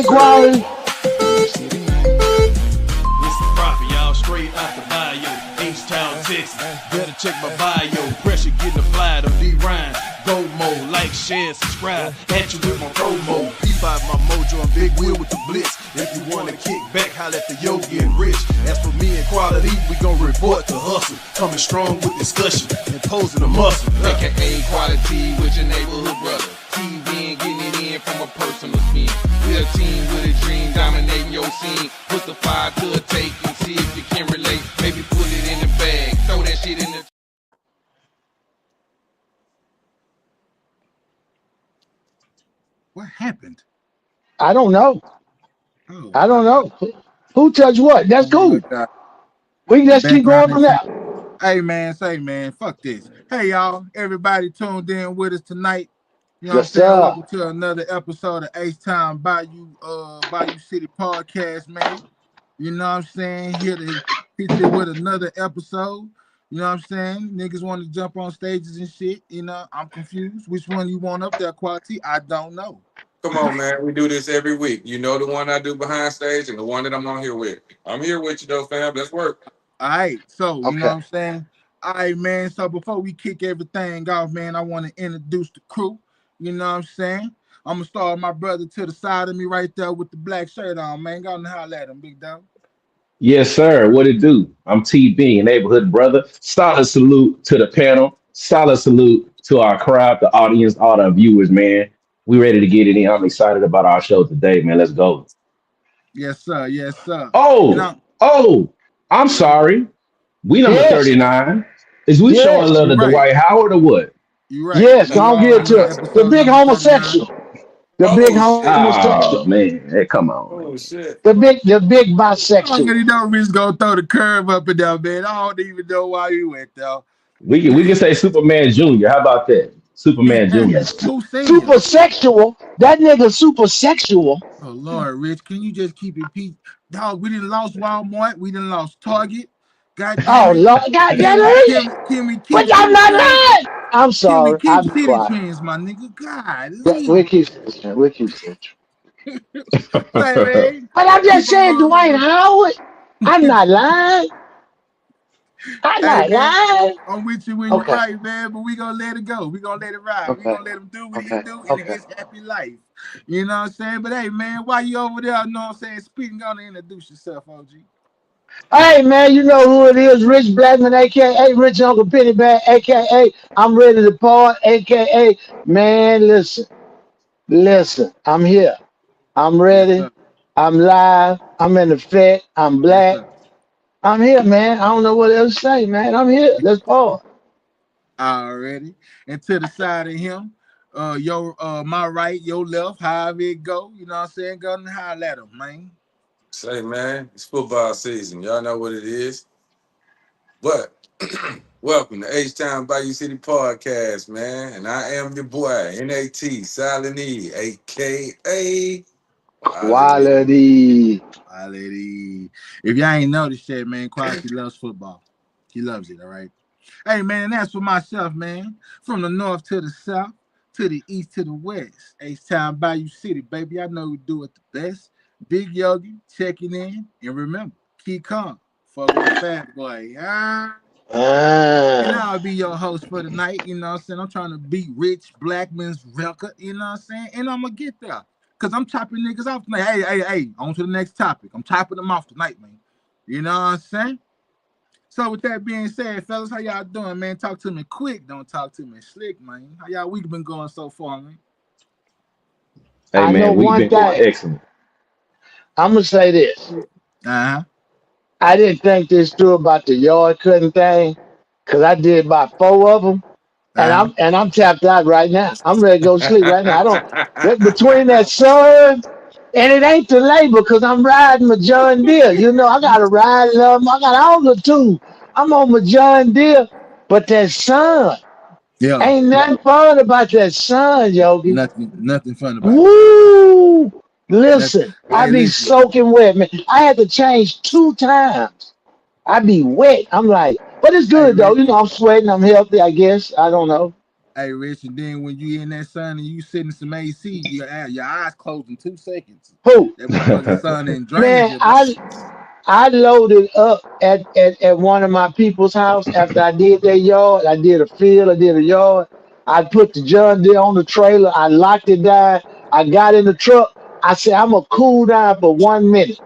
Quality. It's the profit, y'all, straight out the bio. H-Town, Texas, better check my bio. Pressure getting applied on D-Ryan. Go mode, like, share, subscribe. At you with my promo. P5 my mojo, I'm big wheel with the blitz. If you wanna kick back, holla at the yo getting rich. As for me and quality, we gon' report to hustle. Coming strong with discussion, imposing a muscle. AKA quality with your neighborhood brother. TV and getting it in from a personal spin. We're a team with a dream, dominating your scene. Put the fire to a take and see if you can relate. Maybe put it in the bag, throw that shit in the... What happened? I don't know. Oh, I don't know. Who touched what? That's cool. my God. We can just keep going from there. Hey man, fuck this. Hey y'all, everybody tuned in with us tonight. You know Yes, what I'm saying? sir. Welcome to another episode of H-Town Bayou City Podcast, man. You know what I'm saying? Here to hit you with another episode. You know what I'm saying? Niggas want to jump on stages and shit. You know, I'm confused. Which one you want up there, quality? I don't know. Come on, man. We do this every week. You know the one I do behind stage and the one that I'm on here with. I'm here with you, though, fam. Let's work. All right, so you Okay. know what I'm saying? All right, man. So before we kick everything off, man, I want to introduce the crew. You know what I'm saying? I'm gonna start with my brother to the side of me right there with the black shirt on, man. Go and holler at him, big dog. Yes, sir. What it do? I'm TB, neighborhood brother. Solid salute to the panel. Solid salute to our crowd, the audience, all the viewers, man. We ready to get it in. I'm excited about our show today, man. Let's go. Yes, sir. Yes, sir. And Oh, I'm I'm sorry. We number Yes. 39. Is we Yes, showing love to you're right. Dwight Howard or what? You right. Yes, We don't are get on to it. episode The big number 39. homosexual. The Oh, big shit. homosexual. Oh, man. Hey, come on, Oh, man. shit. The big I bisexual. already know we just gonna throw the curve up and down, man. I don't even know why you went there. We can say Superman Jr. How about that? Superman Jr. Yes. Who's saying? Super sexual. That nigga super sexual. Oh Lord, Rich, can you just keep it peace? Dog, we didn't lost Walmart, we didn't lost Target. God Oh damn it. Lord, God damn it. Can we keep But I'm city not trends? lying. I'm Can we sorry. keep I'll be city quiet. trends, my nigga? God, We keep switching. We keep switching. say, man. But I'm Keep just saying, on Dwight rolling. Howard. I'm not lying. I'm Hey not man, lying. I'm with you when you're Okay. right, man. But we gonna let it go. We gonna let it ride. We Okay. gonna let him do what he Okay. do in Okay. his happy life. You know what I'm saying? But hey, man, while you over there, you know what I'm saying? Speaking, gonna introduce yourself, OG. Hey man, you know who it is, Rich Blackman, aka Rich Uncle Pennyback, aka I'm ready to part, aka man, listen, I'm here. I'm Yes, ready. sir. I'm live. I'm in effect. I'm Yes, black. sir. I'm here, man. I don't know what else to say, man. I'm here. Let's pause. Already. And to the side of him, my right, your left, however it go, you know what I'm saying? Go and holler at him, man. Say, man, it's football season. Y'all know what it is. But welcome to H-Town Bayou City Podcast, man. And I am your boy, N-A-T, Silent E, a.k.a. Quality. Quality. If y'all ain't noticed that, man, Quality loves football. He loves it, all right? Hey, man, and that's for myself, man. From the north to the south, to the east to the west. H-Town Bayou City, baby. I know we do it the best. Big Yogi checking in. And remember, keep calm. Fuck with the fat boy. And Ah. I'll be your host for the night. You know what I'm saying? I'm trying to beat Rich Blackman's record. You know what I'm saying? And I'm going to get there. Because I'm chopping niggas off tonight. Hey, on to the next topic. I'm chopping them off tonight, man. You know what I'm saying? So with that being said, fellas, how y'all doing, man? Talk to me quick. Don't talk to me slick, man. How y'all week been going so far, man? Hey, I know man, we've one been going thing. excellent. I'm gonna say this. Uh-huh. I didn't think this through about the yard cutting thing, cause I did about 4 of them, and Uh-huh. I'm tapped out right now. I'm ready to go to sleep right now. I don't between that sun and it ain't the labor, cause I'm riding my John Deere. You know, I gotta ride. I got all the tools. I'm on my John Deere, but that sun Yeah. ain't nothing fun about that sun, Yogi. Nothing fun about it. Woo! Nothing. Listen, I Hey, be listen. soaking wet, man. I had to change 2 times. I be wet. I'm like, but it's Hey, good though. Rich. You know, I'm sweating. I'm healthy. I guess. I don't know. Hey, Rich, and then when you in that sun and you sitting in some AC, your eyes closed in 2 seconds. Who? That motherfucking sun and drains Man, you, boy. I loaded up at one of my people's house after I did their yard. I did a field, I did a yard. I put the John Deere on the trailer. I locked it down. I got in the truck. I said, I'm going to cool down for 1 minute.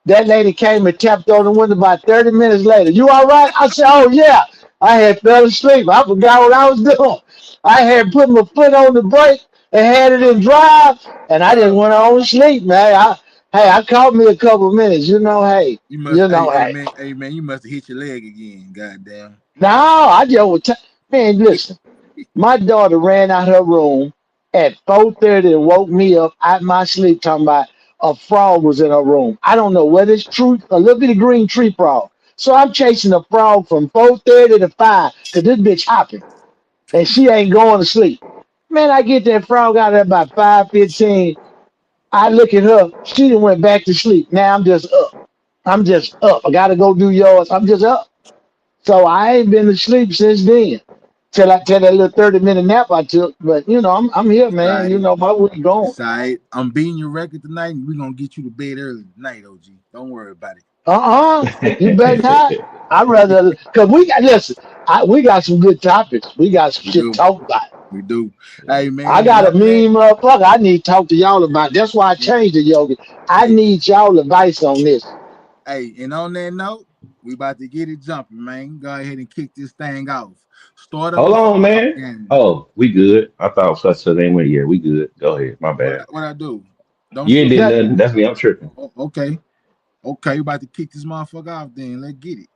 That lady came and tapped on the window about 30 minutes later. You all right? I said, oh, yeah. I had fell asleep. I forgot what I was doing. I had put my foot on the brake and had it in drive, and I just Uh, went on to sleep, man. I caught me a couple minutes. you must, You know, hey. hey man, you must have hit your leg again. Goddamn. No, I just was man, listen. My daughter ran out her room at 4:30 and woke me up out my sleep talking about a frog was in her room. I don't know whether it's true, a little bit of green tree frog. So I'm chasing a frog from 4:30 to 5 because this bitch hopping and she ain't going to sleep. Man, I get that frog out there about 5:15. I look at her. She done went back to sleep. Now I'm just up. I'm just up. I got to go do yours. I'm just up. So I ain't been asleep since then. Till I tell that little 30-minute nap I took. But I'm here, man. Right. My week going. Side. I'm beating your record tonight, and we're gonna get you to bed early tonight, OG. Don't worry about You better not. I'd rather because we got listen, we got some good topics. We got some we shit to do. talk about. We do. Hey I man, and got a on that, mean motherfucker I need to talk to y'all about. That's why I and, changed the yoga. I hey, need y'all advice on this. hey, and on that note, we about to get it jumping, man. Go ahead and kick this thing off. Start up Hold the on, football man. game. Oh, we good. I thought such a thing went. Yeah, we good. Go ahead. My bad. What I do? Don't You ain't shoot. did That nothing. That's me. I'm tripping. Okay. Okay, we about to kick this motherfucker off then. Let's get it.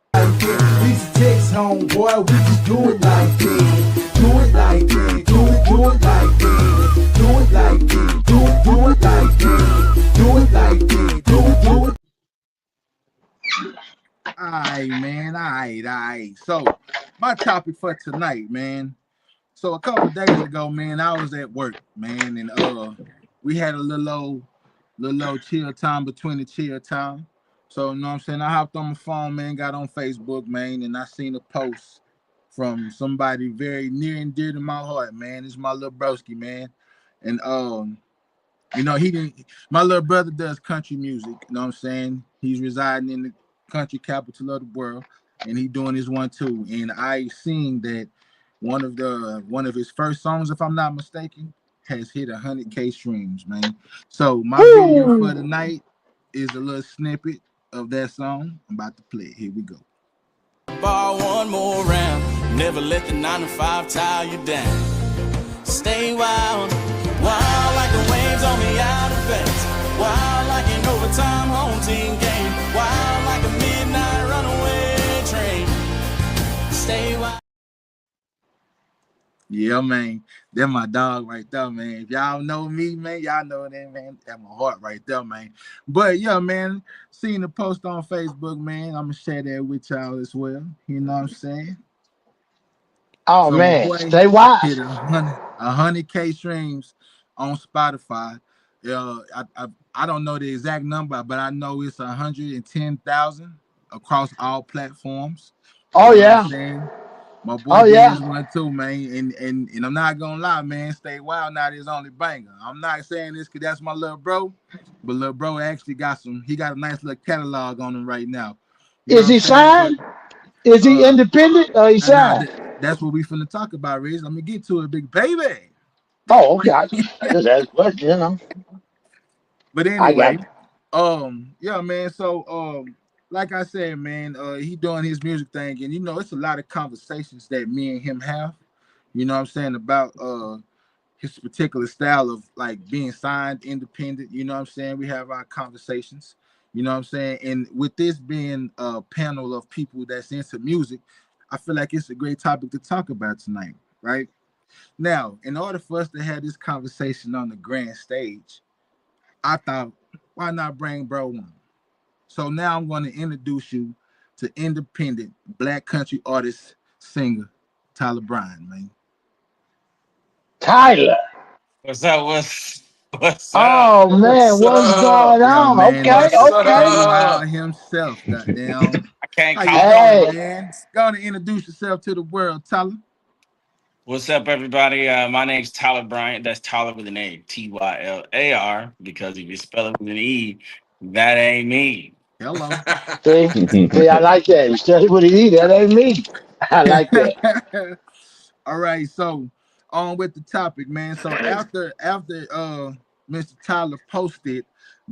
These ticks home, boy, we just do it like this. Do it like this. Do it like this. Do it like this. Do it like this. Do it like this. Do it. Alright, man. Alright. So, my topic for tonight, man. So a couple of days ago, man, I was at work, man, and we had a little old chill time between the chill time. So you know what I'm saying? I hopped on my phone, man, got on Facebook, man, and I seen a post from somebody very near and dear to my heart, man. It's my little broski, man. And he didn't my little brother does country music, you know what I'm saying? He's residing in the country capital of the world, and he doing his one too. And I seen that one of his first songs, if I'm not mistaken, has hit 100K streams, man. So my video for the woo. night is a little snippet of that song. I'm about to play it. Here we go. Bar one more round. Never let the 9 to 5 tie you down. Stay wild, wild like the waves on the outer banks. Wild like an overtime home team game. Wild like a midnight runaway train. Stay wild. Yeah, man. That's my dog right there, man. If y'all know me, man, y'all know that, man. That's my heart right there, man. But yeah, man, seeing the post on Facebook, man, I'm gonna share that with y'all as well. You know what I'm saying? Oh So my man, boy stay wild. hit a hundred K streams on Spotify. I don't know the exact number, but I know it's 110,000 across all platforms. You Oh know what I'm yeah. saying? My boy Oh did yeah. his one too, man. And I'm not gonna lie, man. Stay Wild not his only banger. I'm not saying this because that's my little bro, but little bro actually got some. He got a nice little catalog on him right now. You know Is what I'm he saying? But signed? Is he uh, independent or he now signed? that's what we finna talk about, Riz. Let me get to it, big baby. Oh, okay. I just asked a question. But I got anyway, yeah, man. So, like I said, man, he doing his music thing, and it's a lot of conversations that me and him have. You know what I'm saying about his particular style of like being signed independent. You know what I'm saying? We have our conversations. You know what I'm saying? And with this being a panel of people that's into music, I feel like it's a great topic to talk about tonight, right? Now, in order for us to have this conversation on the grand stage, I thought, why not bring bro on? So now I'm going to introduce you to independent black country artist, singer, Tyler Bryant, man. Tyler. What's up? What's up? Oh man, What's what's up? going Yeah, on? man, Okay, What's Mr. okay. Stay up? Wild himself, goddamn. I can't How you call it. doing, Hey, man? Go on and introduce yourself to the world, Tyler. What's up, everybody? My name's Tyler Bryant. That's Tyler with an A, Tylar. Because if you spell it with an E, that ain't me. Hello. See, see, I like that. Study what he eat. That ain't me. I like that. All right, so on with the topic, man. So after Mr. Tyler posted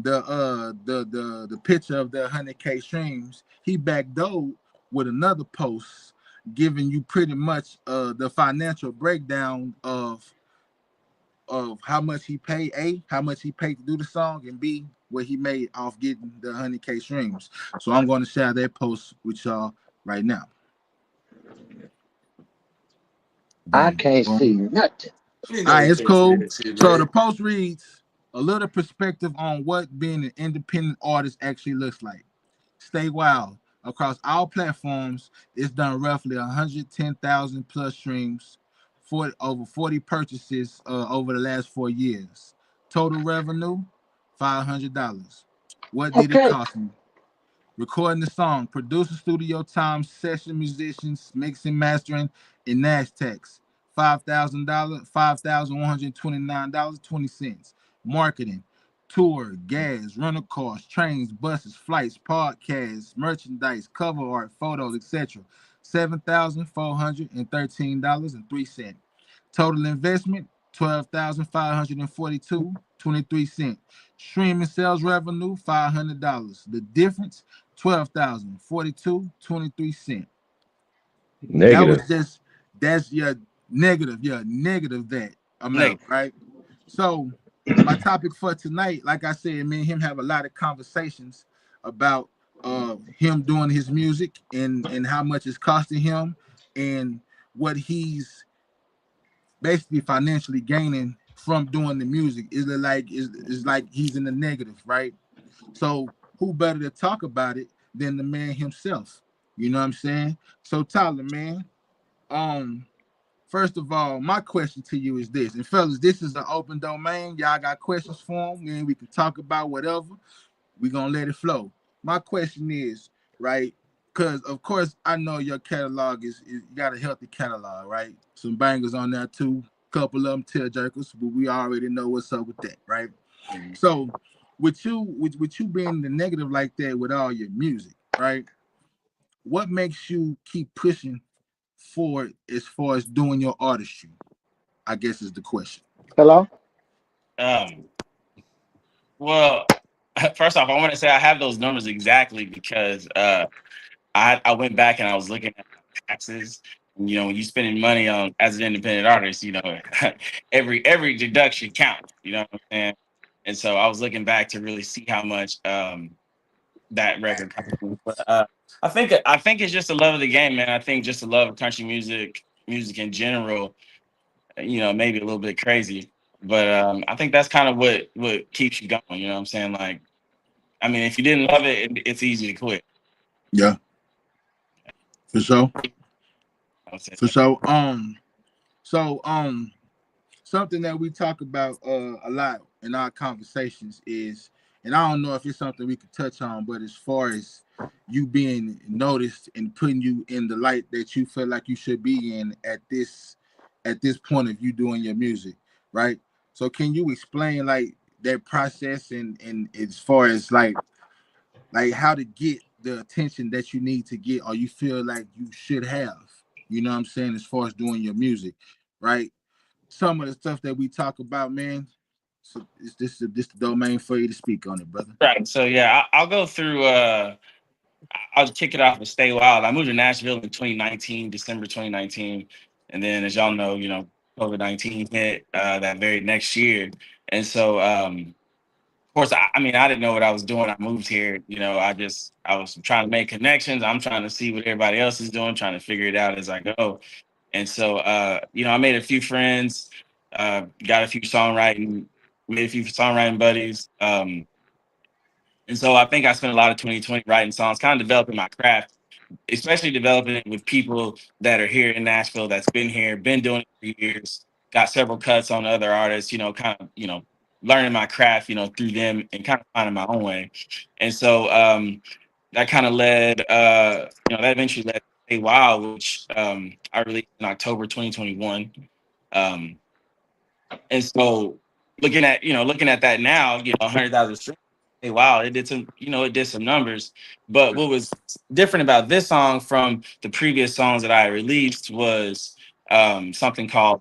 the picture of the 100K streams, he backdoored with another post giving you pretty much the financial breakdown of how much he paid, A, how much he paid to do the song, and B, what he made off getting the 100K streams. So I'm going to share that post with y'all right now. I Boom, can't see boom. nothing. You All know right, you it's can't see cool. that shit, So the man. post reads a little perspective on what being an independent artist actually looks like. Stay wild. Across all platforms, it's done roughly 110,000 plus streams, over 40 purchases over the last 4 years. Total revenue, $500. What did it Okay. cost me? Recording the song, producer, studio time, session musicians, mixing, mastering, and Nash tax. $5,000, $5,129.20. Marketing, tour, gas, rental cars, trains, buses, flights, podcasts, merchandise, cover art, photos, etc. $7,413.03. Total investment, 12,542.23. Streaming sales revenue, $500. The difference, 12,042.23. That was Negative. just that's your negative that amount, Nigga. right? So my topic for tonight, like I said, me and him have a lot of conversations about him doing his music and how much it's costing him and what he's basically financially gaining from doing the music. Is like he's in the negative, right? So who better to talk about it than the man himself? You know what I'm saying? So Tyler, man, um, first of all, my question to you is this, and fellas, this is an open domain. Y'all got questions for him, and we can talk about whatever. We gonna let it flow. My question is, right? Because of course I know your catalog is you got a healthy catalog, right? Some bangers on there too, couple of them tear jerkers, but we already know what's up with that, right? So with you being the negative like that with all your music, right? What makes you keep pushing forward as far as doing your artistry? I guess is the question. Hello? Um, well, first off, I want to say I have those numbers exactly because I went back and I was looking at my taxes. You know, when you spending money on as an independent artist, you know, every deduction counts. You know what I'm saying? And so I was looking back to really see how much that record cost me. But I think it's just the love of the game, man. I think just the love of country music in general. You know, maybe a little bit crazy, but I think that's kind of what keeps you going. You know what I'm saying? Like, I mean, if you didn't love it, it's easy to quit. Yeah, for sure, I'll say for that. sure. So something that we talk about a lot in our conversations is, and I don't know if it's something we could touch on, but as far as you being noticed and putting you in the light that you feel like you should be in at this point of you doing your music, right? So can you explain like that process and as far as like how to get the attention that you need to get or you feel like you should have, you know what I'm saying, as far as doing your music, right? Some of the stuff that we talk about, man. So is this the domain for you to speak on it, brother? Right. So yeah, I'll go through. I'll kick it off with Stay Wild. I moved to Nashville in 2019, December 2019, and then as y'all know, COVID-19 hit that very next year, and so of course, I mean, I didn't know what I was doing. I moved here, I was trying to make connections. I'm trying to see what everybody else is doing, trying to figure it out as I go. And so, I made a few friends, got a few songwriting, made a few songwriting buddies. And so I think I spent a lot of 2020 writing songs, kind of developing my craft, especially developing it with people that are here in Nashville that's been here, been doing it for years, got several cuts on other artists, kind of, learning my craft, through them and kind of finding my own way. And so that kind of led, that eventually led. Stay Wild, which I released in October 2021. Um, and so looking at that now, 100,000 streams. Hey, wow, it did some, it did some numbers. But what was different about this song from the previous songs that I released was something called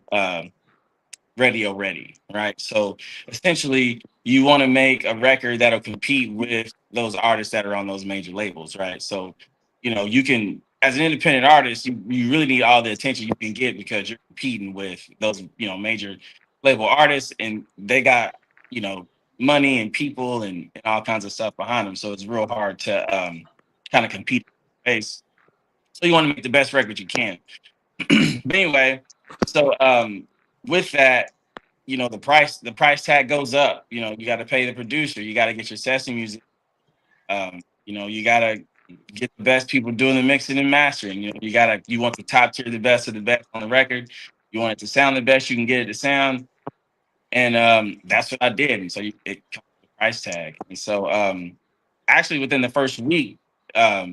radio ready, right? So essentially, you want to make a record that'll compete with those artists that are on those major labels, right? So, you can, as an independent artist, you really need all the attention you can get because you're competing with those, major label artists, and they got, you know, money and people and all kinds of stuff behind them. So it's real hard to kind of compete in space. So you want to make the best record you can. But anyway, so with that, the price tag goes up. You got to pay the producer, you got to get your session music, you got to get the best people doing the mixing and mastering. You want the top tier, the best of the best on the record. You want it to sound the best you can get it to sound, and that's what I did. And so it comes with a price tag. And so actually within the first week,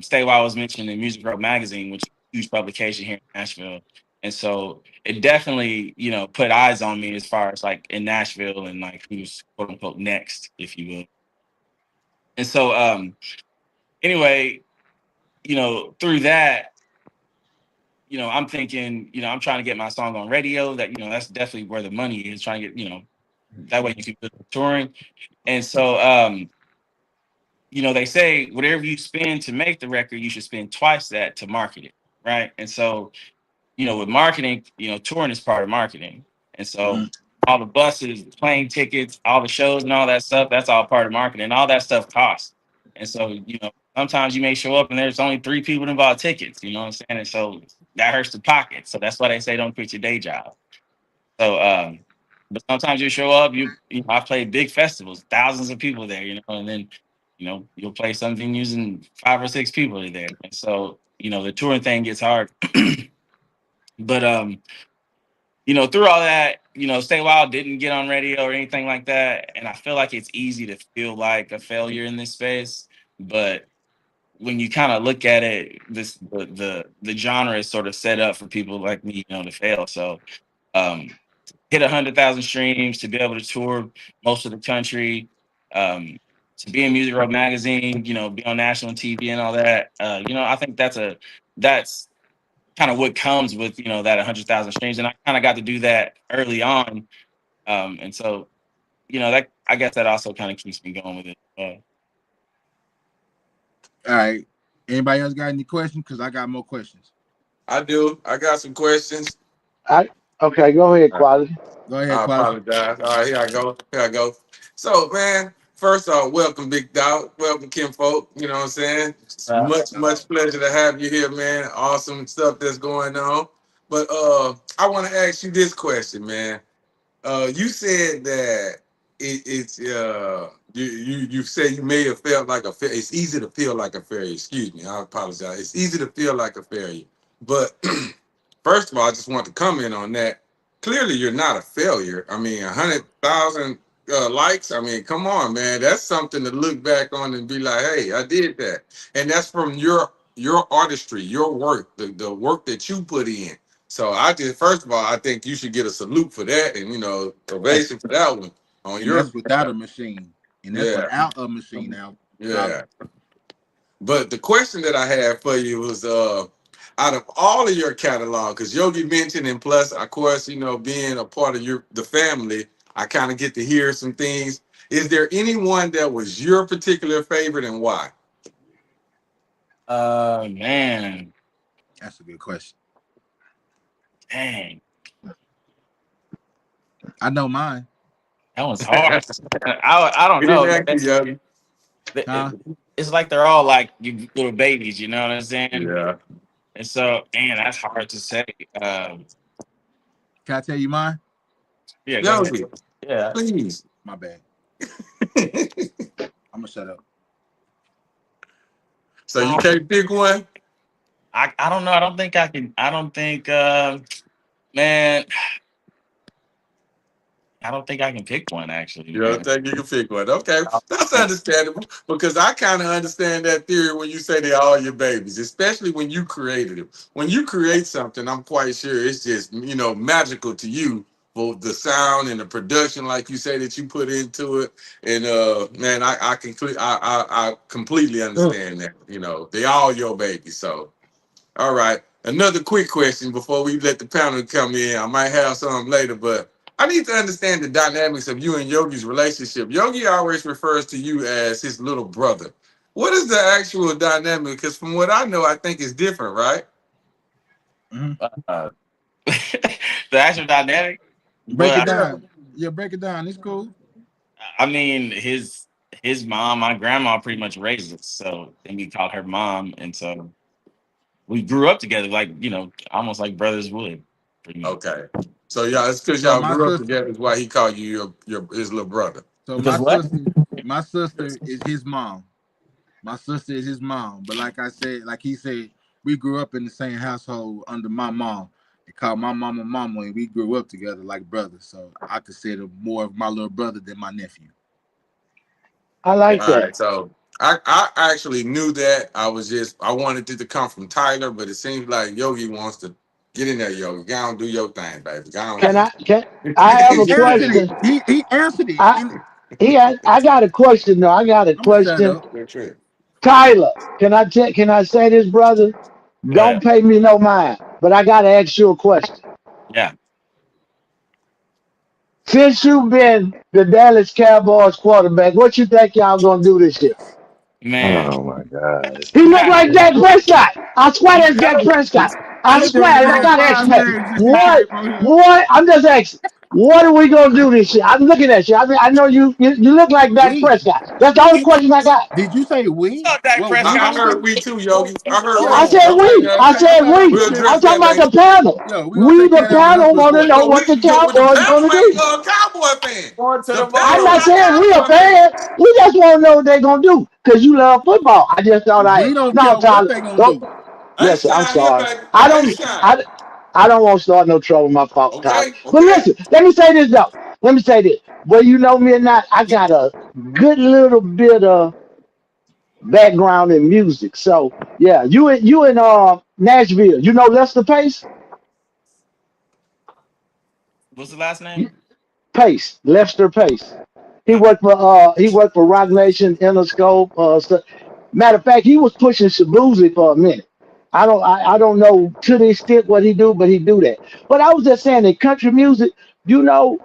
Stay Wild was mentioned in Music Row magazine, which is a huge publication here in Nashville. And so it definitely, put eyes on me as far as like in Nashville and like who's quote unquote next, if you will. And so anyway, through that, I'm thinking, I'm trying to get my song on radio. That's definitely where the money is, trying to get, that way you can do touring. And so they say whatever you spend to make the record, you should spend twice that to market it. Right. And so, with marketing, touring is part of marketing. And so Mm. all the buses, plane tickets, all the shows and all that stuff, that's all part of marketing. All that stuff costs. And so, sometimes you may show up and there's only 3 people that bought tickets, you know what I'm saying? And so that hurts the pocket. So that's why they say don't quit your day job. So, but sometimes you show up, I've played big festivals, thousands of people there, and then, you'll play something using 5 or 6 people there. And so, the touring thing gets hard. But through all that, Stay Wild didn't get on radio or anything like that. And I feel like it's easy to feel like a failure in this space. But when you kind of look at it, the genre is sort of set up for people like me, to fail. So hit 100,000 streams, to be able to tour most of the country, to be in Music Row magazine, be on national TV and all that. I think that's kind of what comes with that 100,000 streams, and I kind of got to do that early on, and so that, I guess, that also kind of keeps me going with it. All right. Anybody else got any questions? Because I got more questions. I do. I got some questions. I Okay, go ahead, quality. Go ahead, I Quality. apologize. All right, here I go. Here I go. So, man, first off, welcome, Big Dog. Welcome, Kim Folk. You know what I'm saying? It's much pleasure to have you here, man. Awesome stuff that's going on. But I want to ask you this question, man. You said that it's you said you may have felt like a failure. It's easy to feel like a failure. Excuse me, I apologize. It's easy to feel like a failure. But first of all, I just want to comment on that. Clearly, you're not a failure. I mean, 100,000 likes. I mean, come on, man. That's something to look back on and be like, hey, I did that. And that's from your artistry, your work, the work that you put in. So I just, first of all, I think you should get a salute for that, and ovation for that one on And your that's without a machine. And that's yeah, without a machine now. yeah. But the question that I had for you was, out of all of your catalog, because Yogi mentioned, and plus, of course, being a part of the family, I kind of get to hear some things. Is there anyone that was your particular favorite, and why? Man, That's a good question. dang, I know mine. that was hard. I don't We didn't know. ask you, Yogi. Huh? It's like they're all like you little babies, you know what I'm saying? Yeah. And so, man, that's hard to say. Can I tell you mine? Yeah, go ahead. Yogi, Yeah. please. My bad. I'm gonna shut up. So you can't pick one? I don't know. I don't think I can. I don't think, man. I don't think I can pick one actually, You don't man. think you can pick one? Okay, that's Uh, understandable because I kind of understand that theory when you say they're all your babies, especially when you created them. When you create something, I'm quite sure it's just magical to you, both the sound and the production, like you say that you put into it. And man, I completely Mm. understand that. They all your babies. So all right. Another quick question before we let the panel come in. I might have some later, but I need to understand the dynamics of you and Yogi's relationship. Yogi always refers to you as his little brother. What is the actual dynamic? Because from what I know, I think it's different, right? Mhm. uh, the actual dynamic. Break it Well, Yeah. down. Yeah, break it down. It's cool. I mean, his mom, my grandma, pretty much raised us, so and we called her mom, and so we grew up together, like almost like brothers would, pretty much. Okay. So yeah, it's because So y'all my grew up sister, together. Is why he called you your his little brother. so Because what? my sister is his mom. My sister is his mom. But like I said, like he said, we grew up in the same household under my mom. They called my mama mama, and we grew up together like brothers. So I consider more of my little brother than my nephew. I like All that. right. So I actually knew that. I wanted it to come from Tyler, but it seems like Yogi wants to get in there. Yogi, go on, do your thing, baby. Go on. Can I have He a answered it. question? He answered it. I And I got a question though. I got a I'm gonna shut question. up. Good trip. Tyler, can I say this, brother? Go Don't ahead. pay me no mind, but I gotta ask you a question. Yeah, Since you've been the Dallas Cowboys quarterback, what you think y'all gonna do this year? man. Oh my God. He looked like Dak Prescott. I swear that's Dak Prescott. I He swear, been and I named gotta ask five you, names since he what, came on here. what? I'm just asking, what are we gonna do this year? I'm looking at you. I mean, I know you look like Dak We Prescott. That's the only question I got. did you say What's we? up, Dak What we Prescott? I gonna heard do? we too, Yogi. I heard I we. Yo, said Okay, we. man. I I said thought we we. was We'll sharing. I'm address talking that about the later. panel. Yo, we gonna We, take the care of that on another panel, want to recording. know So what the the Cowboys panel gonna ain't do. Cowboy fan. Going to The the I'm panel not ball. not saying we a Cowboy fan. fan. We just want to know what they're gonna do because you love football. I just thought I We asked. don't No, care what Tyler. they gonna Go. do. Yes, Ain't sir. I'm shine here, sorry. baby. I Ain't don't. shine. I don't want to start no trouble. My fault, Tyler. Okay, But okay. listen, let me say this though. Let me say this. Whether you know me or not, I got a good little bit of background in music. So yeah, you in Nashville. You know Lester Pace? What's the last name? Pace, Lester Pace. No. He worked for Rock Nation, Interscope. Matter of fact, he was pushing Shabuzi for a minute. I don't know to the extent what he do, but he do that. But I was just saying in country music, you know,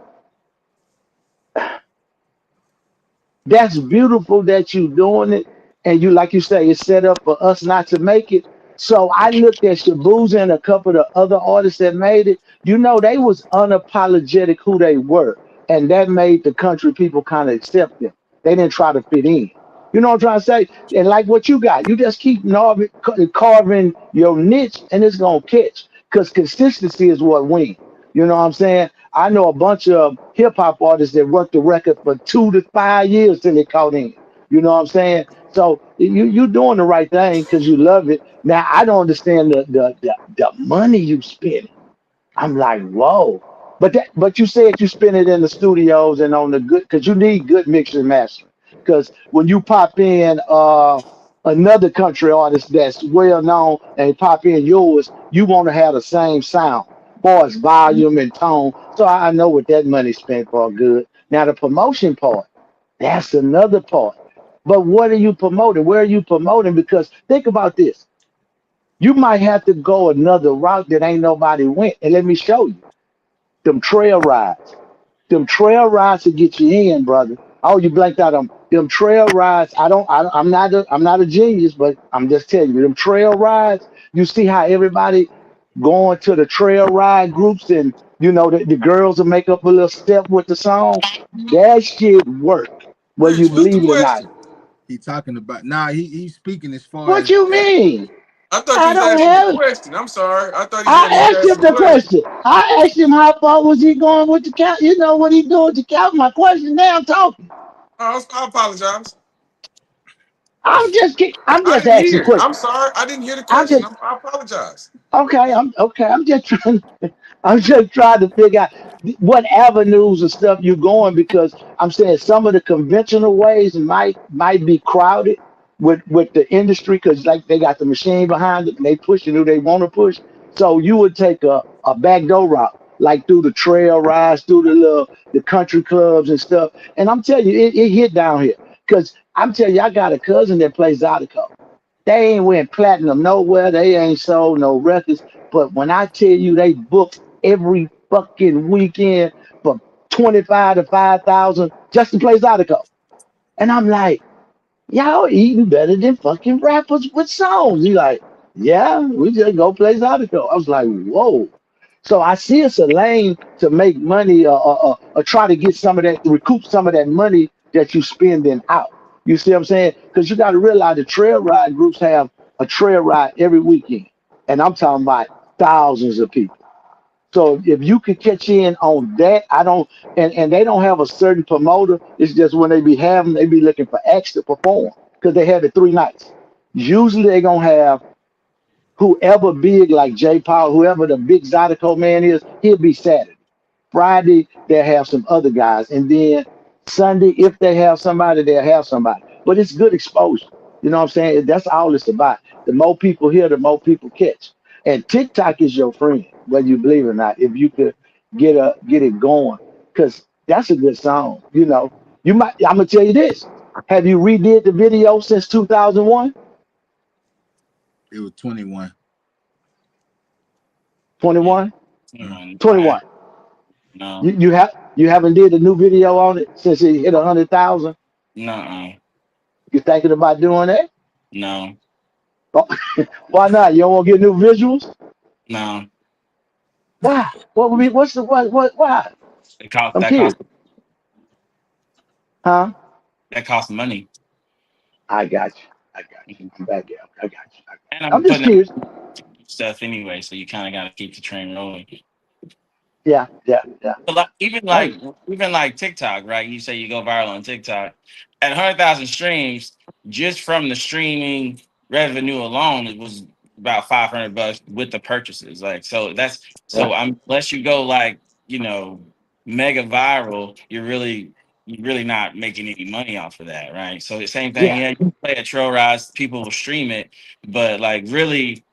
that's beautiful that you doing it, and you like you say, it's set up for us not to make it. So I looked at Shabuzi and a couple of the other artists that made it. You know, they was unapologetic who they were, and that made the country people kind of accept them. They didn't try to fit in. You know what I'm trying to say? And like what you got, you just keep carving your niche, and it's gonna catch. Because consistency is what wins. You know what I'm saying? I know a bunch of hip hop artists that worked the record for 2 to 5 years till they caught in. You know what I'm saying? So you doing the right thing because you love it. Now I don't understand the money you spend. I'm like, whoa. But you said you spend it in the studios and on the good because you need good mixing and mastering. Because when you pop in another country artist that's well known and pop in yours, you want to have the same sound, far as volume and tone. So I know what that money spent for good. Now the promotion part, that's another part. But what are you promoting? Where are you promoting? Because think about this. You might have to go another route that ain't nobody went. And let me show you them trail rides. Them trail rides to get you in, brother. Oh, you blanked out on them trail rides. I'm not a genius, but I'm just telling you, them trail rides. You see how everybody going to the trail ride groups, and you know the girls will make up a little step with the song. That shit work, whether you Rich, what's the believe it or not. question? He talking about he's speaking as far What as you mean? I thought you I was don't asking the have. question. I'm sorry. I thought he said he was I asked him asking the the question. question. I asked him how far was he going with the count. You know what he doing to count my question. Now I'm talking. Oh, I apologize. I'm I just didn't asking hear. I'm questions. sorry. I didn't hear the I'm question. just I apologize. okay. I'm okay. I'm just trying. I'm just trying to figure out what avenues and stuff you're going because I'm saying some of the conventional ways might be crowded with the industry because like they got the machine behind it and they pushing who they want to push. So you would take a back door route like through the trail rides, through the country clubs and stuff. And I'm telling you, it hit down here because I'm telling you, I got a cousin that plays Zydeco. They ain't went platinum nowhere. They ain't sold no records. But when I tell you they booked every fucking weekend for 25 to 5,000 just to play Zydeco. And I'm like, y'all eating better than fucking rappers with songs. He like, yeah, we just go play Zydeco. I was like, whoa. So I see it's a lane to make money or try to get some of that, recoup some of that money that you spending out. You see what I'm saying? Because you got to realize the trail ride groups have a trail ride every weekend. And I'm talking about thousands of people. So if you could catch in on that, I don't, and they don't have a certain promoter. It's just when they be having, they be looking for acts to perform because they have it 3 nights. Usually they gonna have whoever big like J. Paul, whoever the big Zydeco man is, he'll be Saturday. Friday, they'll have some other guys. And then Sunday, if they have somebody, they'll have somebody. But it's good exposure. You know what I'm saying? That's all it's about. The more people hear, the more people catch. And TikTok is your friend, whether you believe it or not, if you could get it going. Because that's a good song. You know, you might I'm gonna tell you this. Have you redid the video since 2001, It was 21. 21, Mm. 21? No, You haven't did a new video on it since it hit 100,000. no, You thinking about doing that? no, Oh, why not? You don't want to get new visuals? no. Why? What would be? What's the what? Why? It cost I'm that curious. cost Huh? that costs money. I got you. I got you. I'm back out. I got you. And I'm I'm just putting out curious. stuff anyway, so you kind of got to keep the train rolling. Yeah, yeah, yeah. But even I like TikTok, right? You say you go viral on TikTok at 100,000 streams, just from the streaming revenue alone, it was about $500 with the purchases. Like, so that's yeah, so I'm unless you go like you know mega viral, you're really not making any money off of that, right? So the same thing, yeah. yeah, you play a trail rise, people will stream it, but like really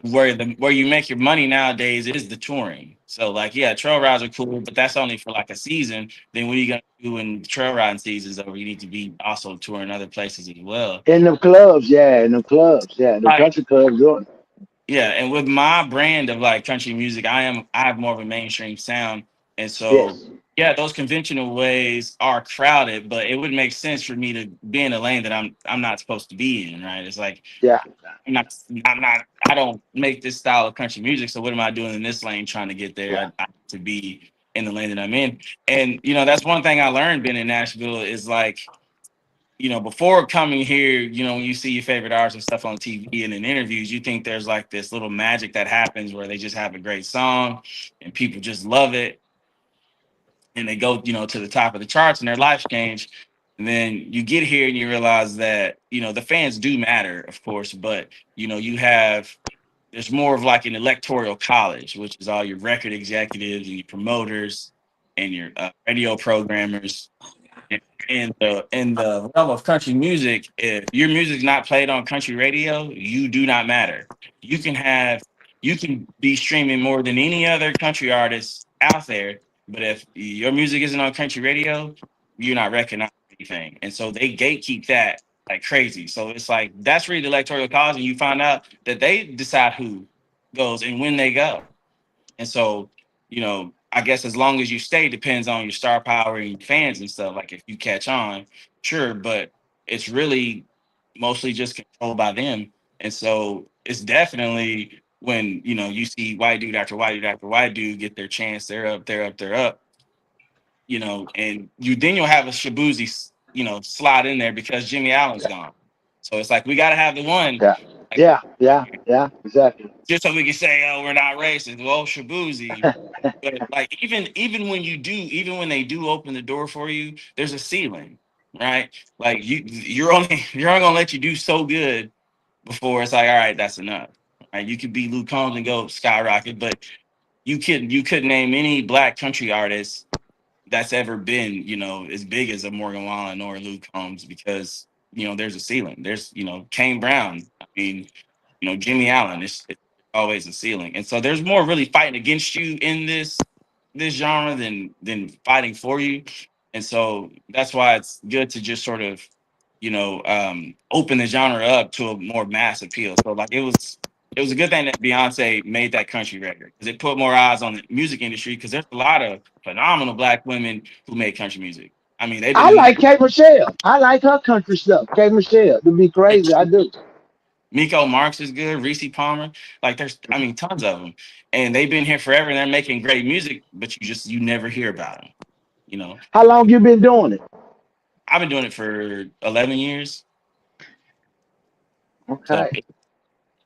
where you make your money nowadays is the touring. So like yeah, trail rides are cool, but that's only for like a season. Then what are you gonna do when the trail riding season's over? You need to be also touring other places as well. In the clubs, yeah, in the clubs, yeah, the Like country clubs doing. It. yeah, and with my brand of like country music, I have more of a mainstream sound. And so Yes, yeah, those conventional ways are crowded, but it would make sense for me to be in a lane that I'm not supposed to be in, right? It's like yeah, I'm not, I'm not, I don't make this style of country music. So what am I doing in this lane trying to get there? yeah, I have to be in the lane that I'm in. And, that's one thing I learned being in Nashville is like, before coming here, when you see your favorite artists and stuff on TV and in interviews, you think there's like this little magic that happens where they just have a great song and people just love it and they go, to the top of the charts and their lives change. And then you get here and you realize that, the fans do matter, of course, but you have there's more of like an electoral college, which is all your record executives and your promoters and your radio programmers. In the realm of country music, if your music's not played on country radio, you do not matter. You can have you can be streaming more than any other country artist out there, but if your music isn't on country radio, you're not recognized for anything. And so they gatekeep that like crazy. So it's like that's really the electoral college, and you find out that they decide who goes and when they go. And so, I guess as long as you stay depends on your star power and your fans and stuff. Like if you catch on, sure, but it's really mostly just controlled by them. And so it's definitely when, you see white dude after white dude after white dude get their chance, they're up, they're up, they're up, and you'll have a Shabuzi, slot in there because Jimmy Allen's gone. So it's like we gotta have the one yeah, like yeah, yeah, yeah. Exactly. just so we can say, oh, we're not racist. Well, Shabuzi. But like even when they do open the door for you, there's a ceiling. right? Like you're only gonna let you do so good before it's like, all right, that's enough. Right? You could be Luke Combs and go skyrocket, but you couldn't name any black country artist that's ever been, as big as a Morgan Wallen or Luke Combs because there's a ceiling. There's Kane Brown. I mean, Jimmy Allen. It's always a ceiling, and so there's more really fighting against you in this genre than fighting for you, and so that's why it's good to just sort of open the genre up to a more mass appeal. So like it was a good thing that Beyonce made that country record because it put more eyes on the music industry because there's a lot of phenomenal black women who make country music. I mean, they've been I in like K Michelle. I like her country stuff. K Michelle, to be crazy, I do. Miko Marks is good, Reese Palmer. Like there's, I mean, tons of them, and they've been here forever. And they're making great music, but you never hear about them. You know, How long you been doing it? I've been doing it for 11 years. So Okay.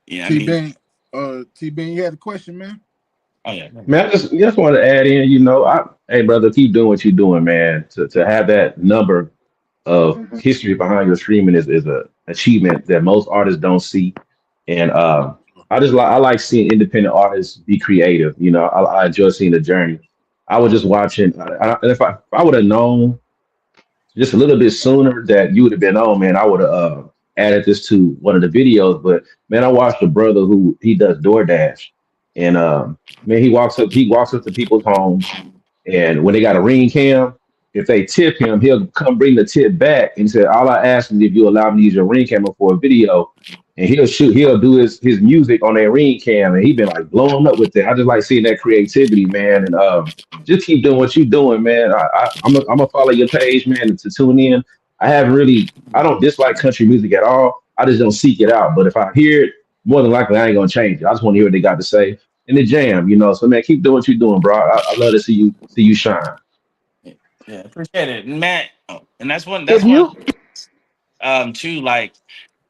yeah, I T mean, Ben, T Ben, you had a question, man? oh yeah, Man, I just want to add in, hey brother, keep doing what you're doing, man. To have that number of Mhm. history behind your streaming is a achievement that most artists don't see. And I like seeing independent artists be creative. I enjoy seeing the journey. I was just watching. If I would have known just a little bit sooner that you would have been on, man, I would have added this to one of the videos. But man, I watched a brother who he does DoorDash, and man, he walks up to people's homes, and when they got a ring cam, if they tip him, he'll come bring the tip back and say, "All I ask is if you allow me to use your ring camera for a video." And he'll do his music on that ring cam, and he been like blowing up with it. I just like seeing that creativity, man, and just keep doing what you're doing, man. I'm gonna follow your page, man, to tune in. I don't dislike country music at all. I just don't seek it out. But if I hear it, more than likely I ain't gonna change it. I just want to hear what they got to say in the jam. So man, keep doing what you're doing, bro. I love to see you shine. yeah, yeah, appreciate it, Matt. Oh, and that's one. If That's one. you, Too. Like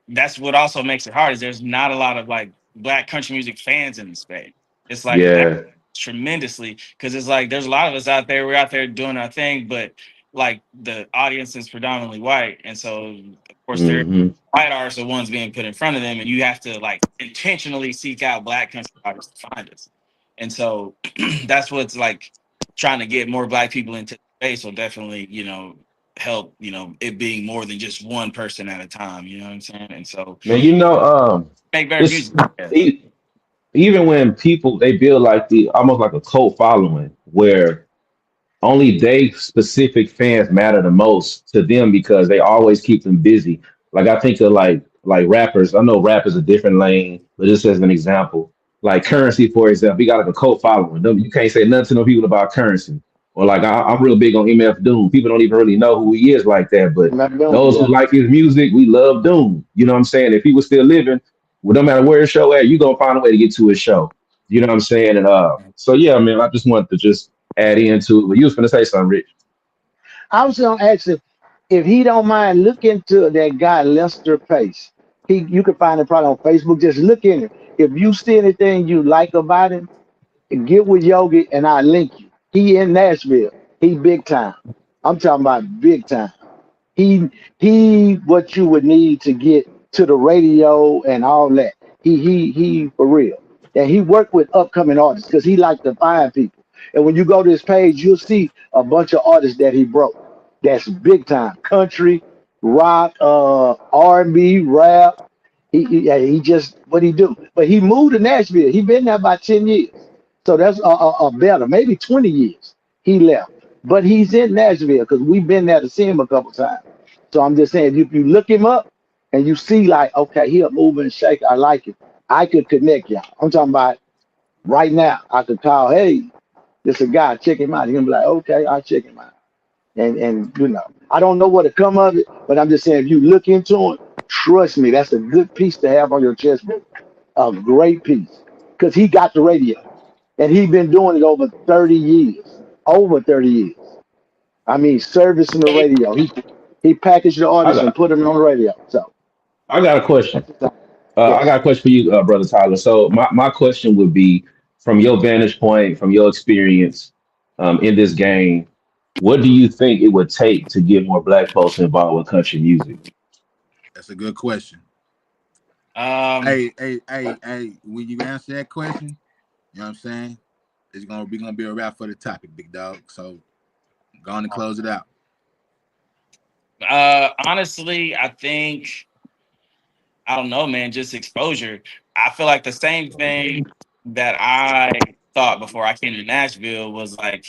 that's what also makes it hard is there's not a lot of like black country music fans in the space. It's like that Yeah. tremendously because it's like there's a lot of us out there. We're out there doing our thing, but like the audience is predominantly white, and so of course they're Hmm. white artists are ones being put in front of them, and you have to like intentionally seek out black country artists to find us. And so that's what's like trying to get more black people into the space will definitely help it being more than just one person at a time. You know what I'm saying? And so Man, make better it's music. Yeah. e- even when people they build like the almost like a cult following where only they specific fans matter the most to them because they always keep them busy. Like I think of like rappers. I know rap is a different lane, but just as an example, like Currency, for example, he got like a cult following. You can't say nothing to no people about Currency. Or like I'm real big on MF Doom. People don't even really know who he is like that, but those who yeah. like his music, we love Doom. You know what I'm saying? If he was still living, well, no matter where his show at, you gonna find a way to get to his show. You know what I'm saying? And so yeah, man, I just wanted to just add into it. But you was gonna say something, Rich. I was gonna ask him if he don't mind, look into that guy Lester Pace. You can find him probably on Facebook. Just look in it. If you see anything you like about him, get with Yogi and I link you. He in Nashville. He big time. I'm talking about big time. He he what you would need to get to the radio and all that. He for real. And he worked with upcoming artists because he like to find people. And when you go to his page, you'll see a bunch of artists that he broke. That's big time. Country, rock, R&B, rap. Yeah, he just what he do. But he moved to Nashville. He been there about 10 years. So that's a better, maybe 20 years he left. But he's in Nashville because we've been there to see him a couple times. So I'm just saying, if you look him up and you see like, okay, he'll move and shake, I like it. I could connect y'all. I'm talking about right now. I could call, hey, this a guy, check him out. He's gonna be like, okay, I'll check him out. And I don't know what to come of it, but I'm just saying, if you look into it, trust me, that's a good piece to have on your chest. A great piece because he got the radio and he been doing it over 30 years. Over 30 years. I mean, servicing the radio. He packaged the I artists and got put them on the radio. So I got a question. that's the thing. I Yes. got a question for you, brother Tyler. So my question would be, from your vantage point, from your experience in this game. What do you think it would take to get more black folks involved with country music? That's a good question. Um, Hey, when you answer that question, you know what I'm saying? It's gonna be a wrap for the topic, big dog. So go on and close it out. honestly, I think I don't know, man. Just exposure. I feel like the same thing that I thought before I came to Nashville was like,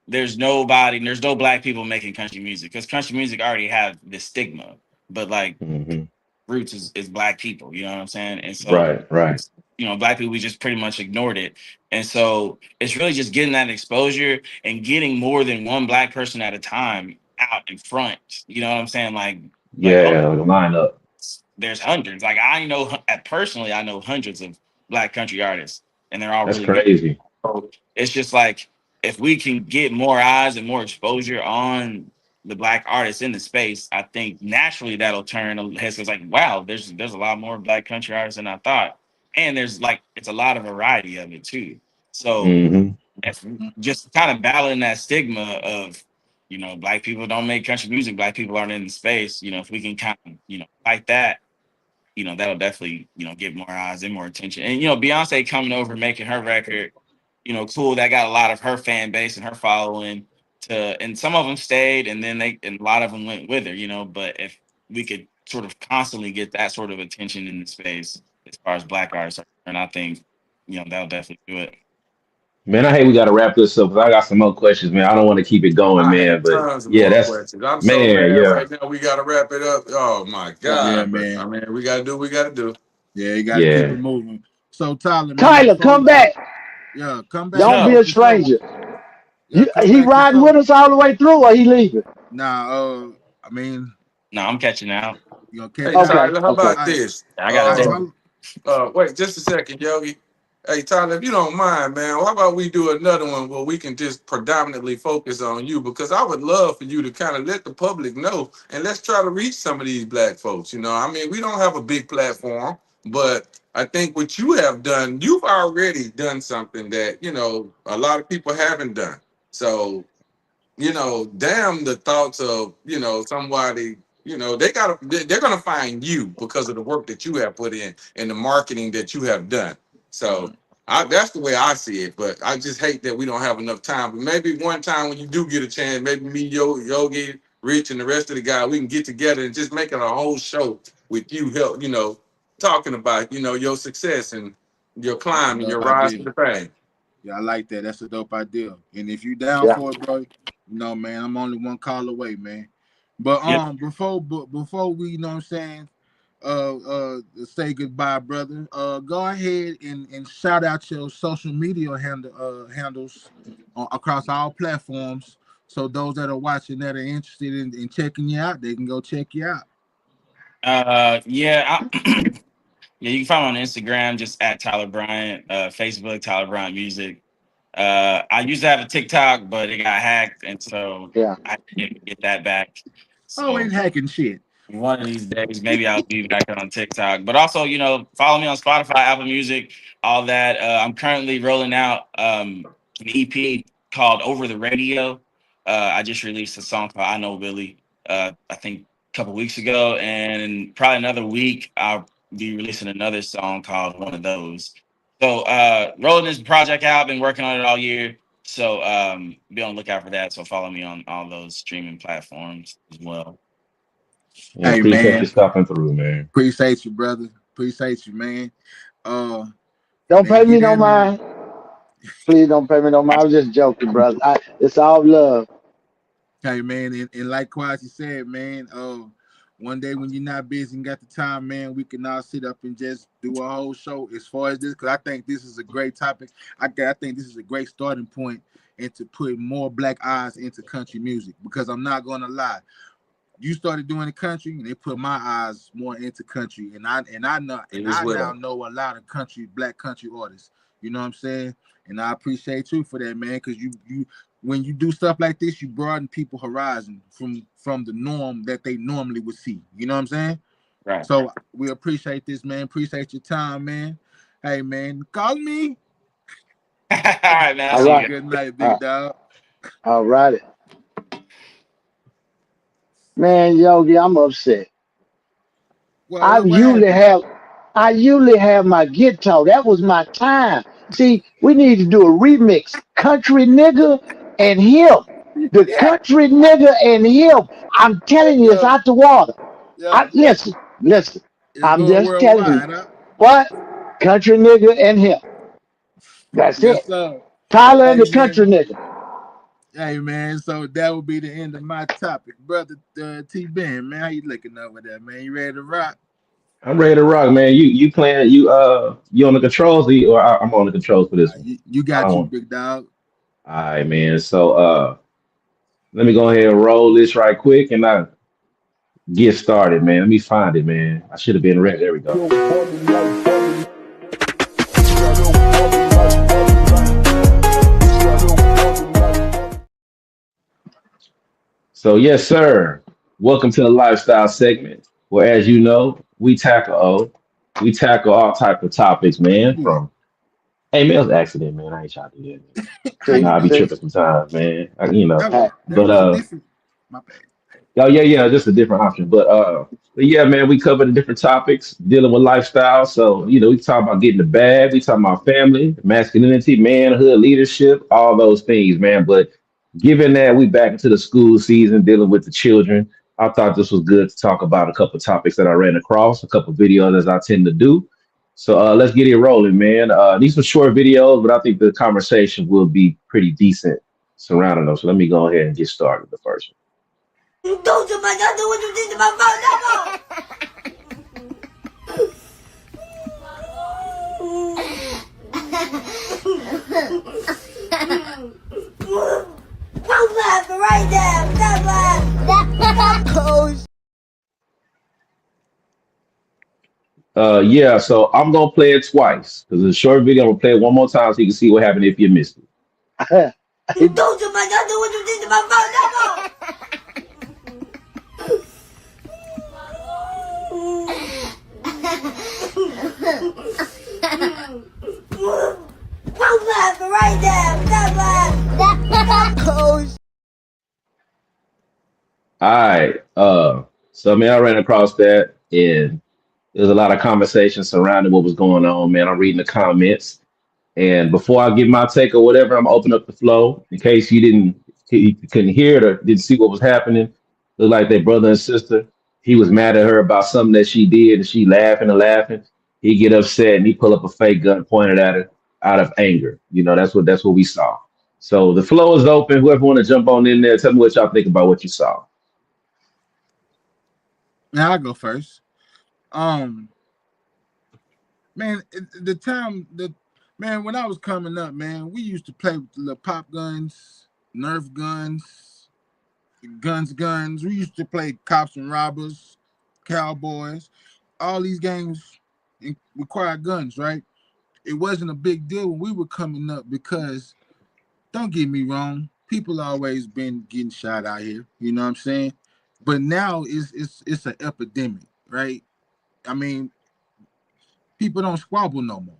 there's no black people making country music because country music already have this stigma. But like Hmm. roots is black people, you know what I'm saying? And so, Right, right. black people, we just pretty much ignored it. And so it's really just getting that exposure and getting more than one black person at a time out in front. You know what I'm saying? Like oh, Yeah, like a lineup. there's hundreds. Like I know personally, I know hundreds of black country artists, and they're all That's really good. crazy. So it's just like if we can get more eyes and more exposure on the black artists in the space, I think naturally that'll turn heads. It's like, wow, there's a lot more black country artists than I thought, and there's like it's a lot of variety of it too. So Hmm. if just kind of battling that stigma of black people don't make country music, black people aren't in the space. If we can kind of fight that, that'll definitely, get more eyes and more attention. And, Beyonce coming over, making her record, cool. That got a lot of her fan base and her following and some of them stayed and then and a lot of them went with her, but if we could sort of constantly get that sort of attention in the space as far as black artists, and I think, that'll definitely do it. Man, I hate we got to wrap this up because I got some more questions, man. I don't want to keep it going, I man. have But tons of yeah, more that's questions. I'm so man. mad Yeah, right now. We got to wrap it up. Oh my Yeah, God! But I man. mean, we got to do what we got to do. Yeah, you got to keep yeah. it moving. So Tyler, man, Tyler, before come back. yeah, come For back, Don't sure. be man, a for sure. stranger. Yeah, come He back for riding sure. with us all the way through, or he leaving? Nah, I mean, No, I'm catching out. you know, catch Hey out. Okay, Tyler, how okay. about I, this? I got to how, do. Wait just a second, Yogi. Hey Tyler, if you don't mind, man, how about we do another one where we can just predominantly focus on you? Because I would love for you to kind of let the public know and let's try to reach some of these black folks. I mean, we don't have a big platform, but I think what you have done, you've already done something that, a lot of people haven't done. So damn the thoughts of, somebody, they're gonna find you because of the work that you have put in and the marketing that you have done. So that's the way I see it. But I just hate that we don't have enough time. But maybe one time when you do get a chance, maybe me, Yogi, Rich, and the rest of the guys, we can get together and just make it a whole show with you help, talking about, your success and your that's a climb and your dope rise to idea. the fame. Yeah, I like that. That's a dope idea. And if you down Yeah. for it, bro, man, I'm only one call away, man. But Yep. before we, you know what I'm saying, say goodbye, brother. Go ahead and shout out your social media handles across all platforms. So those that are watching that are interested in checking you out, they can go check you out. Yeah. Yeah, you can find me on Instagram just at Tyler Bryant, Facebook Tyler Bryant Music. I used to have a TikTok, but it got hacked, and so Yeah. I didn't get that back. Always So hacking shit. one of these days, maybe I'll be back on TikTok. But also, follow me on Spotify, Apple Music, all that. I'm currently rolling out an EP called Over the Radio. I just released a song called I Know Billy, I think a couple weeks ago. And in probably another week, I'll be releasing another song called One of Those. So rolling this project out, been working on it all year. So be on the lookout for that. So follow me on all those streaming platforms as well. Yeah, Hey, appreciate you man, stopping through, man. appreciate you, brother. Appreciate you, man. Uh, Don't man, pay me get no at me. mind. Please don't pay me no mind. I was just joking, brother. It's all love. Hey man, and likewise you said, man, one day when you're not busy and got the time, man, we can all sit up and just do a whole show as far as this, because I think this is a great topic. I think this is a great starting point into putting more black eyes into country music, because I'm not gonna lie, you started doing the country and they put my eyes more into country, and As I now well. know a lot of black country artists. You know what I'm saying? And I appreciate you for that, man, because you when you do stuff like this, you broaden people's horizon from the norm that they normally would see. You know what I'm saying? Right. So we appreciate this, man. Appreciate your time, man. Hey man, call me. All right, man. I'll All see Have a you right. guys. good night, big Uh, dog. all righty. Man, Yogi, I'm upset. Well, I what usually happened? have I usually have my guitar. That was my time. See, we need to do a remix. Country nigga and him. The country nigga and him. I'm telling you, it's Yeah, out the water. yeah. Listen. It's I'm going just telling you. worldwide, huh? What? Country nigga and him. That's Yes, it. sir. Tyler and Hey the country man, nigga. hey man. So that will be the end of my topic, brother. T Ben, man, how you looking over there, man? You ready to rock? I'm ready to rock, man. You playing? You on the controls? I'm on the controls for this one. You I got don't you, want. big dog. All right, man. So let me go ahead and roll this right quick, and I get started, man. Let me find it, man. I should have been ready. There we go. So, yes, sir. Welcome to the lifestyle segment, where, as you know, we tackle all type of topics, man. Yeah. From hey, man, it was an accident, man. I ain't trying to do that, man. How You See, know, you I be doing? see. tripping sometimes, man. That was Hey, that But was a different. My bad. oh yeah, just a different option. But yeah, man, we covered the different topics dealing with lifestyle. So we talk about getting the bag, we talk about family, masculinity, manhood, leadership, all those things, man. But given that we back into the school season dealing with the children, I thought this was good to talk about a couple topics that I ran across, a couple videos as I tend to do. So let's get it rolling, man. These were short videos, but I think the conversation will be pretty decent surrounding them. So let me go ahead and get started with the first one. Don't you mind? I know what you did to my phone. Stop laughing right now. Stop laughing. Yeah, so I'm gonna play it twice because it's a short video. I'm gonna play it one more time so you can see what happened if you missed it. Don't you mind? I know what you did to my phone. Stop laughing right now. Stop laughing. All right. So man, I ran across that and there's a lot of conversation surrounding what was going on, man. I'm reading the comments. And before I give my take or whatever, I'm gonna open up the flow in case you couldn't hear it or didn't see what was happening. Look like their brother and sister. He was mad at her about something that she did, and she laughing and laughing. He get upset and he pull up a fake gun, pointed at her out of anger. That's what we saw. So the flow is open. Whoever want to jump on in there, tell me what y'all think about what you saw. Now I go first. Um, man, the time the man when I was coming up, man, we used to play with the little pop guns, Nerf guns, guns. We used to play cops and robbers, cowboys. All these games require guns, right? It wasn't a big deal when we were coming up because don't get me wrong, people always been getting shot out here. You know what I'm saying? But now it's an epidemic, right? I mean, people don't squabble no more.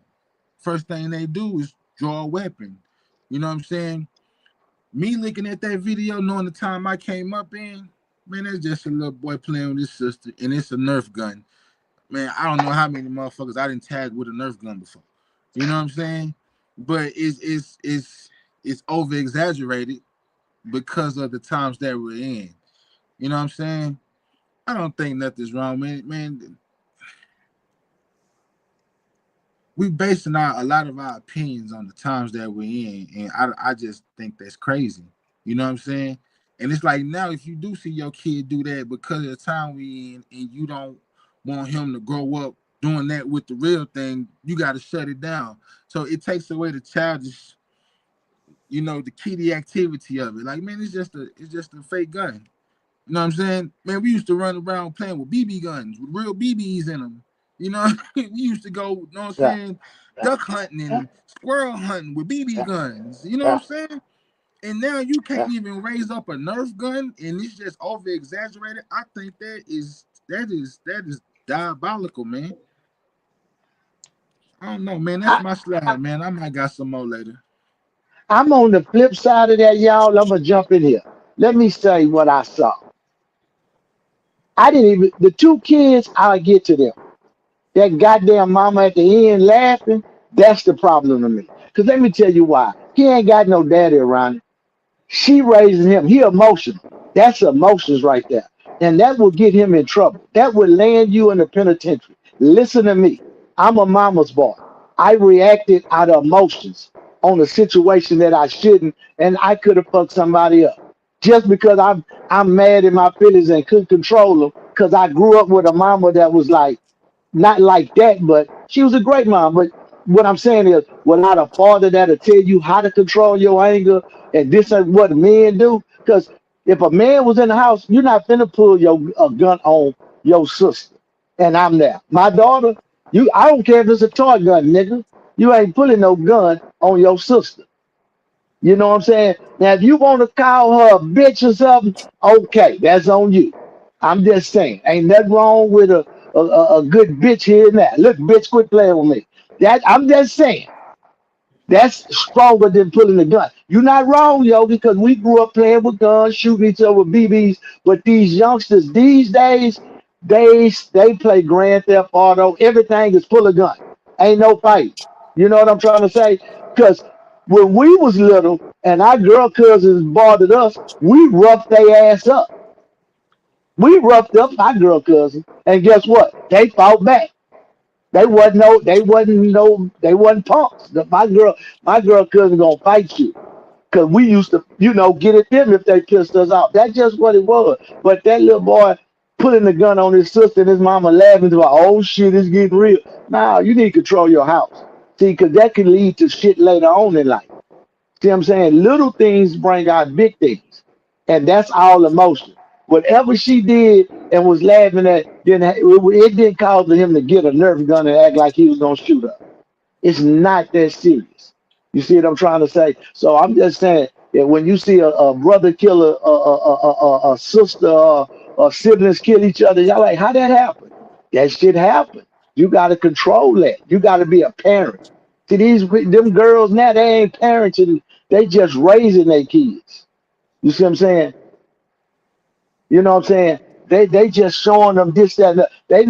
First thing they do is draw a weapon. You know what I'm saying? Me looking at that video, knowing the time I came up in, man, that's just a little boy playing with his sister, and it's a Nerf gun. Man, I don't know how many motherfuckers I didn't tag with a Nerf gun before. You know what I'm saying? But it's over exaggerated because of the times that we're in. You know what I'm saying? I don't think nothing's wrong, man. Man, we basing a lot of our opinions on the times that we're in, and I just think that's crazy. You know what I'm saying? And it's like now, if you do see your kid do that because of the time we in, and you don't want him to grow up doing that with the real thing, you got to shut it down. So it takes away the childish, the kiddie activity of it. Like, man, it's just a fake gun. You know what I'm saying? Man, we used to run around playing with BB guns with real BBs in them. You know, we used to go, you know what I'm yeah, saying, yeah, duck hunting yeah, and squirrel hunting with BB yeah, guns. You know what I'm yeah, saying? And now you can't yeah. even raise up a Nerf gun, and it's just over exaggerated. I think that is diabolical, man. I don't know, man. That's I, my I, slide, man. I might got some more later. I'm on the flip side of that, y'all. I'm gonna jump in here. Let me say what I saw. I didn't even the two kids. I'll get to them. That goddamn mama at the end laughing. That's the problem to me. Cause let me tell you why. He ain't got no daddy around. She raising him. He emotional. That's emotions right there. And that will get him in trouble. That will land you in the penitentiary. Listen to me. I'm a mama's boy. I reacted out of emotions on a situation that I shouldn't, and I could have fucked somebody up. Just because I'm mad in my feelings and couldn't control them, because I grew up with a mama that was like not like that, but she was a great mom. But what I'm saying is, without a father that'll tell you how to control your anger, and this is what men do. Because if a man was in the house, you're not finna pull your a gun on your sister. And I'm there. My daughter, I don't care if it's a toy gun, nigga. You ain't pulling no gun on your sister. You know what I'm saying? Now, if you want to call her a bitch or something, okay, that's on you. I'm just saying, ain't nothing wrong with a good bitch here and there. Look, bitch, quit playing with me. That I'm just saying, that's stronger than pulling a gun. You're not wrong, yo, because we grew up playing with guns, shooting each other with BBs. But these youngsters these days, they play Grand Theft Auto. Everything is full of gun. Ain't no fight. You know what I'm trying to say? Because when we was little and our girl cousins bothered us, we roughed their ass up. We roughed up my girl cousin, and guess what? They fought back. They wasn't punks. My girl cousin gonna fight you. Cause we used to, get at them if they pissed us off. That's just what it was. But that little boy putting the gun on his sister and his mama laughing to, oh shit, it's getting real. Now you need to control your house. See, cause that can lead to shit later on in life. See what I'm saying? Little things bring out big things. And that's all emotion. Whatever she did and was laughing at, then it didn't cause him to get a Nerf gun and act like he was gonna shoot her. It's not that serious. You see what I'm trying to say? So I'm just saying that when you see a brother kill a sister or siblings kill each other, y'all like, how that happen? That shit happen. You got to control that. You got to be a parent. See them girls now, they ain't parenting. They just raising their kids. You see what I'm saying? You know what I'm saying? They just showing them this, that, and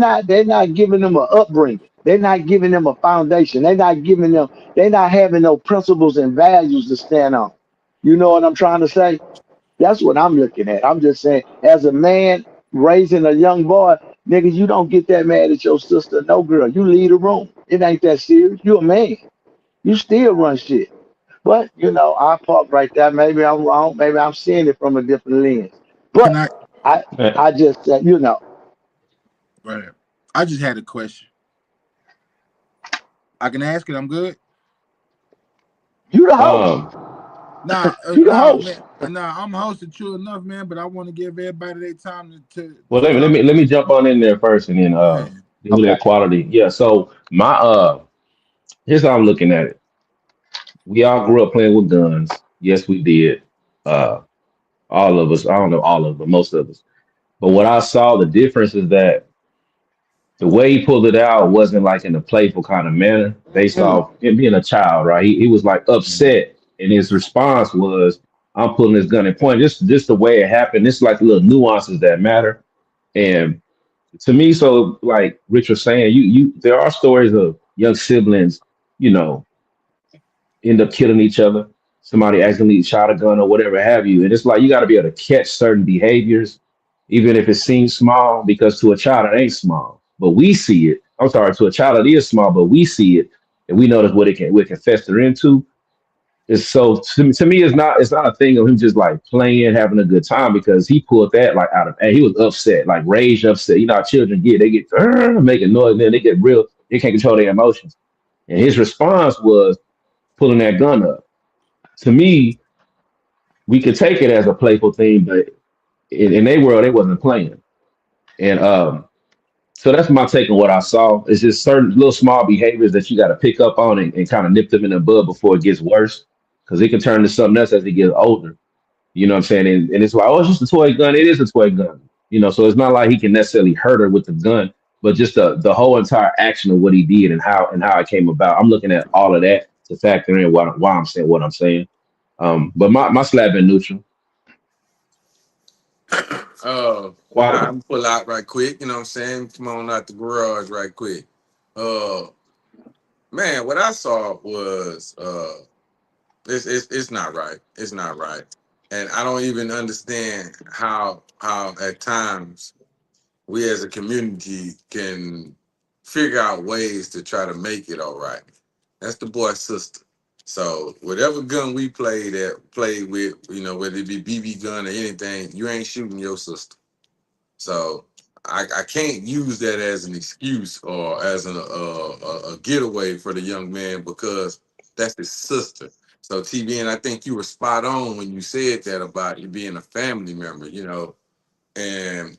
that. They not giving them an upbringing. They're not giving them a foundation. They're not having no principles and values to stand on. You know what I'm trying to say? That's what I'm looking at. I'm just saying, as a man raising a young boy, nigga, you don't get that mad at your sister, no girl. You leave the room. It ain't that serious. You a man. You still run shit. But I park right there. Maybe I'm wrong. Maybe I'm seeing it from a different lens. Can But I? I Uh, I just said, Right. I just had a question. I can ask it. I'm good. you the host. Um, You the Nah, host. man. Nah, I'm hosting true enough, man. But I want to give everybody their time well, to let talk. me let me jump on in there first, and then Go ahead. deal with Okay. that quality. Yeah. So here's how I'm looking at it. We all grew up playing with guns. Yes, we did. Uh, all of us. I don't know all of us, but most of us. But what I saw the difference is that the way he pulled it out wasn't like in a playful kind of manner, based Mm, off him being a child, right? He was like Mhm. upset, and his response was, "I'm pulling this gun and point." Just the way it happened. It's like little nuances that matter, and to me, so like Rich was saying, there are stories of young siblings, you know, end up killing each other. Somebody accidentally shot a gun or whatever have you. And it's like you got to be able to catch certain behaviors, even if it seems small, because to a child it ain't small. But we see it. I'm sorry, to a child it is small, but we see it and we notice what it can fester into. It's so to me it's not a thing of him just like playing, having a good time because he pulled that like out of and he was upset, like rage upset. You know how children get they get making noise and then they get real, they can't control their emotions. And his response was pulling that gun up to me, we could take it as a playful thing, but in their world, they wasn't playing. And so that's my take on what I saw. It's just certain little small behaviors that you got to pick up on and kind of nip them in the bud before it gets worse, because it can turn to something else as it gets older. You know what I'm saying? And it's like, oh, it's just a toy gun. It is a toy gun. So it's not like he can necessarily hurt her with the gun, but just the whole entire action of what he did and how it came about. I'm looking at all of that to factor in why I'm saying what I'm saying. But my slab been neutral. Why? I'm pull out right quick. You know what I'm saying? Come on out the garage right quick. Uh, man, what I saw was it's not right. It's not right, and I don't even understand how at times we as a community can figure out ways to try to make it all right. That's the boy's sister. So whatever gun we played with, you know, whether it be BB gun or anything, you ain't shooting your sister. So I can't use that as an excuse or as a getaway for the young man because that's his sister. So TB, and I think you were spot on when you said that about you being a family member, you know, and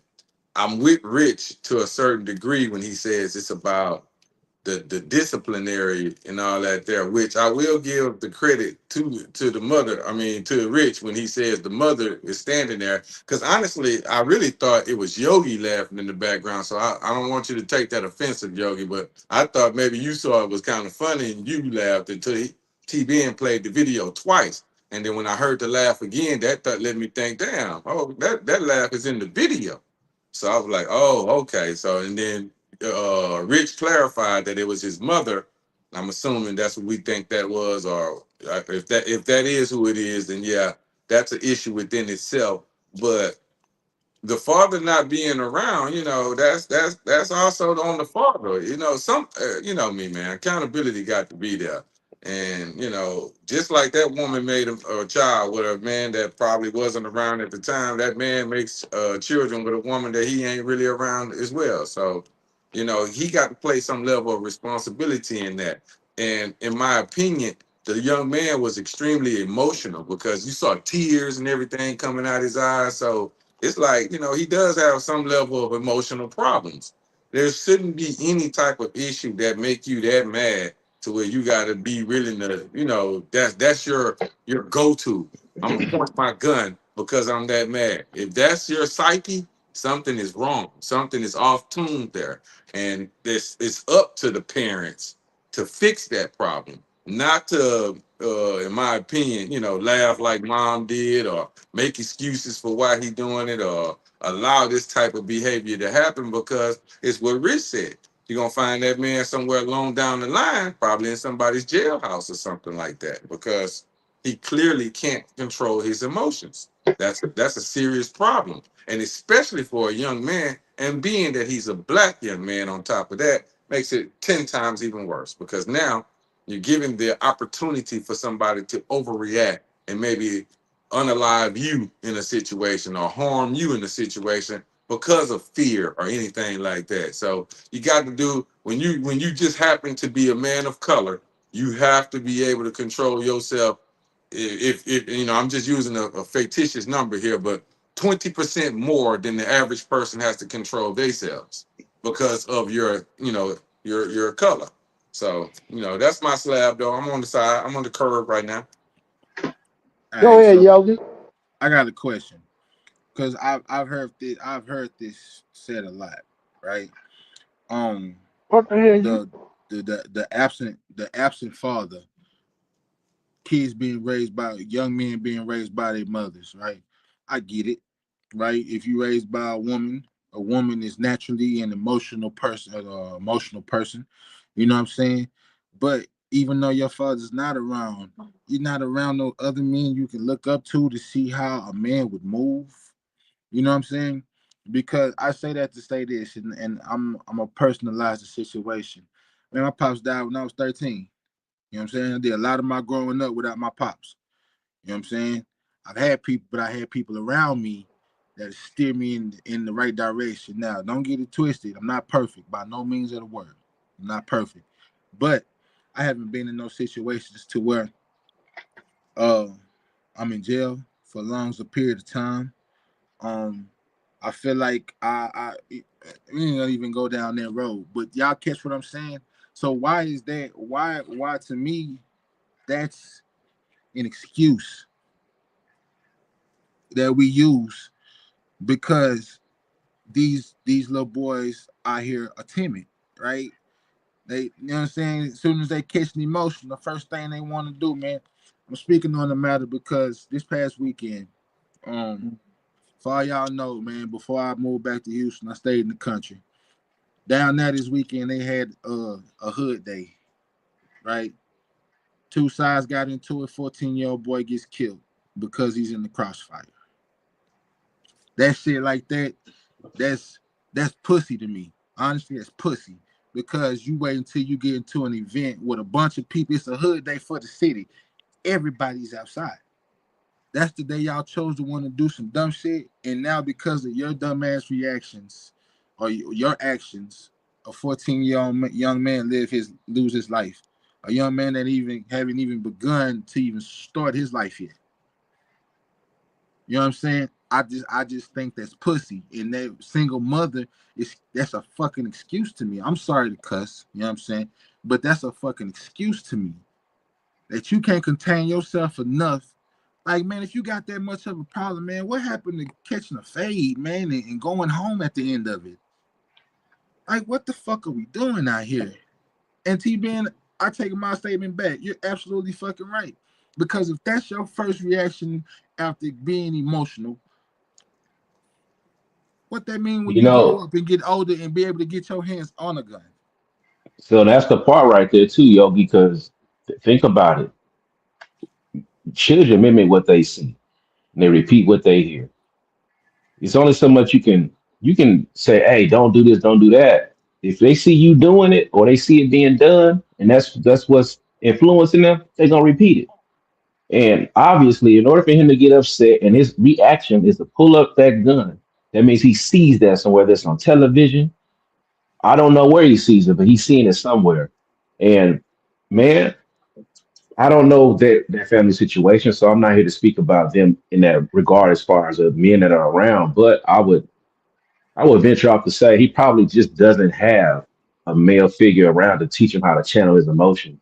I'm with Rich to a certain degree when he says it's about the disciplinary and all that there, which I will give the credit to the mother. I mean to Rich when he says the mother is standing there. Because honestly, I really thought it was Yogi laughing in the background. So I don't want you to take that offensive, Yogi, but I thought maybe you saw it was kind of funny and you laughed until TBN played the video twice. And then when I heard the laugh again, that thought let me think, damn, oh, that laugh is in the video. So I was like, oh, okay. So and then Rich clarified that it was his mother. I'm assuming that's what we think that was, or if that is who it is, then yeah, that's an issue within itself. But the father not being around, you know, that's also on the father. You know, you know me, man. Accountability got to be there, and you know, just like that woman made a child with a man that probably wasn't around at the time. That man makes children with a woman that he ain't really around as well. So, you know, he got to play some level of responsibility in that. And in my opinion, the young man was extremely emotional because you saw tears and everything coming out his eyes. So it's like, you know, he does have some level of emotional problems. There shouldn't be any type of issue that make you that mad to where you got to be willing to, you know, that's your go-to. I'm gonna point my gun because I'm that mad. If that's your psyche, something is wrong. Something is off tuned there, and it's up to the parents to fix that problem, not to, in my opinion, you know, laugh like mom did or make excuses for why he doing it or allow this type of behavior to happen because it's what Rich said. You're gonna find that man somewhere along down the line, probably in somebody's jailhouse or something like that, because he clearly can't control his emotions. That's a serious problem. And especially for a young man, and being that he's a black young man on top of that, makes it 10 times even worse because now you're giving the opportunity for somebody to overreact and maybe unalive you in a situation or harm you in a situation because of fear or anything like that. So you got to do when you just happen to be a man of color, you have to be able to control yourself. If you know, I'm just using a fictitious number here, but 20% more than the average person has to control themselves because of your, you know, your color. So, you know, that's my slab though. I'm on the side. I'm on the curb right now. All Go right, ahead, so Yogi. I got a question because I've heard this said a lot, right? Um, What the hell you? the the absent father, kids being raised by young men being raised by their mothers, right? I get it, right? If you raised by a woman is naturally an emotional person. You know what I'm saying? But even though your father's not around, you're not around no other men you can look up to see how a man would move. You know what I'm saying? Because I say that to say this, and I'm a personalize the situation. Man, my pops died when I was 13. You know what I'm saying? I did a lot of my growing up without my pops. You know what I'm saying? I've had people, but I had people around me that steer me in the right direction. Now, don't get it twisted. I'm not perfect by no means of the word. I'm not perfect. But I haven't been in those situations to where uh I'm in jail for long as a period of time. Um I feel like we ain't gonna even go down that road. But y'all catch what I'm saying? So why is that? Why to me that's an excuse that we use because these little boys out here are timid, right? They, you know what I'm saying? As soon as they catch an emotion, the first thing they want to do, man. I'm speaking on the matter because this past weekend, um, For all y'all know, man, before I moved back to Houston, I stayed in the country. Down there this weekend, they had a hood day, right? Two sides got into it. 14-year-old boy gets killed because he's in the crossfire. That shit like that, that's that's pussy to me. Honestly, that's pussy. Because you wait until you get into an event with a bunch of people. It's a hood day for the city. Everybody's outside. That's the day y'all chose to want to do some dumb shit, and now because of your dumbass reactions or your actions, a 14-year-old young man lose his life. A young man that even haven't even begun to even start his life yet. You know what I'm saying? I just think that's pussy. And that single mother that's a fucking excuse to me. I'm sorry to cuss, you know what I'm saying? But that's a fucking excuse to me. That you can't contain yourself enough. Like, man, if you got that much of a problem, man, what happened to catching a fade, man, and going home at the end of it? Like, what the fuck are we doing out here? And T-Ben, I take my statement back. You're absolutely fucking right. Because if that's your first reaction after being emotional, what that mean when You you grow know, up and get older and be able to get your hands on a gun? so that's the part right there too, yo, because think about it. Children mimic what they see and they repeat what they hear. It's only so much you can say, hey, don't do this, don't do that. If they see you doing it or they see it being done, and that's what's influencing them, they're gonna repeat it. And obviously, in order for him to get upset and his reaction is to pull up that gun, that means he sees that somewhere that's on television. I don't know where he sees it, but he's seeing it somewhere. And man, I don't know that family situation, so I'm not here to speak about them in that regard as far as the men that are around. But I would venture off to say he probably just doesn't have a male figure around to teach him how to channel his emotions.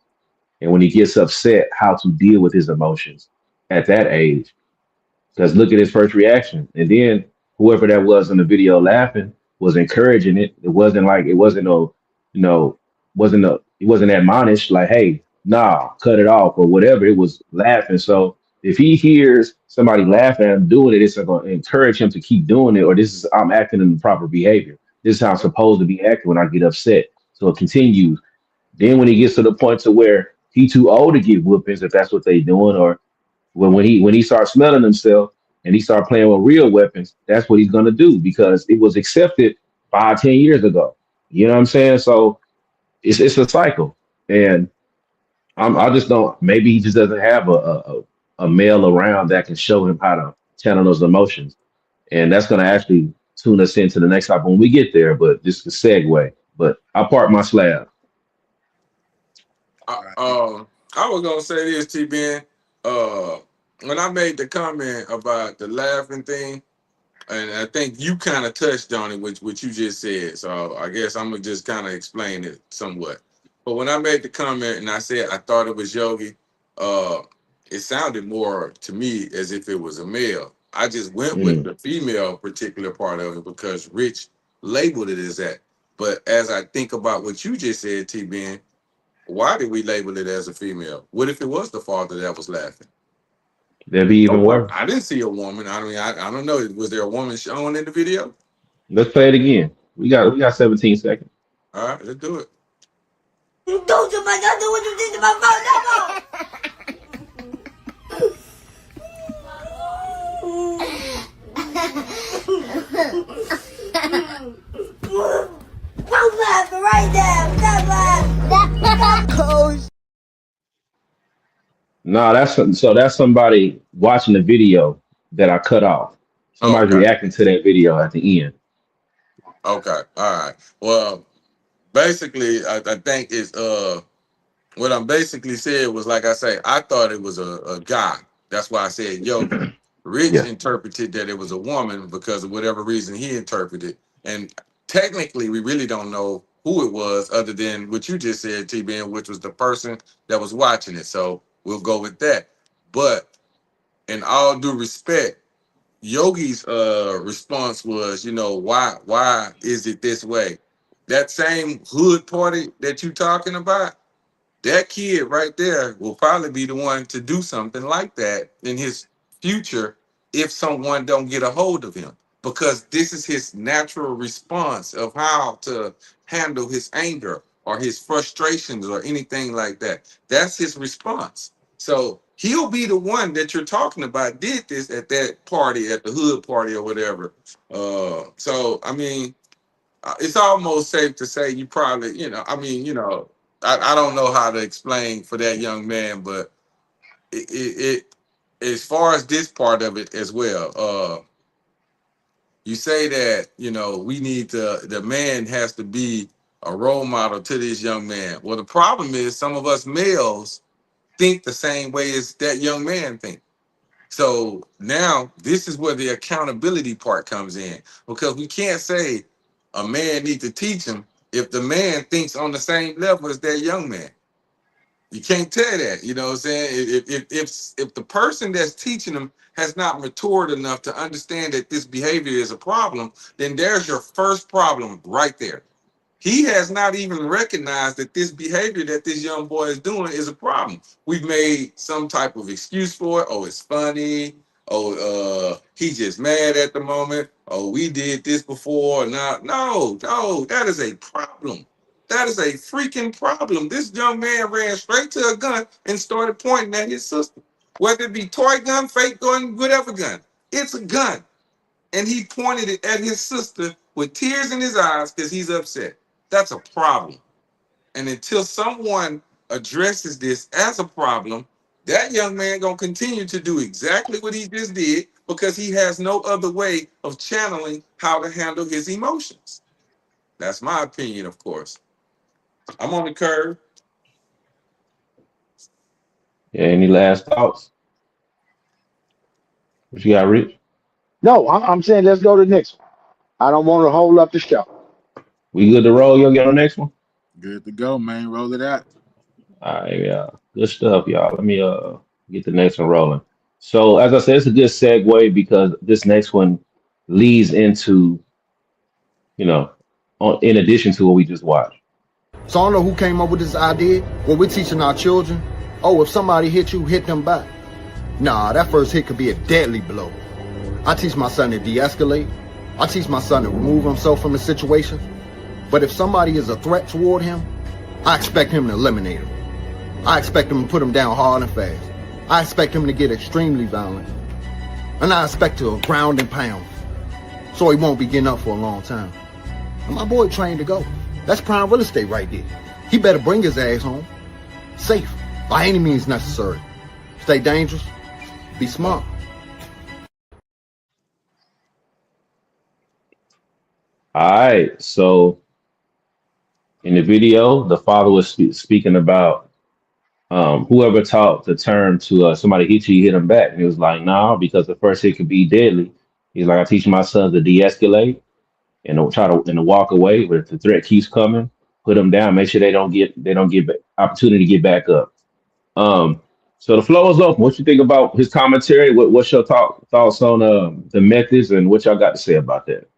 And when he gets upset, how to deal with his emotions at that age. Because look at his first reaction. And then whoever that was in the video laughing was encouraging it. It wasn't like it wasn't no, it wasn't admonished like, hey, nah, cut it off or whatever. It was laughing. So if he hears somebody laughing and doing it, it's gonna encourage him to keep doing it, or this is I'm acting in the proper behavior. This is how I'm supposed to be acting when I get upset. So it continues. Then when he gets to the point to where he too old to get whoopings, if that's what they doing, or when he starts smelling himself and he start playing with real weapons, that's what he's gonna do because it was accepted 5, 10 years ago. You know what I'm saying? So it's a cycle, and I just don't. Maybe he just doesn't have a male around that can show him how to channel those emotions, and that's gonna actually tune us into the next topic when we get there. But this is a segue. But I park my slab. I, Right. um, I was gonna say this, T Ben. Uh, when I made the comment about the laughing thing, and I think you kind of touched on it, which what you just said. So I guess I'm gonna just kind of explain it somewhat. But when I made the comment and I said I thought it was Yogi, uh, it sounded more to me as if it was a male. I just went with Mm. the female particular part of it because Rich labeled it as that. But as I think about what you just said, T Ben, why did we label it as a female? What if it was the father that was laughing? That'd be even worse. I didn't see a woman. I mean, I don't know. Was there a woman shown in the video? Let's play it again. We got 17 seconds. All right, let's do it. Don't you my God, do what you did to my phone, no more. Don't laugh right now. Stop laughing. No, that's somebody watching the video that I cut off. Oh, Somebody's okay. reacting to that video at the end. Okay. All right. Well, basically, I think it's what I'm basically said was like I say, I thought it was a guy. That's why I said Yogi. Rich Yeah, interpreted that it was a woman because of whatever reason he interpreted. And technically, we really don't know who it was other than what you just said, T Ben, which was the person that was watching it. So we'll go with that. But in all due respect, Yogi's response was, why is it this way? That same hood party that you talking about, that kid right there will probably be the one to do something like that in his future if someone don't get a hold of him, because this is his natural response of how to handle his anger or his frustrations or anything like that. That's his response. So he'll be the one that you're talking about did this at that party, at the hood party or whatever. So I mean, it's almost safe to say you probably, I mean, I don't know how to explain for that young man, but it as far as this part of it as well, you say that, we need to, the man has to be a role model to this young man. Well, the problem is some of us males think the same way as that young man thinks. So now this is where the accountability part comes in, because we can't say a man needs to teach him if the man thinks on the same level as that young man. You can't tell that, you know what I'm saying? If the person that's teaching them has not matured enough to understand that this behavior is a problem, then there's your first problem right there. He has not even recognized that this behavior that this young boy is doing is a problem. We've made some type of excuse for it. Oh, it's funny. Oh, he's just mad at the moment. Oh, we did this before. No, that is a problem. That is a freaking problem. This young man ran straight to a gun and started pointing at his sister. Whether it be toy gun, fake gun, whatever gun, it's a gun. And he pointed it at his sister with tears in his eyes because he's upset. That's a problem. And until someone addresses this as a problem, that young man gonna continue to do exactly what he just did because he has no other way of channeling how to handle his emotions. That's my opinion, of course. I'm on the curve. Yeah, any last thoughts? What you got, Rich? No, I'm saying let's go to the next one. I don't want to hold up the show. We good to roll? You'll get on the next one? Good to go, man. Roll it out. All right, yeah. Good stuff, y'all. Let me get the next one rolling. So as I said, it's a good segue because this next one leads into, in addition to what we just watched. So I don't know who came up with this idea. When we're teaching our children, oh, if somebody hit you, hit them back. Nah, that first hit could be a deadly blow. I teach my son to de-escalate. I teach my son to remove himself from the situation. But if somebody is a threat toward him, I expect him to eliminate him. I expect him to put him down hard and fast. I expect him to get extremely violent. And I expect to ground and pound so he won't be getting up for a long time. And my boy trained to go. That's prime real estate right there. He better bring his ass home. Safe, by any means necessary. Stay dangerous. Be smart. All right. So in the video, the father was speaking about whoever taught the term to somebody hit you, you hit them back. And he was like, nah, because the first hit could be deadly. He's like, I teach my son to de-escalate and to try to walk away. But if the threat keeps coming, put them down. Make sure they don't get opportunity to get back up. So the floor is open. What you think about his commentary? What's your thoughts on the methods and what y'all got to say about that?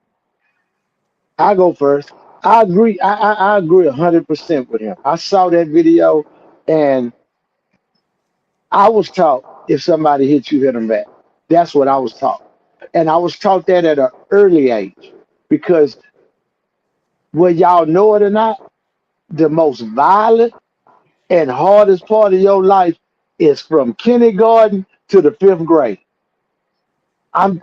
I go first. I agree. I agree 100% with him. I saw that video, and I was taught if somebody hits you, hit them back. That's what I was taught, and I was taught that at an early age, because whether y'all know it or not, the most violent and hardest part of your life is from kindergarten to the fifth grade. I'm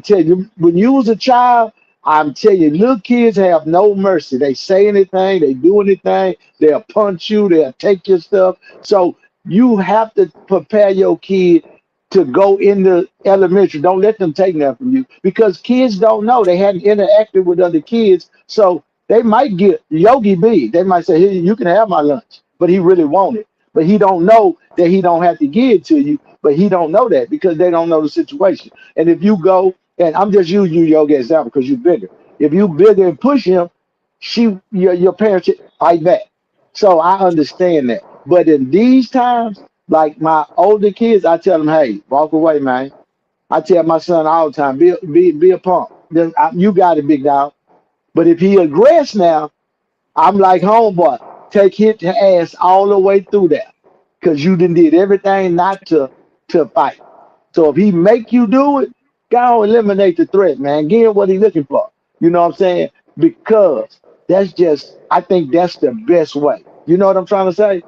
telling you, when you was a child, I'm telling you, little kids have no mercy. They say anything, they do anything, they'll punch you, they'll take your stuff. So you have to prepare your kid to go into elementary. Don't let them take that from you, because kids don't know. They hadn't interacted with other kids. So they might get Yogi B. They might say, "Here, you can have my lunch," but he really want it. But he don't know that he don't have to give it to you. But he don't know that because they don't know the situation. And if you go, and I'm just using you, Yogi, example, because you're bigger. If you bigger and push him, your parents should fight back. So I understand that. But in these times, like my older kids, I tell them, hey, walk away, man. I tell my son all the time, be a punk. Then you got it, big dog. But if he aggress now, I'm like, homeboy, take hit the ass all the way through there. Because you done did everything not to fight. So if he make you do it, Go eliminate the threat, man. Give him what he's looking for. You know what I'm saying? Because that's just, I think that's the best way. You know what I'm trying to say?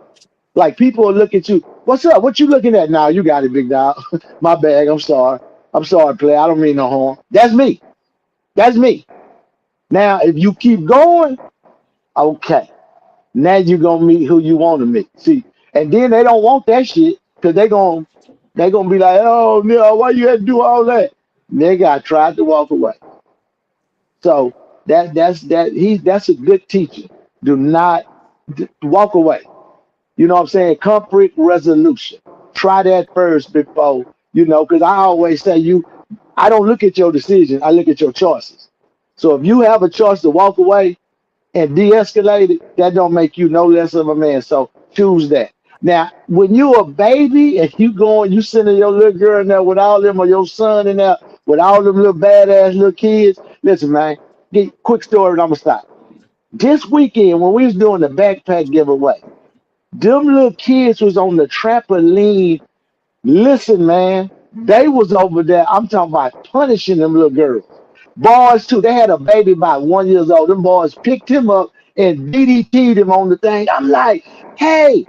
Like people will look at you. What's up? What you looking at now? You got it, big dog. My bag. I'm sorry. I'm sorry, player. I don't mean no harm. That's me. That's me. Now, if you keep going, okay. Now you're gonna meet who you want to meet. See, and then they don't want that shit because they gonna be like, oh no, why you had to do all that? Nigga, I tried to walk away. So that's a good teacher. Do not walk away. You know what I'm saying? Conflict resolution. Try that first before, because I always say I don't look at your decision, I look at your choices. So if you have a choice to walk away and de-escalate it, that don't make you no less of a man. So choose that. Now, when you a baby and you sending your little girl in there with all them or your son in there with all them little badass little kids, listen, man, quick story and I'm gonna stop. This weekend when we was doing the backpack giveaway, them little kids was on the trampoline. Listen, man, they was over there. I'm talking about punishing them little girls. Boys too. They had a baby about 1 year old. Them boys picked him up and DDT'd him on the thing. I'm like, hey,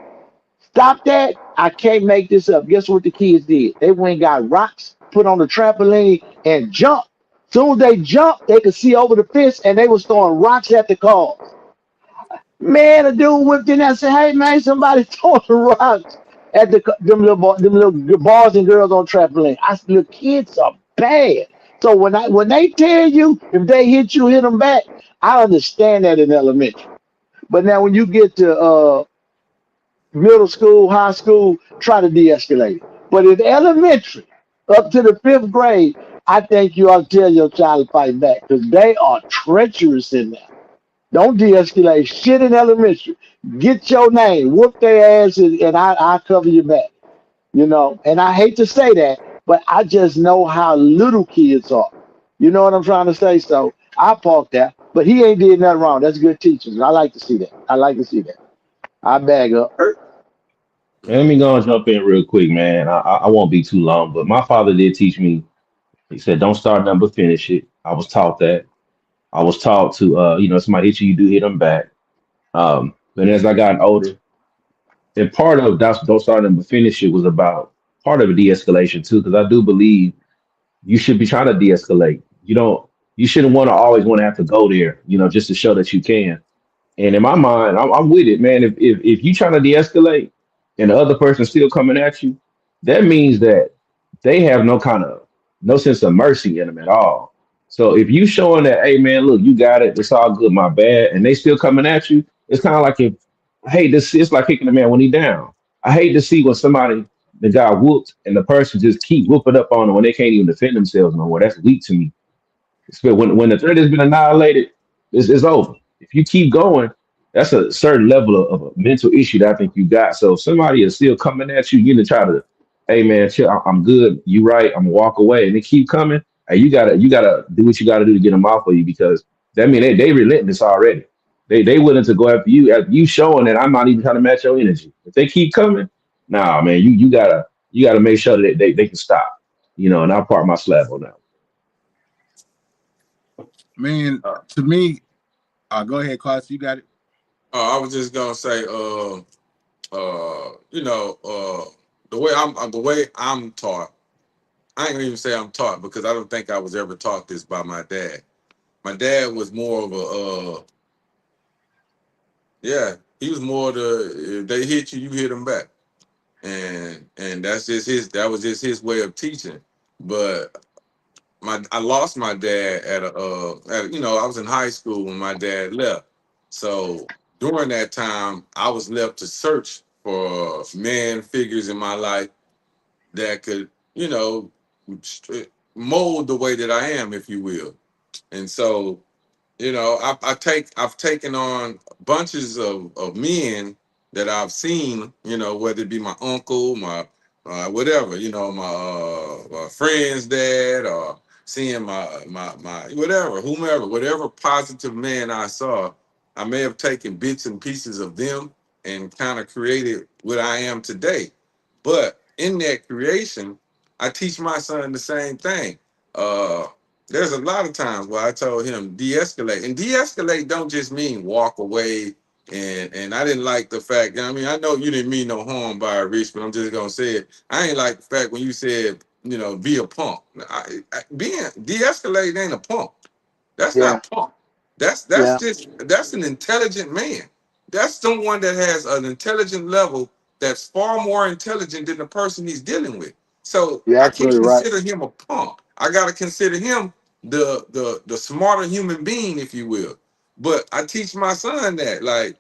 stop that. I can't make this up. Guess what the kids did? They went and got rocks, put on the trampoline, and jumped. Soon as they jumped, they could see over the fence and they was throwing rocks at the car. Man, a dude whipped in there and said, "Hey, man, somebody throwing rocks at them little boys and girls on trampoline." I said, "Look, kids are bad." So when they tell you if they hit you, hit them back, I understand that in elementary. But now when you get to middle school, high school, try to de-escalate it. But in elementary, up to the fifth grade, I think you ought to tell your child to fight back because they are treacherous in there. Don't de-escalate shit in elementary. Get your name, whoop their ass, and I cover your back. And I hate to say that, but I just know how little kids are. You know what I'm trying to say? So I parked that, but he ain't did nothing wrong. That's good teaching. I like to see that. I like to see that. I bag up. And let me go and jump in real quick, man. I won't be too long, but my father did teach me. He said, "Don't start nothing but finish it." I was taught that. I was taught to, somebody hit you, you do hit them back. But as I got older, and part of that's don't start nothing but finish it was about part of a de-escalation too, because I do believe you should be trying to de-escalate. You shouldn't want to always want to have to go there, just to show that you can. And in my mind, I'm with it, man. If you trying to de-escalate and the other person still coming at you, that means that they have no sense of mercy in them at all. So if you showing that, hey man, look, you got it, it's all good, my bad, and they still coming at you, it's kind of like if I hate this, it's like kicking a man when he down. I hate to see when somebody the guy whooped and the person just keep whooping up on them when they can't even defend themselves no more. That's weak to me. But when the threat has been annihilated, it's over. If you keep going, that's a certain level of a mental issue that I think you got. So if somebody is still coming at you, you need to try to, hey man, chill, I'm good. You right. I'm gonna walk away, and they keep coming. Hey, you gotta do what you gotta do to get them off of you because that mean they relentless already. They willing to go after you showing that I'm not even trying to match your energy. If they keep coming, nah, man, you gotta make sure that they can stop. And I'll park my slab on that. Man, to me, go ahead, Carson. You got it. I was just gonna say, the way I'm taught. I ain't gonna even say I'm taught because I don't think I was ever taught this by my dad. My dad was more of yeah, he was more the if they hit you, you hit them back, and that was just his way of teaching. But I lost my dad I was in high school when my dad left. So during that time, I was left to search for man figures in my life that could, mold the way that I am, if you will. And so, I've taken on bunches of men that I've seen, whether it be my uncle, my whatever, my friend's dad, or seeing my whatever, whomever, whatever positive man I saw, I may have taken bits and pieces of them and kind of created what I am today. But in that creation, I teach my son the same thing. uh, there's a lot of times where I told him de-escalate, and de-escalate don't just mean walk away. And I didn't like the fact. I mean, I know you didn't mean no harm by it, Rich, but I'm just gonna say it. I ain't like the fact when you said, be a punk. Being de-escalate ain't a punk. That's Yeah, not punk. yeah, That's an intelligent man. That's someone that has an intelligent level that's far more intelligent than the person he's dealing with. So you're I can't absolutely right. consider him a punk. I gotta consider him the smarter human being, if you will. But I teach my son that, like,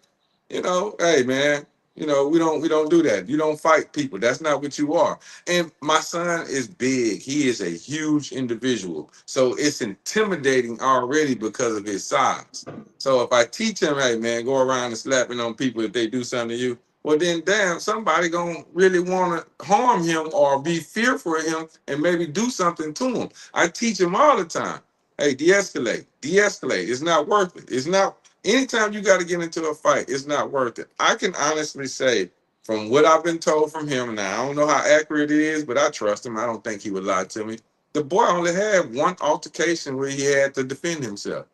hey man, we don't do that. You don't fight people. That's not what you are. And my son is big. He is a huge individual. So it's intimidating already because of his size. So if I teach him, hey man, go around and slapping on people if they do something to you, well then damn, somebody gonna really want to harm him or be fearful of him and maybe do something to him. I teach him all the time. Hey, de-escalate, de-escalate. It's not worth it. It's not anytime you got to get into a fight, it's not worth it. I can honestly say from what I've been told from him now, I don't know how accurate it is, but I trust him. I don't think he would lie to me. The boy only had one altercation where he had to defend himself.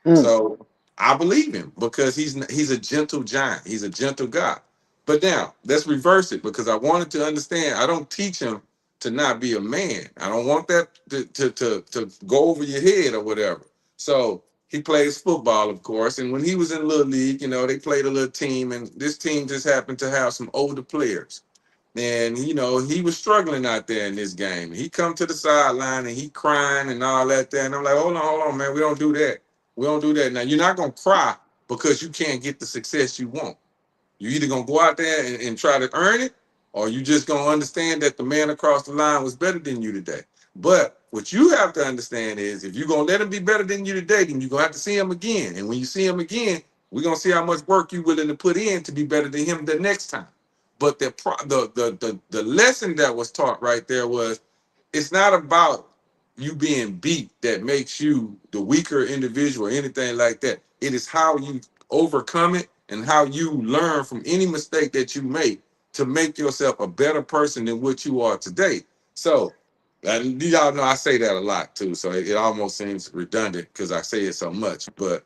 Mm, So I believe him because he's a gentle giant. He's a gentle guy. But now let's reverse it because I wanted to understand. I don't teach him to not be a man. I don't want that to go over your head or whatever. So he plays football, of course. And when he was in little league, they played a little team, and this team just happened to have some older players. And he was struggling out there in this game. He come to the sideline and he crying and all that there. And I'm like, hold on, man. We don't do that. We don't do that. Now you're not gonna cry because you can't get the success you want. You either gonna go out there and try to earn it, or you just gonna understand that the man across the line was better than you today. But what you have to understand is if you're gonna let him be better than you today, then you're gonna have to see him again. And when you see him again, we're gonna see how much work you're willing to put in to be better than him the next time. But the lesson that was taught right there was it's not about you being beat that makes you the weaker individual or anything like that. It is how you overcome it and how you learn from any mistake that you make to make yourself a better person than what you are today. So, and y'all know I say that a lot too. So it almost seems redundant because I say it so much, but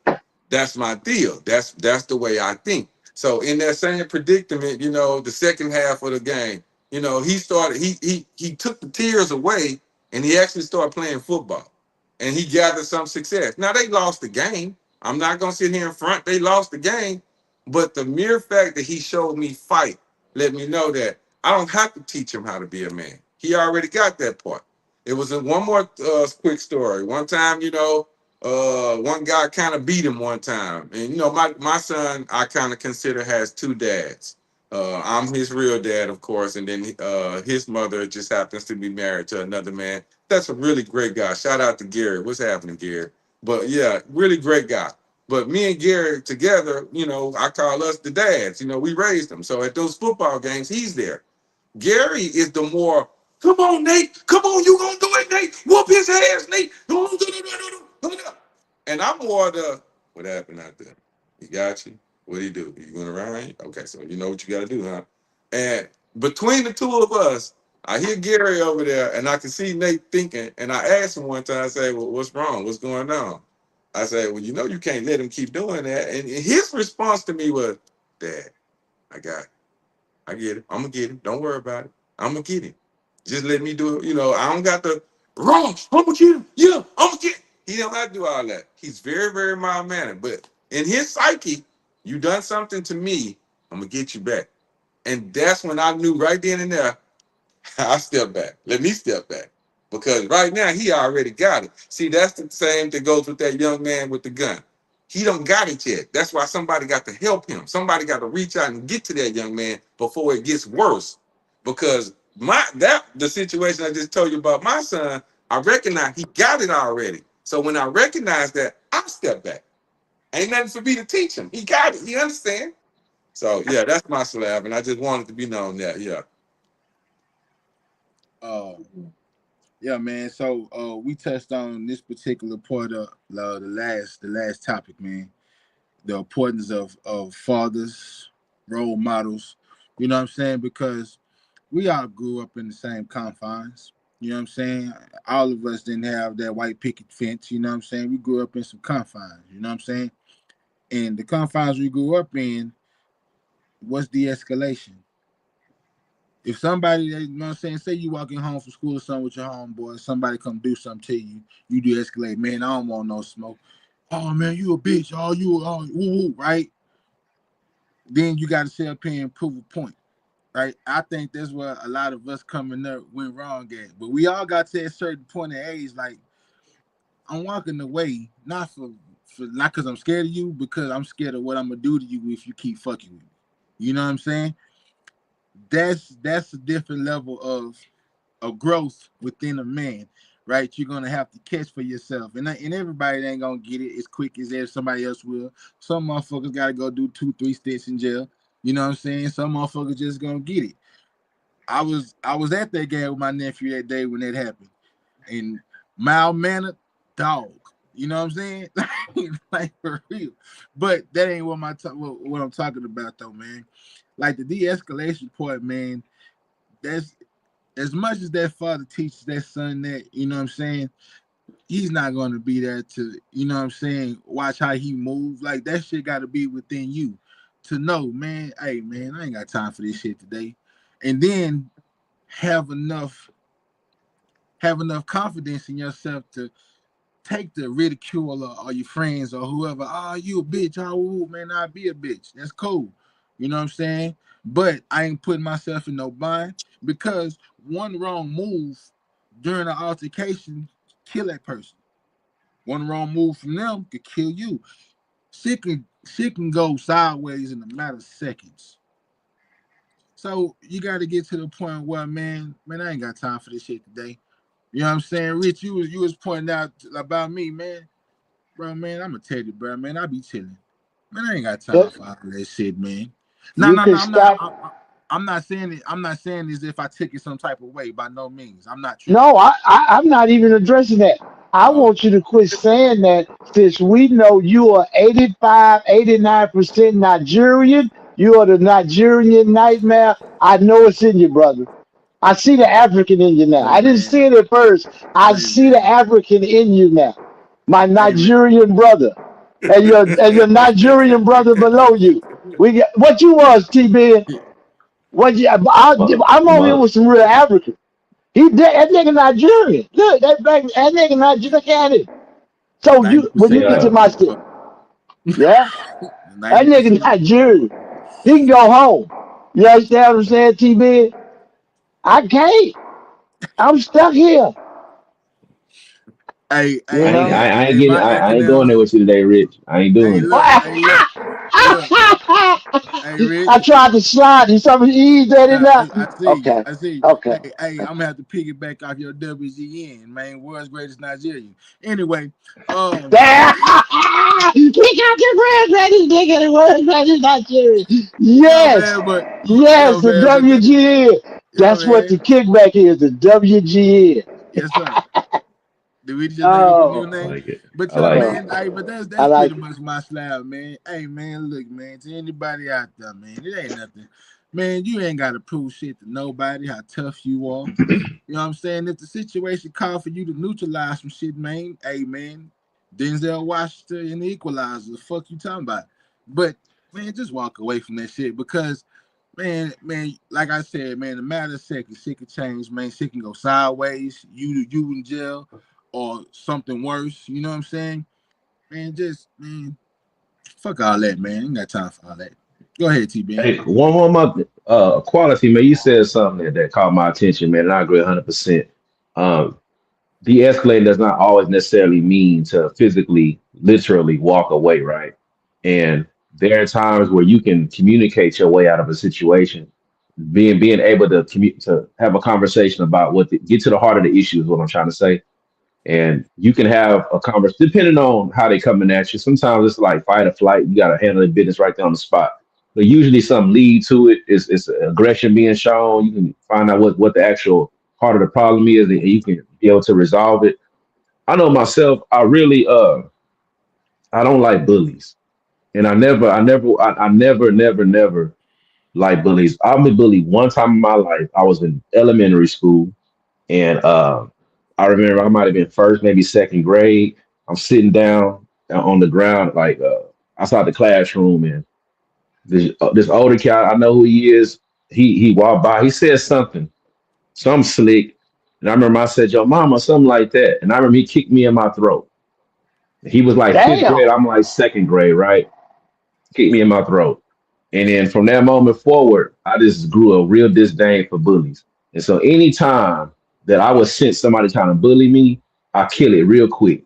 that's my deal. That's the way I think. So in that same predicament, the second half of the game, he started he took the tears away and he actually started playing football and he gathered some success. Now they lost the game. I'm not gonna sit here in front. They lost the game, but the mere fact that he showed me fight let me know that I don't have to teach him how to be a man. He already got that part. It was one more quick story. One time, one guy kind of beat him one time, and my son I kind of consider has two dads. I'm his real dad, of course, and then his mother just happens to be married to another man. That's a really great guy. Shout out to Gary. What's happening, Gary? But yeah, really great guy. But me and Gary together, I call us the dads. We raised him. So at those football games, he's there. Gary is the more, come on, Nate. Come on, you gonna do it, Nate. Whoop his ass, Nate. And I'm more the, what happened out there? He got you. What do you do? You gonna run? Okay, so you know what you gotta do, huh? And between the two of us, I hear Gary over there, and I can see Nate thinking. And I asked him one time, I say, well, what's wrong? What's going on? I said, well, you can't let him keep doing that. And his response to me was, Dad, I got it. I get it. I'm gonna get him. Don't worry about it. I'm gonna get him. Just let me do it. I don't got the wrong. I'm gonna get him. Yeah, I'm gonna get him. He don't have to do all that. He's very, very mild mannered. But in his psyche, you done something to me. I'm gonna get you back. And that's when I knew right then and there I step back. Let me step back. Because right now he already got it. See, that's the same that goes with that young man with the gun. He don't got it yet. That's why somebody got to help him. Somebody got to reach out and get to that young man before it gets worse. Because the situation I just told you about my son, I recognize he got it already. So when I recognize that, I step back. Ain't nothing for me to teach him. He got it. He understand. So yeah, that's my slab, and I just wanted to be known that. Yeah. Uh, yeah, man. So we touched on this particular part of the last topic, man. The importance of fathers, role models. You know what I'm saying? Because we all grew up in the same confines. You know what I'm saying? All of us didn't have that white picket fence. You know what I'm saying? We grew up in some confines. You know what I'm saying? And the confines we grew up in was de-escalation. If somebody, you know what I'm saying, say you walking home from school or something with your homeboy, somebody come do something to you, you de-escalate. Man, I don't want no smoke. Oh man, you a bitch. Oh, woo, right? Then you got to sit up here and prove a point, right? I think that's where a lot of us coming up went wrong at. But we all got to a certain point of age, like I'm walking away, not for not because I'm scared of you, because I'm scared of what I'm gonna do to you if you keep fucking with me. You know what I'm saying? That's a different level of growth within a man, right? You're gonna have to catch for yourself, and everybody ain't gonna get it as quick as if somebody else will. Some motherfuckers gotta go do 2-3 stints in jail. You know what I'm saying? Some motherfuckers just gonna get it. I was at that game with my nephew that day when that happened, and mild mannered dog. You know what I'm saying? Like for real. But that ain't what I'm talking about though, man. Like the de-escalation part, man. That's as much as that father teaches that son that, you know what I'm saying, he's not going to be there to, you know what I'm saying, watch how he moves. Like that shit got to be within you to know, man, hey, man, I ain't got time for this shit today. And then have enough confidence in yourself to take the ridicule or your friends or whoever. Oh, you a bitch. Oh, man, I be a bitch. That's cool. You know what I'm saying? But I ain't putting myself in no bind because one wrong move during an altercation kill that person. One wrong move from them could kill you. Shit can go sideways in a matter of seconds. So you got to get to the point where, man, I ain't got time for this shit today. You know what I'm saying, Rich? You was pointing out about me, man. Bro, man, I'm gonna tell you, bro, man, I be chilling. Man, I ain't got time That for all that shit, man. No, you no, no, can I'm not. stop. I'm not saying it. I'm not saying as if I took it some type of way. By no means, I'm not tripping. No, I'm not even addressing that. I Oh, want you to quit saying that since we know you are 85, 89% Nigerian. You are the Nigerian nightmare. I know it's in you, brother. I see the African in you now. look, I didn't man. see it at first. I Look, see the man. African in you now. My Hey, man. Nigerian brother. And your Nigerian brother below you. We get what you was, TB. What you, My, I'm on here my, with some real African. That nigga Nigerian. Look, that nigga Nigerian. Look at him. So you when you 90% get to yeah. my Nigerian, state, bro. yeah, that nigga 90% Nigerian. He can go home. You understand what I'm saying, TB? I can't. I'm stuck here. You I ain't, know. I ain't hey, getting, my I ain't going acronyms. there with you today, Rich. I ain't Hey, doing it. look, hey, look, look. Hey, I Rich. tried to slide you. Something easy that Nah, enough. I see you. Okay. I see you. Okay. Hey, I'm gonna have to piggyback off your WGN, man. World's greatest Nigerian. Anyway, um, Damn. We got your friends ready, nigga. The word ready, not you. you know, Yes. man, but you know, Yes, the man, but that, WGN. you know, That's what the man. kickback is, the WGN. Yes, sir. Did we just make up a new Oh, I name? like it. But I yeah, like it. oh, man. Hey, but that's I that's pretty like it. much my slab, man. Hey, man, look, man. To anybody out there, man, it ain't nothing, man. You ain't gotta prove shit to nobody how tough you are. You know what I'm saying? If the situation called for you to neutralize some shit, man, hey, man, Denzel Washington and the Equalizer, the fuck you talking about? But man, just walk away from that shit because man, like I said, man, the matter of seconds, shit can change, man. Shit can go sideways. You in jail or something worse. You know what I'm saying? Man, just man, fuck all that, man. Ain't got time for all that. Go ahead, T Ben. Hey, one more month, quality, man. You said something that caught my attention, man, and I agree 100%. Um, De-escalating does not always necessarily mean to physically, literally walk away, right? And there are times where you can communicate your way out of a situation. Being able to to have a conversation about get to the heart of the issue is what I'm trying to say. And you can have a conversation depending on how they coming at you. Sometimes it's like fight or flight. You got to handle the business right there on the spot. But usually, some lead to it. It's aggression being shown. You can find out what the actual heart of the problem is, and you can be able to resolve it. I know myself. I don't like bullies, and I never like bullies. I'm a bully one time in my life. I was in elementary school, And I remember I might have been first, maybe second grade. I'm sitting down on the ground, like outside the classroom, and this older cat, I know who he is. He walked by. He said something slick, and I remember I said, "Yo, mama," something like that. And I remember he kicked me in my throat. He was like fifth Damn. grade. I'm like second grade, right? Kicked me in my throat. And then from that moment forward, I just grew a real disdain for bullies. And so anytime that I would sense somebody trying to bully me, I kill it real quick.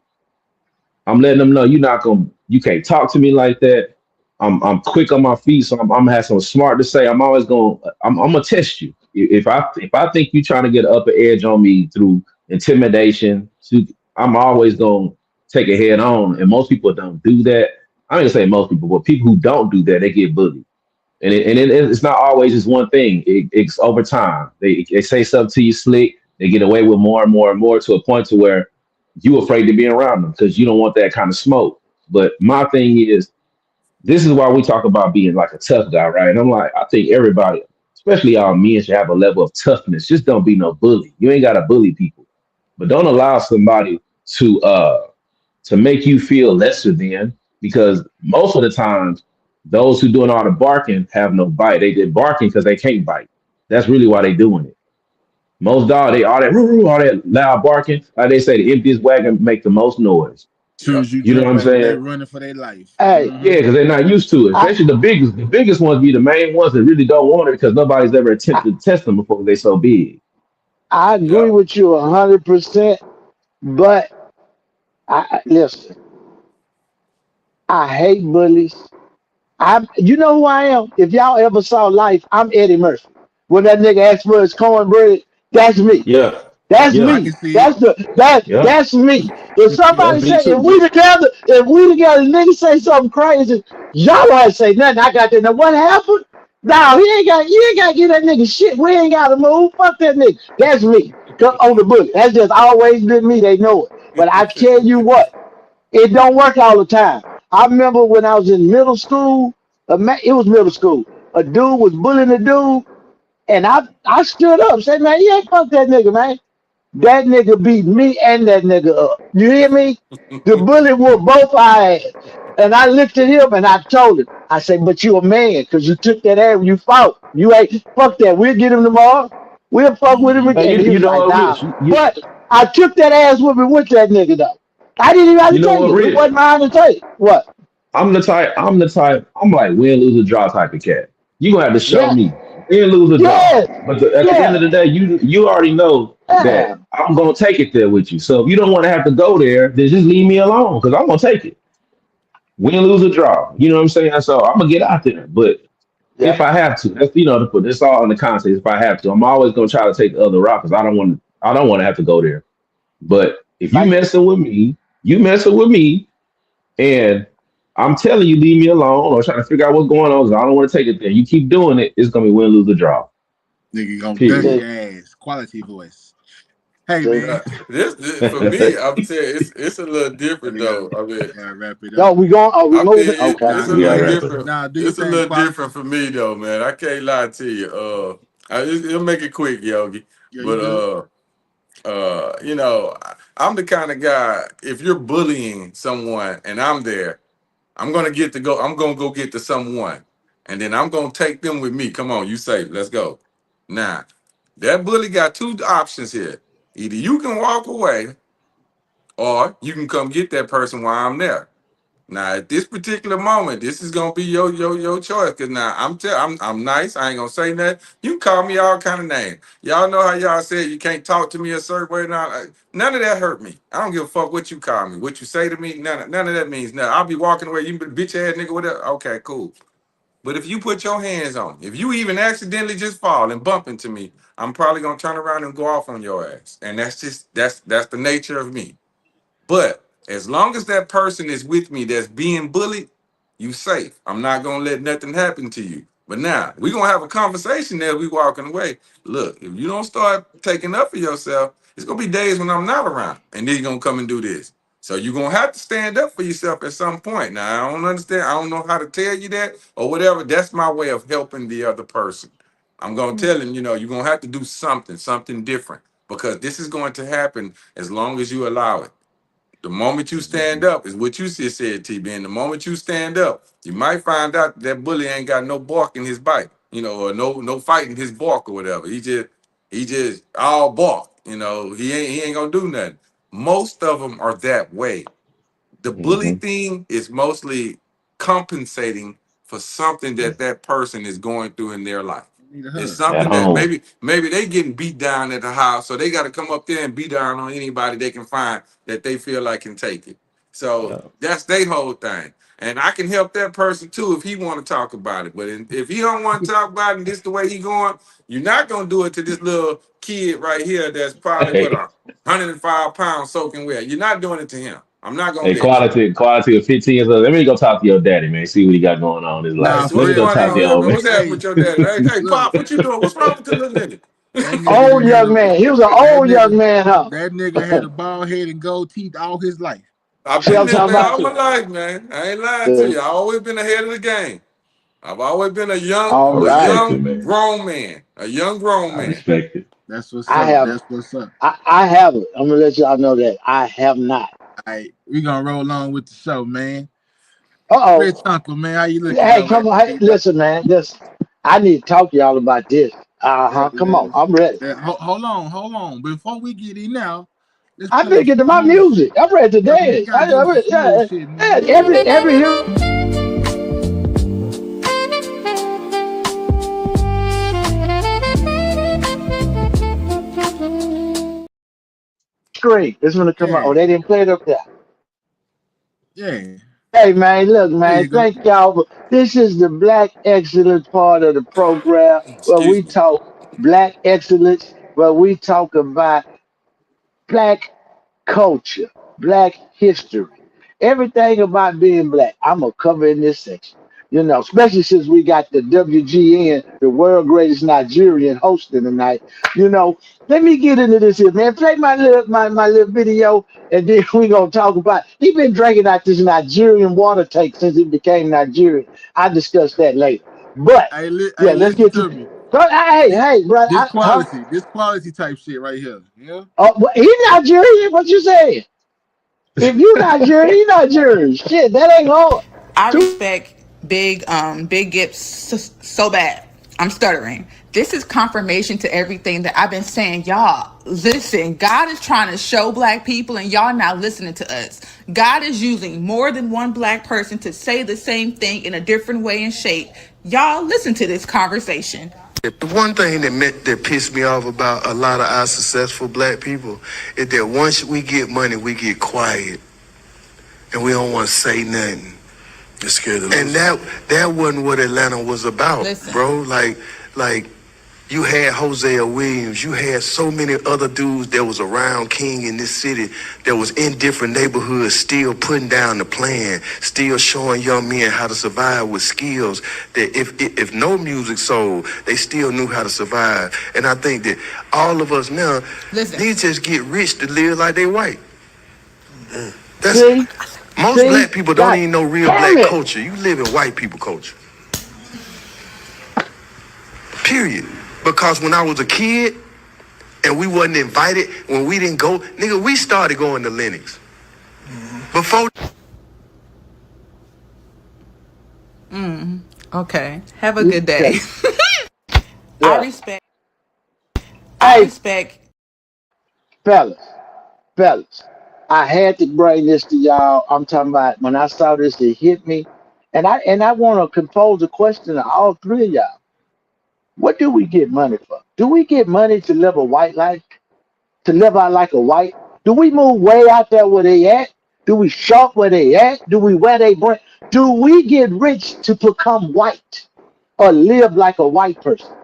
I'm letting them know you can't talk to me like that. I'm quick on my feet, so I'm gonna have something smart to say. I'm gonna test you. If I think you're trying to get an upper edge on me through intimidation, I'm always gonna take it head on. And most people don't do that. I'm gonna say most people, but people who don't do that, they get bullied. It's not always just one thing. It's over time. They say something to you slick. They get away with more and more and more to a point to where you afraid to be around them because you don't want that kind of smoke. But my thing is, this is why we talk about being like a tough guy, right? And I'm like, I think everybody, especially all men, should have a level of toughness. Just don't be no bully. You ain't got to bully people, but don't allow somebody to make you feel lesser than, because most of the times those who doing all the barking have no bite. They did barking because they can't bite. That's really why they doing it. Most dogs, they all that "roo, roo," all that loud barking. Like they say, the emptiest wagon make the most noise. Soon Yep. as you You know get what I'm ready, they saying? running for their life. Hey, Yeah, because they're not used to it. I, Especially the biggest ones be the main ones that really don't want it because nobody's ever I attempted to test them before they so big. I agree Yep. with you 100%. But listen, I hate bullies. You know who I am? If y'all ever saw Life, I'm Eddie Murphy. When that nigga asked for his cornbread, that's me. Yeah, That's yeah, I can me. see it. yeah. That's me. If somebody That's me say too. if we together, nigga say something crazy, y'all don't have to say nothing. I got that. Now what happened? No, you ain't got to get that nigga shit. We ain't got to move. Fuck that nigga. That's me. On the bully. That's just always been me. They know it. But I tell you what, it don't work all the time. I remember when I was in middle school. It was middle school. A dude was bullying a dude, and I stood up, and said, "Man, you ain't fuck that nigga, man." That nigga beat me and that nigga up. You hear me? The bullet whooped both our ass. And I looked at him and I told him, I said, but you a man because you took that ass and you fought. You ain't, fuck that. We'll get him tomorrow. We'll fuck with him Man, again. you He you was know like, what, nah. Rich? But I took that ass whooping with that nigga though. I didn't even have You to know take what, it. It Rich? wasn't mine to take. What? I'm like win, lose, or draw type of cat. You gonna have to show Yeah. me win, lose, or draw. Yes. But at the end of Yeah. the day, you already know Yeah. that I'm gonna take it there with you. So if you don't want to have to go there, then just leave me alone because I'm gonna take it. Win, lose, or draw. You know what I'm saying? So I'm gonna get out there. But if Yeah. I have to, that's to put this all in the context. If I have to, I'm always gonna try to take the other route because I don't want to have to go there. But if you Like, messing with me, you messing with me, and I'm telling you, leave me alone or trying to figure out what's going on 'cause I don't want to take it there. You keep doing it, it's gonna be win, lose, or draw. Nigga gonna dust Period. the, your ass. Quality voice. Hey the, man, This for me, I'm saying it's a little different we gotta, though. I mean, gotta wrap it no, up. we going, are we I moving? mean, Okay. Nah, it's a go We gotta little ahead. wrap it up. different. Nah, do your It's a thing, little quality. different for me though, man. I can't lie to you. It'll make it quick, Yogi. Yeah, you But good? I'm the kind of guy. If you're bullying someone and I'm there, I'm gonna get to go. I'm gonna go get to someone, and then I'm gonna take them with me. Come on, you say, let's go. Now, that bully got two options here. Either you can walk away, or you can come get that person while I'm there. Now, at this particular moment, this is gonna be your choice. Cause now I'm nice. I ain't gonna say nothing. You can call me all kind of names. Y'all know how y'all said you can't talk to me a certain way. Now, none of that hurt me. I don't give a fuck what you call me, what you say to me. None of that means nothing. I'll be walking away. You bitch ass nigga, whatever. Okay, cool. But if you put your hands on me, if you even accidentally just fall and bump into me, I'm probably gonna turn around and go off on your ass. And that's the nature of me. But as long as that person is with me that's being bullied, you safe. I'm not gonna let nothing happen to you. But now we're gonna have a conversation there. We walking away. Look, if you don't start taking up for yourself, it's gonna be days when I'm not around, and then you're gonna come and do this. So you're gonna have to stand up for yourself at some point. Now I don't understand. I don't know how to tell you that or whatever. That's my way of helping the other person. I'm gonna tell him, you're gonna have to do something different. because this is going to happen as long as you allow it. The moment you stand up is what you just said, TB. And the moment you stand up, you might find out that bully ain't got no bark in his bite, or no fight in his bark or whatever. He just all bark, he ain't gonna do nothing. Most of them are that way. The bully Hmm. thing is mostly compensating for something that person is going through in their life. Need a It's hug. At something that home. maybe they getting beat down at the house, so they got to come up there and beat down on anybody they can find that they feel like can take it. So Yeah. that's their whole thing. And I can help that person too if he want to talk about it. But if he don't want to talk about it and this the way he going, you're not gonna do it to this little kid right here that's probably what, Hey, 105 pounds soaking wet. You're not doing it to him. I'm not gonna hey, let you. quality of 15. So let me go talk to your daddy, man. See what he got going on in his Hey, Nah, life. so for Let what's me go real, going talk to on man. here, your old man? man. What's happening Hey, with your daddy? Hey, look, Pop, what you doing? What's wrong with the little nigga? that nigga Old done had young a man. He was an that old young nigga man, huh? that nigga had a bald head and gold teeth all his life. I've See what been I'm this talking way about? all my life, man. I ain't lying to Good. you. I always been ahead of the game. I've always been a young, All I a right. respect it, young man. grown man. A young grown I man. respect it. That's what's I up. have That's what's up. I haven't. I'm gonna let y'all know that I have not. All right, we gonna roll on with the show, man. Rich Uh-oh. Uncle, man, how you looking Hey, over come there, on. Hey, B? listen, man. Listen. I need to talk to y'all about this. Uh-huh. Come on. Let- I'm ready. hold on, hold on. Before we get in now, let's I've play been some getting my smooth music. shit. I'm ready to Yeah, man, you dance. gotta give us some smooth Yeah, shit, yeah, man. every screen is gonna come out. Yeah, Oh, they didn't play it up there. yeah. Hey man, look, There man, you go. thank y'all. This is the Black Excellence part of the program where Excuse we me. talk Black Excellence, where we talk about Black culture, Black history, everything about being Black. I'm gonna cover in this section. Especially since we got the WGN, the world greatest Nigerian hosting tonight. Let me get into this here, man. Play my little video, and then we gonna talk about. He been drinking out this Nigerian water tank since he became Nigerian. I discuss that later. But yeah, Hey, let's listen get to to. me. This, Hey, bro. Huh? this quality type shit right here. Yeah. Oh, well, he Nigerian. What you saying? If you Nigerian, he Nigerian. Shit, that ain't hard. I Two respect Big Gips so bad. I'm stuttering. This is confirmation to everything that I've been saying. Y'all, listen, God is trying to show black people, and y'all not listening to us. God is using more than one black person to say the same thing in a different way and shape. Y'all, listen to this conversation. The one thing that pissed me off about a lot of our successful black people is that once we get money, we get quiet and we don't want to say nothing. You're scared of and that wasn't what Atlanta was about, Listen. bro. Like you had Hosea Williams, you had so many other dudes that was around King in this city that was in different neighborhoods, still putting down the plan, still showing young men how to survive with skills that if no music sold, they still knew how to survive. And I think that all of us now Listen. need to just get rich to live like they white. That's see, most see, black people don't God even know real damn black it. culture. You live in white people culture. Period. Because when I was a kid and we wasn't invited, when we didn't go, nigga, we started going to Lennox. Before Okay. Have a good Yeah, day. I yeah. respect I Hey, respect fellas, fellas, I had to bring this to y'all. I'm talking about when I saw this, it hit me, and I want to compose a question to all three of y'all. What do we get money for? Do we get money to live a white life? To live out like a white? Do we move way out there where they at? Do we shop where they at? Do we wear they brand? Do we get rich to become white or live like a white person?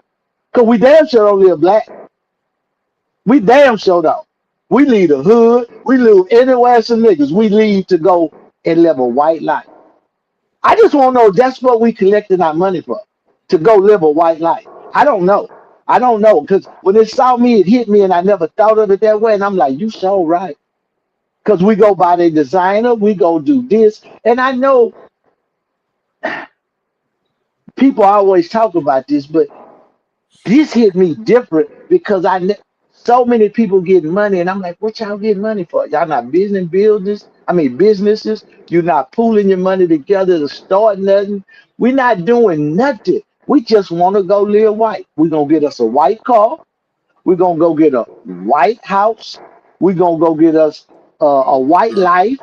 Cause we damn sure don't live black. We damn sure don't. We leave the hood. We live anywhere some niggas. We leave to go and live a white life. I just want to know that's what we collecting our money for. To go live a white life. I don't know. I don't know. Because when it saw me, it hit me and I never thought of it that way. And I'm like, you so right. Because we go by the designer, we go do this. And I know people always talk about this, but this hit me different because So many people getting money, and I'm like, what y'all getting money for? Y'all not businesses. You're not pooling your money together to start nothing. We're not doing nothing. We just want to go live white. We're gonna get us a white car. We're gonna go get a white house. We're gonna go get us a white life.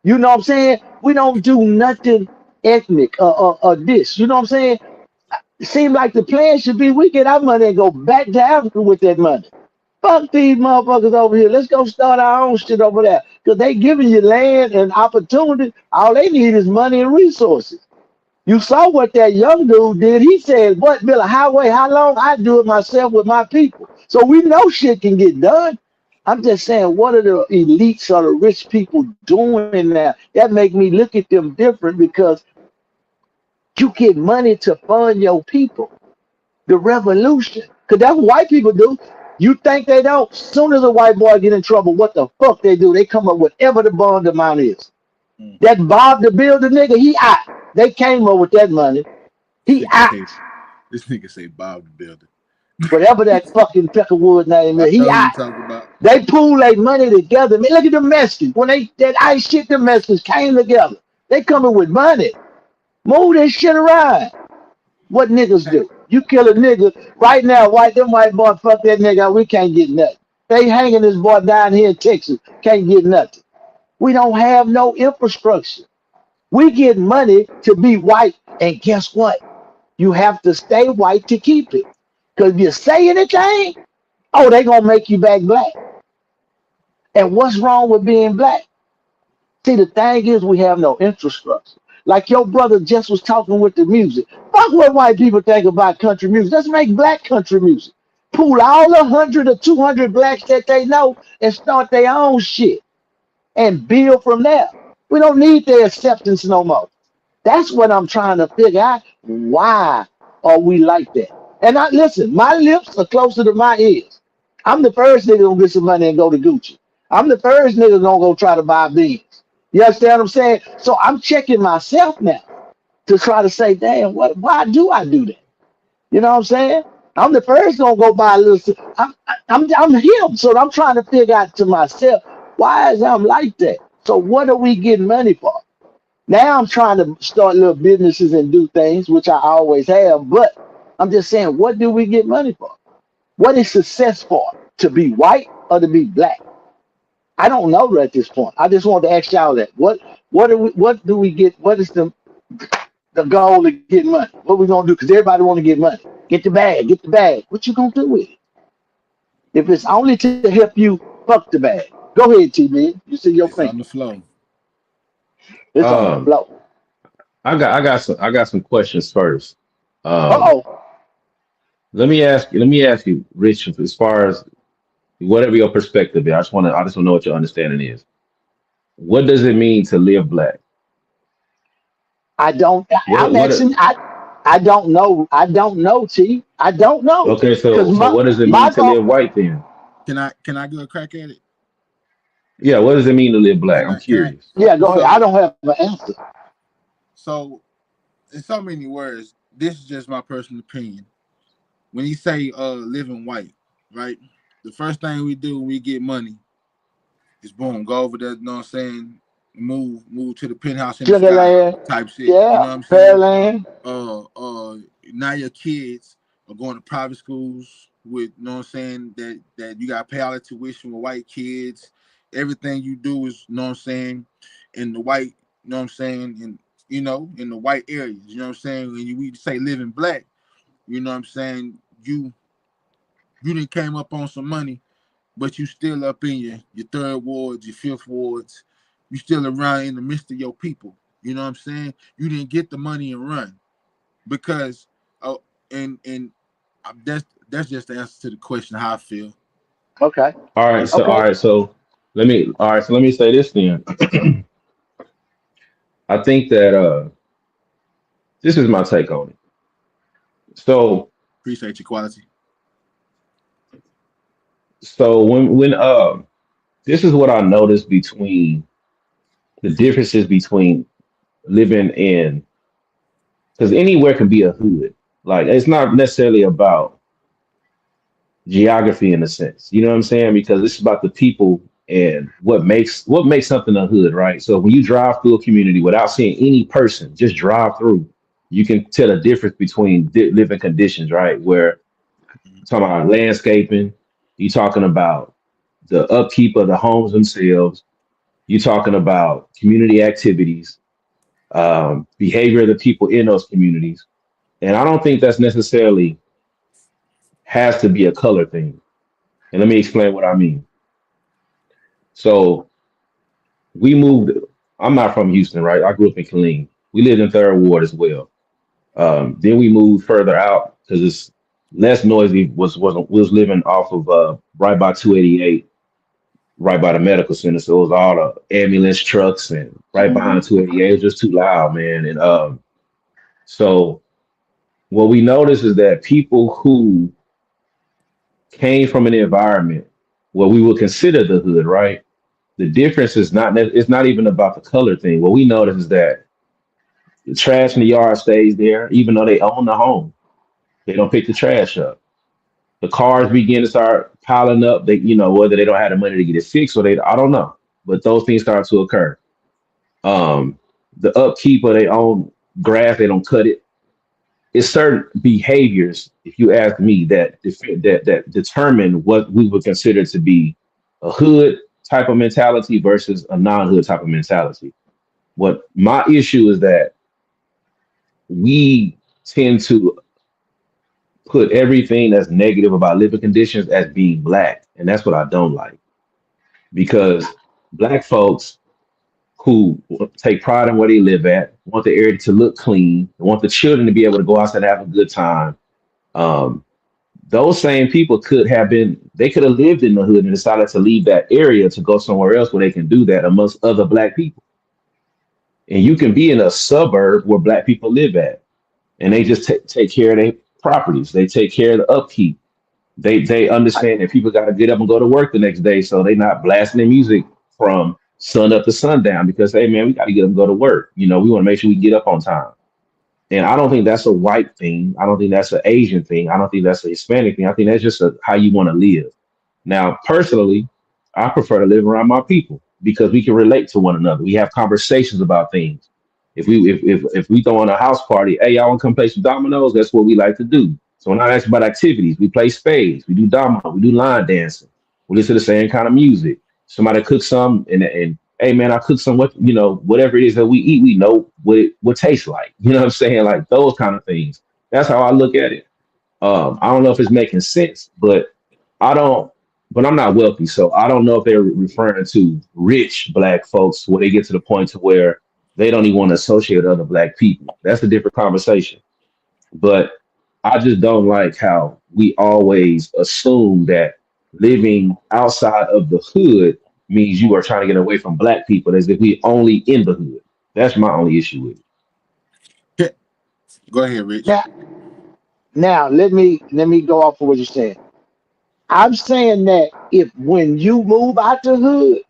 You know what I'm saying? We don't do nothing ethnic this. You know what I'm saying? It seems like the plan should be we get our money and go back to Africa with that money. Fuck these motherfuckers over here. Let's go start our own shit over there. Because they giving you land and opportunity. All they need is money and resources. You saw what that young dude did. He said, what, Bill, a highway, how long? I do it myself with my people. So we know shit can get done. I'm just saying, what are the elites or the rich people doing now? That make me look at them different because you get money to fund your people. The revolution. Because that's what white people do. You think they don't? Soon as a white boy get in trouble, what the fuck they do? They come up with whatever the bond amount is. Mm. That Bob the Builder nigga, he out. They came up with that money. This He nigga out. say this nigga say Bob the Builder. Whatever that fucking Peckerwood name I is, he know who you out. talking about. They pool their money together. Man, look at the Mexicans. When they that ice shit, the Mexicans came together. They coming with money. Move this shit around. What niggas Hey, do? You kill a nigga right now, them white boy fuck that nigga. We can't get nothing. They hanging this boy down here in Texas. Can't get nothing. We don't have no infrastructure. We get money to be white, and guess what? You have to stay white to keep it. Because if you say anything, oh, they gonna make you back black. And what's wrong with being black? See, the thing is, we have no infrastructure. Like your brother just was talking with the music. Fuck what white people think about country music. Let's make black country music. Pool all the 100 or 200 blacks that they know and start their own shit and build from there. We don't need their acceptance no more. That's what I'm trying to figure out. Why are we like that? And I listen, my lips are closer to my ears. I'm the first nigga gonna get some money and go to Gucci. I'm the first nigga gonna go try to buy beans. You understand what I'm saying? So I'm checking myself now to try to say, damn, why do I do that? You know what I'm saying? I'm the first gonna go buy a little. I'm him, so I'm trying to figure out to myself why is I'm like that. So what are we getting money for? Now I'm trying to start little businesses and do things, which I always have. But I'm just saying, what do we get money for? What is success for? To be white or to be black? I don't know at this point. I just wanted to ask y'all that. What do we get? What is the goal to get money? What we gonna do? Because everybody want to get money. Get the bag, get the bag. What you gonna do with it? If it's only to help you, fuck the bag. Go ahead, TB. You see your it's finger. on the flow. It's on the Um, floor. I got some questions first. Uh Um, oh. let me ask you, Rich, as far as whatever your perspective is, I just want to know what your understanding is. What does it mean to live black? I don't. What I'm what asking. I don't know. I don't know. T. I don't know. okay, Cause so what does it mean my to live goal. white then? Can I go a crack at it? Yeah, what does it mean to live black? Can I'm I can I curious. Yeah, go ahead. I so don't have an answer. so in so many words, this is just my personal opinion. When you say living white, right? The first thing we do when we get money is boom, go over there, you know what I'm saying? Move to the penthouse in the Sugar sky land. type shit. You know Yeah. what I'm saying? Pearland. uh Now your kids are going to private schools with, you know what I'm saying, that you got to pay all the tuition with white kids. Everything you do is, you know what I'm saying, in the white, you know what I'm saying, in the white areas, you know what I'm saying. When we say living black, you know what I'm saying, you didn't came up on some money, but you still up in your third wards, your fifth wards, you still around in the midst of your people. You know what I'm saying? You didn't get the money and run because oh, and that's just the answer to the question how I feel. Okay. All right, so all Okay. right, so let me say this then. I think that this is my take on it. So Appreciate your quality. so when this is what I noticed between the differences between living in, because anywhere can be a hood. Like it's not necessarily about geography in a sense. You know what I'm saying? Because it's about the people and what makes something a hood, right? So when you drive through a community without seeing any person, just drive through, you can tell a difference between living conditions, right? Where talking about landscaping, you talking about the upkeep of the homes themselves, you talking about community activities, behavior of the people in those communities. And I don't think that's necessarily has to be a color thing. And let me explain what I mean. So we moved. I'm not from Houston, right? I grew up in Killeen. We lived in Third Ward as well. Then we moved further out because it's less noisy. Was living off of right by 288, right by the medical center. So it was all the ambulance trucks and right behind 288. It was just too loud, man. And so what we noticed is that people who came from an environment where we would consider the hood, right? The difference is not it's not even about the color thing. What we notice is that the trash in the yard stays there, even though they own the home. They don't pick the trash up. The cars begin to start piling up. They, whether they don't have the money to get it fixed or I don't know. But those things start to occur. The upkeep of their own grass, they don't cut it. It's certain behaviors, if you ask me, that determine what we would consider to be a hood type of mentality versus a non-hood type of mentality. What my issue is that we tend to put everything that's negative about living conditions as being black, and that's what I don't like because black folks who take pride in where they live at want the area to look clean, want the children to be able to go outside and have a good time. Um, those same people they could have lived in the hood and decided to leave that area to go somewhere else where they can do that amongst other black people. And you can be in a suburb where black people live at, and they just take care of their properties. They take care of the upkeep. They understand that people got to get up and go to work the next day, so they not blasting their music from sun up to sundown because hey man, we got to get them to go to work. We want to make sure we get up on time. And I don't think that's a white thing. I don't think that's an Asian thing. I don't think that's a Hispanic thing. I think that's just how you want to live. Now, personally, I prefer to live around my people because we can relate to one another. We have conversations about things. If we throw on a house party, hey, y'all want to come play some dominoes? That's what we like to do. So when I ask about activities, we play spades, we do domino, we do line dancing, we listen to the same kind of music. Somebody cooks some, and hey man, I cook some whatever it is that we eat, we know what it would taste like. You know what I'm saying? Like those kind of things. That's how I look at it. I don't know if it's making sense, but I don't. But I'm not wealthy, so I don't know if they're referring to rich black folks where they get to the point to where they don't even want to associate with other black people. That's a different conversation. But I just don't like how we always assume that living outside of the hood means you are trying to get away from black people as if we only in the hood. That's my only issue with it. Okay, go ahead, Rich. Now, now let me go off of what you're saying. I'm saying that if when you move out the hood,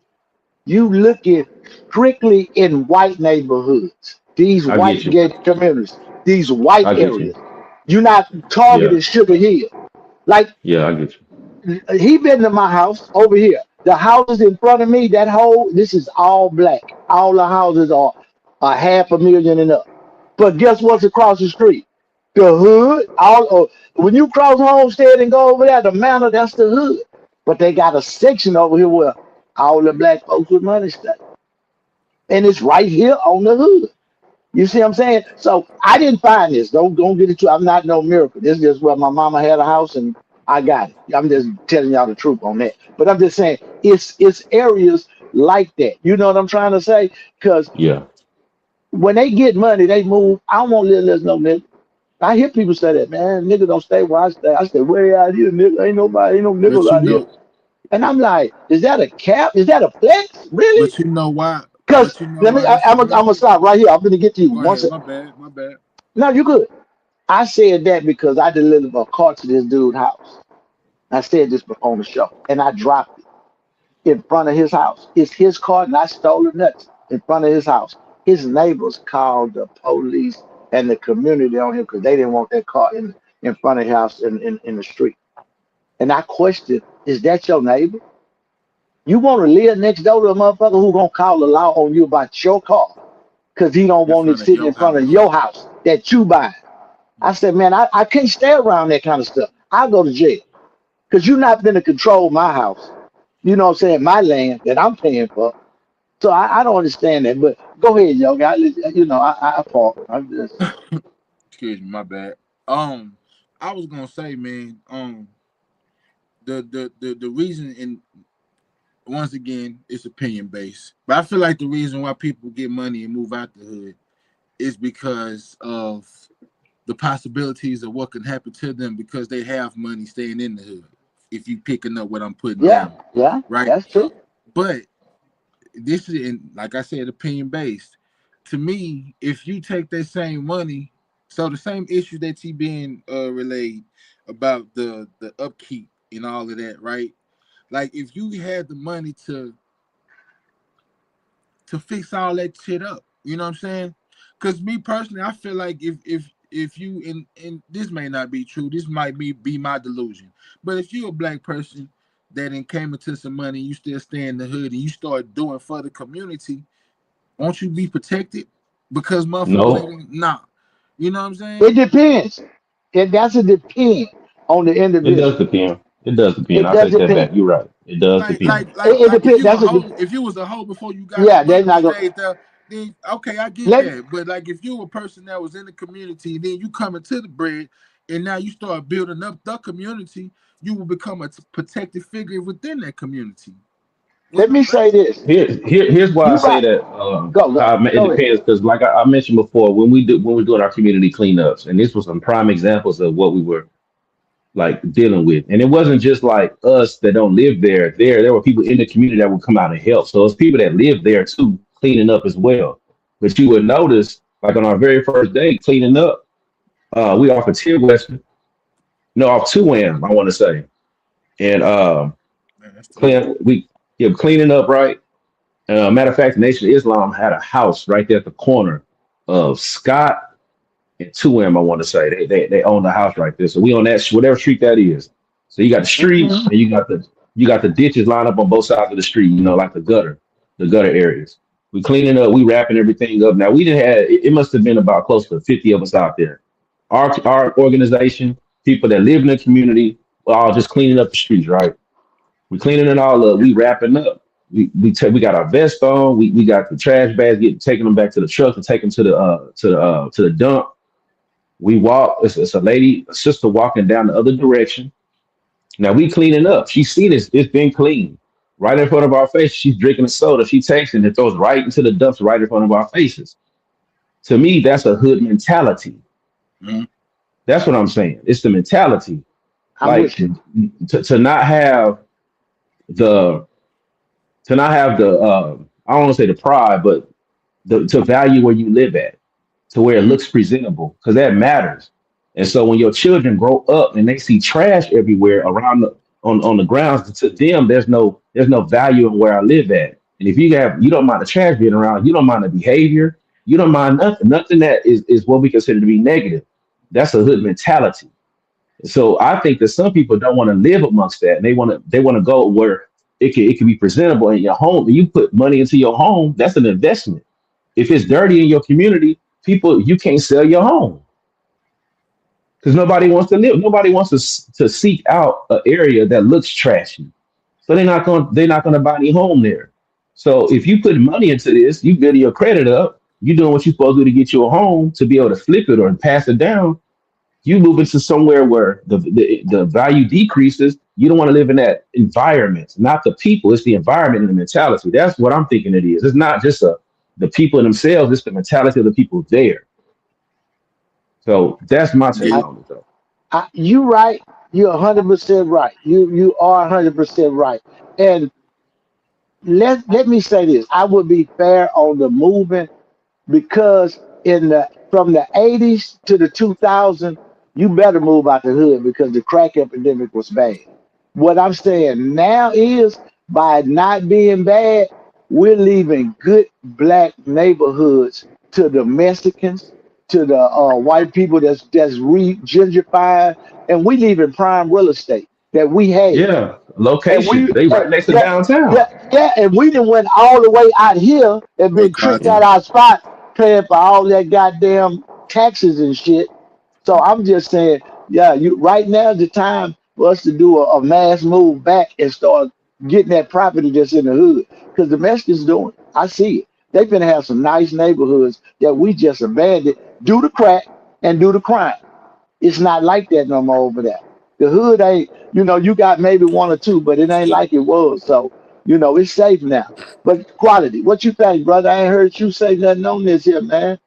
you looking strictly in white neighborhoods, these I get white you. gated communities, these white I get you. areas. You're not Yeah. targeting Sugar Hill. Like Yeah, I get you. he been to my house over here. The houses in front of me, that whole this is all black. All the houses are a half a million and up. But guess what's across the street? The hood. When you cross Homestead and go over there, the manor, that's the hood. But they got a section over here where all the black folks with money stay, and it's right here on the hood. You see what I'm saying? So I didn't find this. Don't get it too. I'm not no miracle. This is just where my mama had a house and I got it. I'm just telling y'all the truth on that. But I'm just saying it's areas like that. You know what I'm trying to say? Because Yeah. when they get money, they move. I don't want to live no nigga. I hear people say that, man, nigga don't stay where I stay. I stay way out here, nigga. Ain't no But niggas you out here. know, And I'm like, is that a cap? Is that a flex? Really? but you know why? Because But you know let me, why that's I'm a gonna message. stop right here. I'm gonna get to you. Go Once, ahead. My bad. My bad. no, you good. I said that because I delivered a car to this dude's house. I said this before on the show, and I dropped it in front of his house. It's his car, and I stole it nuts in front of his house. His neighbors called the police and the community on him because they didn't want that car in front of his house in the street. And I question, is that your neighbor? You want to live next door to a motherfucker who gonna call the law on you about your car because he don't In want it front of sitting in your front of house. your house that you buy. I said, man, I can't stay around that kind of stuff. I'll go to jail because you're not going to control my house. You know what I'm saying? My land that I'm paying for. So I don't understand that. But go ahead, yo. You know, I fault. I'm just Excuse me, my bad. Um, I was gonna say, man, the reason, and once again, it's opinion based, but I feel like the reason why people get money and move out the hood is because of the possibilities of what can happen to them because they have money staying in the hood. If you picking up what I'm putting yeah, down, yeah, right? that's true. But this is, like I said, opinion based. To me, if you take that same money, so the same issue that you being relayed about the upkeep and all of that, right? Like if you had the money to fix all that shit up, you know what I'm saying? Because me personally, I feel like if you, and this may not be true, this might be my delusion, but if you're a black person that then came into some money, you still stay in the hood and you start doing for the community, won't you be protected? Because motherfuckers No, ain't nah. You know what I'm It saying? depends. It that's a depend on the it does individual. depend. It does depend. It I'll does take that depend. back. You're right. It does Like depend. like like It like if depends. you a That's a hoe, if you was a hoe before you got the yeah. They're money, you not gonna stayed there, then okay, I get let. that. But like if you were a person that was in the community, then you come into the bread and now you start building up the community, you will become a protected figure within that community. Let me say this. Here's why I You say right. that. Go It go ahead. depends because, like I mentioned before, when we're doing our community cleanups, and this was some prime examples of what we were like dealing with. And it wasn't just like us that don't live there. There were people in the community that would come out and help. So it's people that live there too, cleaning up as well. But you would notice, like on our very first day cleaning up, we off of Tier Western, no, off 2M, I want to say. And Man, that's tough. clean we yeah, cleaning up right. Matter of fact, the Nation of Islam had a house right there at the corner of Scott and 2M, I want to say. They own the house right there. So we on that whatever street that is. So you got the street Mhm. and you got the ditches lined up on both sides of the street, you know, like the gutter areas. We cleaning up, we wrapping everything up. Now we didn't have it must have been about close to 50 of us out there. Our organization, people that live in the community, we're all just cleaning up the streets, right? We cleaning it all up, we wrapping up. We got our vest on, we got the trash bags, taking them back to the truck to take them to the dump. We walk. It's a lady, a sister walking down the other direction. Now we cleaning up. She see this. It's been clean right in front of our face. She's drinking a soda. She takes it and it throws right into the dumps right in front of our faces. To me, that's a hood mentality. Mhm. That's what I'm saying. It's the mentality. I'm Like with you. to not have the I don't want to say the pride, but to value where you live at, to where it Mhm. looks presentable, because that matters. And so when your children grow up and they see trash everywhere around on the grounds, to them there's no value in where I live at. And if you don't mind the trash being around, you don't mind the behavior, you don't mind nothing that is what we consider to be negative. That's a hood mentality. So I think that some people don't want to live amongst that, and they want to go where it can be presentable in your home. And you put money into your home, that's an investment. If it's dirty in your community, people you can't sell your home because nobody wants to live. Nobody wants to seek out an area that looks trashy. So they're not going to buy any home there. So if you put money into this, you build your credit up. You doing what you're supposed to do to get you a home to be able to flip it or pass it down. You move into somewhere where the value decreases. You don't want to live in that environment. Not the people, it's the environment and the mentality. That's what I'm thinking it is. It's not just the people themselves, it's the mentality of the people there. So that's my take Yeah. I, on it though. you right. You're 100% right. You are 100% right. And let me say this. I would be fair on the movement because in the from the 80s to the 2000s, you better move out the hood because the crack epidemic was bad. What I'm saying now is by not being bad, we're leaving good black neighborhoods to the Mexicans, to the white people that's re gentrified, and we leaving prime real estate. that we had. Yeah, And location. we, They right next to yeah, downtown. yeah, and we done went all the way out here and Hey, been tricked Quasi. out our spot, paying for all that goddamn taxes and shit. So I'm just saying, yeah, you right now is the time for us to do a mass move back and start getting that property that's in the hood. Because the Mexicans doing, it. I see it. They finna have some nice neighborhoods that we just abandoned, do the crack and do the crime. It's not like that no more over there. The hood ain't, you got maybe one or two, but it ain't like it was. So, it's safe now. But quality, what you think, brother? I ain't heard you say nothing on this here, man.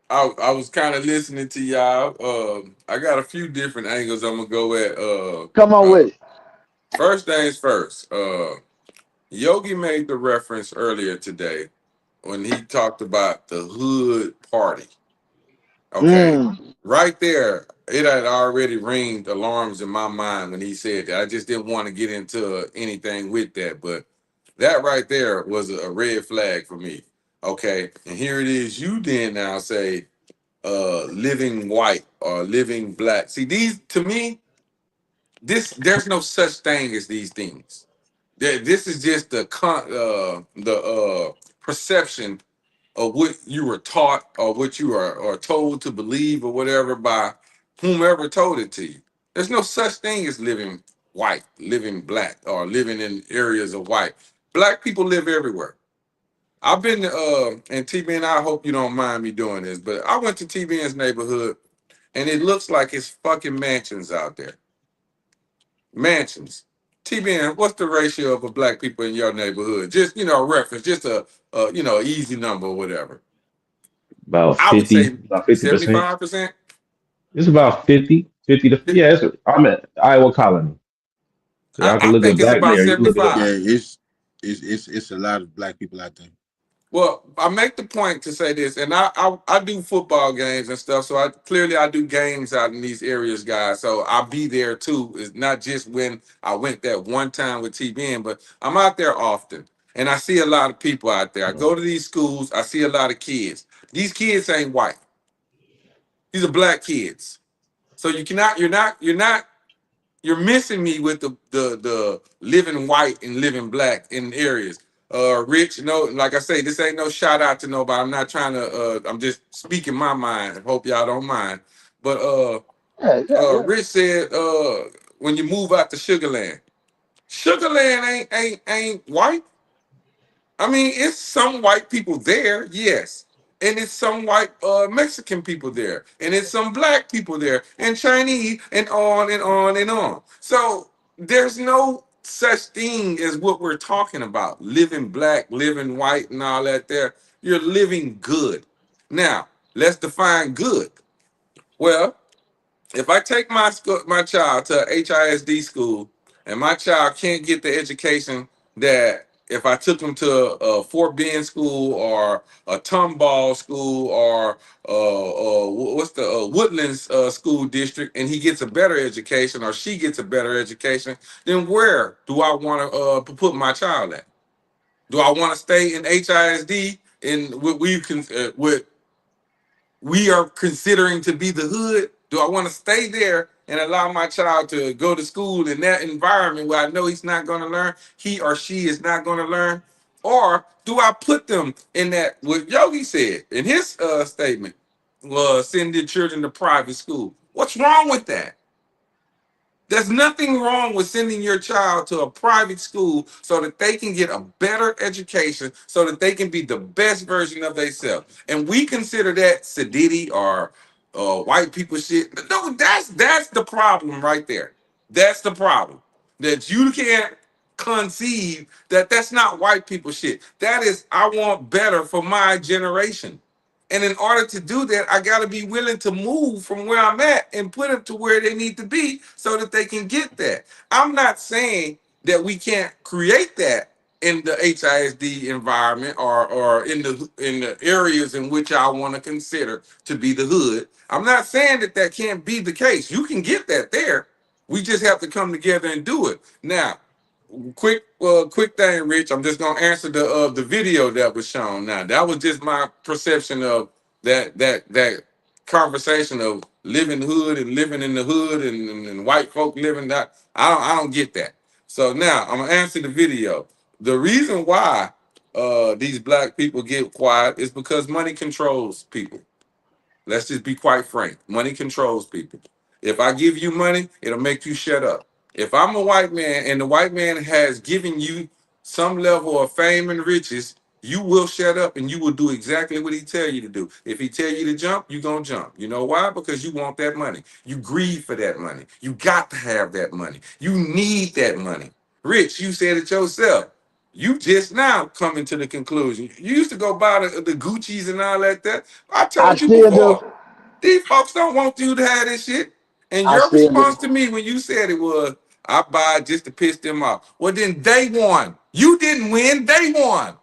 I was kind of listening to y'all. I got a few different angles I'm gonna go at. Come on with it. First things first. Yogi made the reference earlier today when he talked about the hood party. Okay, Mm. right there, it had already ringed alarms in my mind when he said that. I just didn't want to get into anything with that, but that right there was a red flag for me. Okay, and here it is. You then now say living white or living black. See, these to me, there's no such thing as these things. This is just the perception of what you were taught or what you are told to believe or whatever by whomever told it to you. There's no such thing as living white, living black, or living in areas of white. Black people live everywhere. I've been to, and TB, I hope you don't mind me doing this, but I went to TBN's neighborhood and it looks like it's fucking mansions out there. Mansions. TBN, what's the ratio of black people in your neighborhood? Just, reference, just a easy number or whatever. About I would 50, say about 50%. 75%. It's about 50 to yeah. I'm at Iowa Colony. So y'all can I look think up it's back about there. You can look it up. Yeah, 75. it's a lot of black people out there. Well, I make the point to say this, and I do football games and stuff. So I do games out in these areas, guys. So I'll be there too. It's not just when I went that one time with TBN, but I'm out there often, and I see a lot of people out there. I go to these schools. I see a lot of kids. These kids ain't white. These are black kids. So you're missing me with the living white and living black in areas. Rich, like I say, this ain't no shout out to nobody. I'm not trying to. I'm just speaking my mind. Hope y'all don't mind. But Yeah, yeah, yeah. Rich said, when you move out to Sugarland, Sugarland ain't white. I mean, it's some white people there, yes. And it's some white Mexican people there. And it's some black people there. And Chinese and on and on and on. So there's no such thing as what we're talking about. Living black, living white, and all that there. You're living good. Now, let's define good. Well, if I take my child to a HISD school and my child can't get the education that if I took him to a Fort Bend school or a Tomball school or what's the Woodlands school district, and he gets a better education or she gets a better education, then where do I want to put my child at? Do I want to stay in HISD in what we are considering to be the hood? Do I want to stay there and allow my child to go to school in that environment where I know he's not going to learn, he or she is not going to learn? Or do I put them in that, what Yogi said in his statement, send the children to private school? What's wrong with that? There's nothing wrong with sending your child to a private school so that they can get a better education, so that they can be the best version of themselves. And we consider that sedity or white people shit. No, that's the problem right there. That's the problem. That you can't conceive that that's not white people shit. That is, I want better for my generation. And in order to do that, I got to be willing to move from where I'm at and put them to where they need to be so that they can get that. I'm not saying that we can't create that in the HISD environment or in the areas in which I want to consider to be the hood. I'm not saying that that can't be the case. You can get that there. We just have to come together and do it. Now, quick thing, Rich. I'm just gonna answer the video that was shown. Now, that was just my perception of that conversation of living hood and living in the hood and white folk living that. I don't get that. So now I'm gonna answer the video. The reason why these black people get quiet is because money controls people. Let's just be quite frank. Money controls people. If I give you money, it'll make you shut up. If I'm a white man and the white man has given you some level of fame and riches, you will shut up and you will do exactly what he tell you to do. If he tell you to jump, you gonna jump. You know why? Because you want that money. You greed for that money. You got to have that money. You need that money. Rich, you said it yourself. You just now coming to the conclusion. You used to go buy the Gucci's and all that. I I told you still do. before, these folks don't want you to have this shit. And I your still response do. to me when you said it was, I buy it just to piss them off. Well, then they won. You didn't win, they won.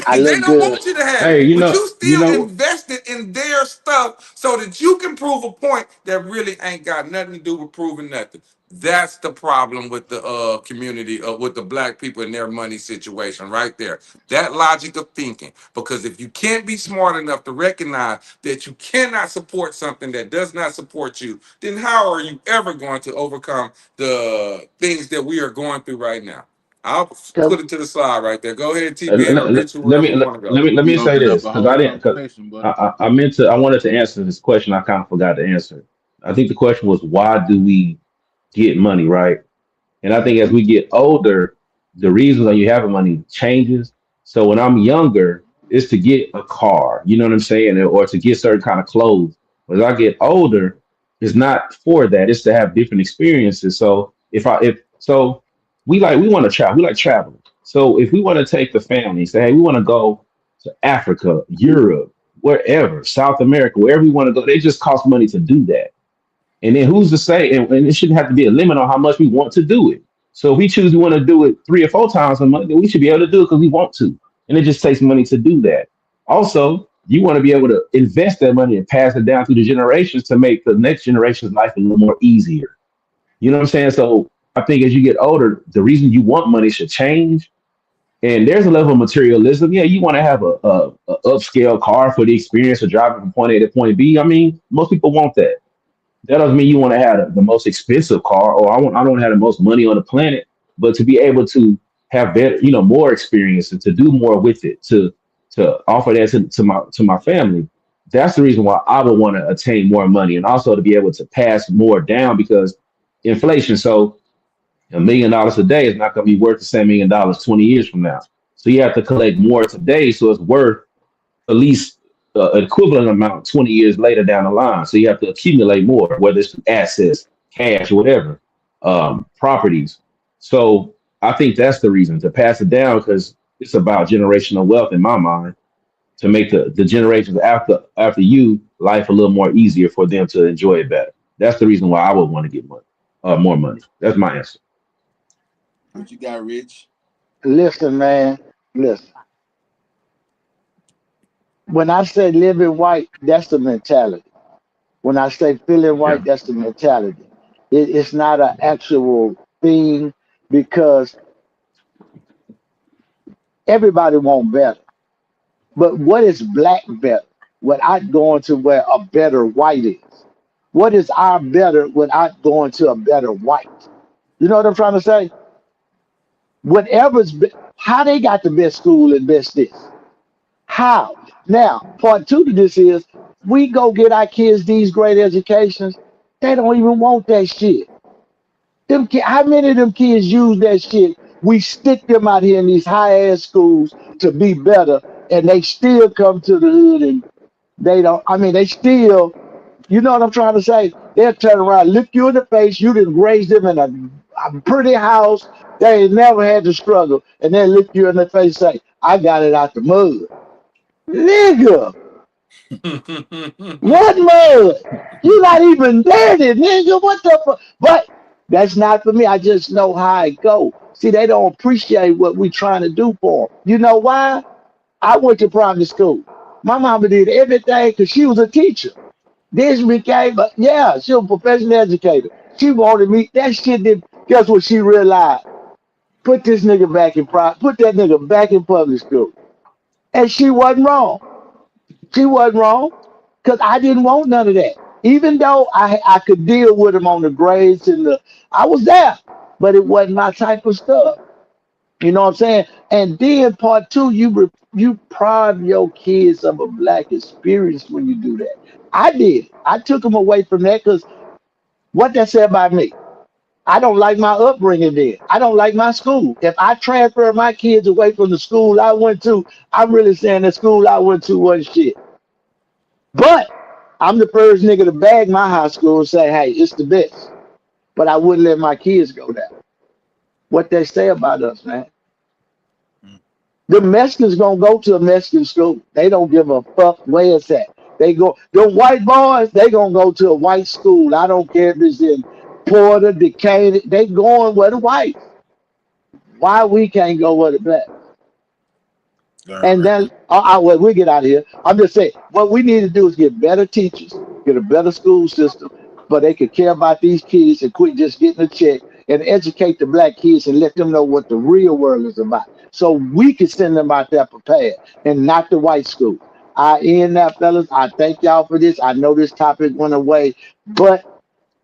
I They look don't good. want you to have Hey, it, but you you still know, invested in their stuff so that you can prove a point that really ain't got nothing to do with proving nothing. That's the problem with the community, with the black people and their money situation right there. That logic of thinking, because if you can't be smart enough to recognize that you cannot support something that does not support you, then how are you ever going to overcome the things that we are going through right now? I'll Cause, put it to the side right there. Go ahead, let, TBN or let, Rich or let wherever me you let, want to let go. me let me You say opened up this a because whole I didn't because conversation, buddy. I meant to I wanted to answer this question. I kind of forgot to answer. I think the question was why do we get money, right? And I think as we get older, the reason why you have money changes. So when I'm younger, it's to get a car, you know what I'm saying, or to get certain kind of clothes. But as I get older, it's not for that. It's to have different experiences. So if so, we want to travel. We like traveling. So if we want to take the family, say, hey, we want to go to Africa, Europe, wherever, South America, wherever we want to go, they just cost money to do that. And then who's to say, and it shouldn't have to be a limit on how much we want to do it. So if we choose we want to do it 3 or 4 times a month, then we should be able to do it because we want to. And it just takes money to do that. Also, you want to be able to invest that money and pass it down through the generations to make the next generation's life a little more easier. You know what I'm saying? So I think as you get older, the reason you want money should change. And there's a level of materialism. Yeah, you want to have a upscale car for the experience of driving from point A to point B. I mean, most people want that. That doesn't mean you want to have the most expensive car, or I don't have the most money on the planet, but to be able to have better, more experience and to do more with it, to offer that to my family. That's the reason why I would want to attain more money, and also to be able to pass more down because inflation. So $1 million a day is not going to be worth the same $1 million 20 years from now. So you have to collect more today, so it's worth at least an equivalent amount 20 years later down the line. So you have to accumulate more, whether it's assets, cash, whatever, properties. So I think that's the reason to pass it down because it's about generational wealth in my mind to make the generations after you life a little more easier for them to enjoy it better. That's the reason why I would want to get money, more money. That's my answer. What you got, Rich? listen, man. Listen. When I say living white, that's the mentality. When I say feeling Yeah. white, that's the mentality. It's not an actual thing because everybody want better. But what is black better without going to where a better white is? What is our better without going to a better white? You know what I'm trying to say? How they got the best school and best this? How? Now, part two to this is we go get our kids these great educations. They don't even want that shit. How many of them kids use that shit? We stick them out here in these high ass schools to be better, and they still come to the hood and they don't. I mean, they still. You know what I'm trying to say? They'll turn around, look you in the face. You didn't raise them in a pretty house. They ain't never had to struggle, and then look you in the face and say, "I got it out the mud." Nigga, what mud? You not even dirty, nigga. What the fuck? But that's not for me. I just know how it go. See, they don't appreciate what we trying to do for them. You know why? I went to private school. My mama did everything because she was a teacher. Then she became, yeah, she was a professional educator. She wanted me. That shit did. Guess what she realized? Put this nigga back in private. Put that nigga back in public school. And she wasn't wrong. She wasn't wrong. because I didn't want none of that. Even though I could deal with them on the grades and I was there, but it wasn't my type of stuff. You know what I'm saying? And then part two, you prime your kids of a black experience when you do that. I did. I took them away from that because what that said about me. I don't like my upbringing then. I don't like my school. If I transfer my kids away from the school I went to, I'm really saying the school I went to wasn't shit. But I'm the first nigga to bag my high school and say, hey, it's the best. But I wouldn't let my kids go there. What they say about us, man. The Mexicans gonna go to a Mexican school. They don't give a fuck where it's at. They go, the white boys, they gonna go to a white school. I don't care if it's in Florida, Decatur, they going where the white. Why we can't go where the black? All And right. then well, we get out of here. I'm just saying, what we need to do is get better teachers, get a better school system, but they could care about these kids and quit just getting a check and educate the black kids and let them know what the real world is about. So we can send them out there prepared and not the white school. I end that, fellas. I thank y'all for this. I know this topic went away, but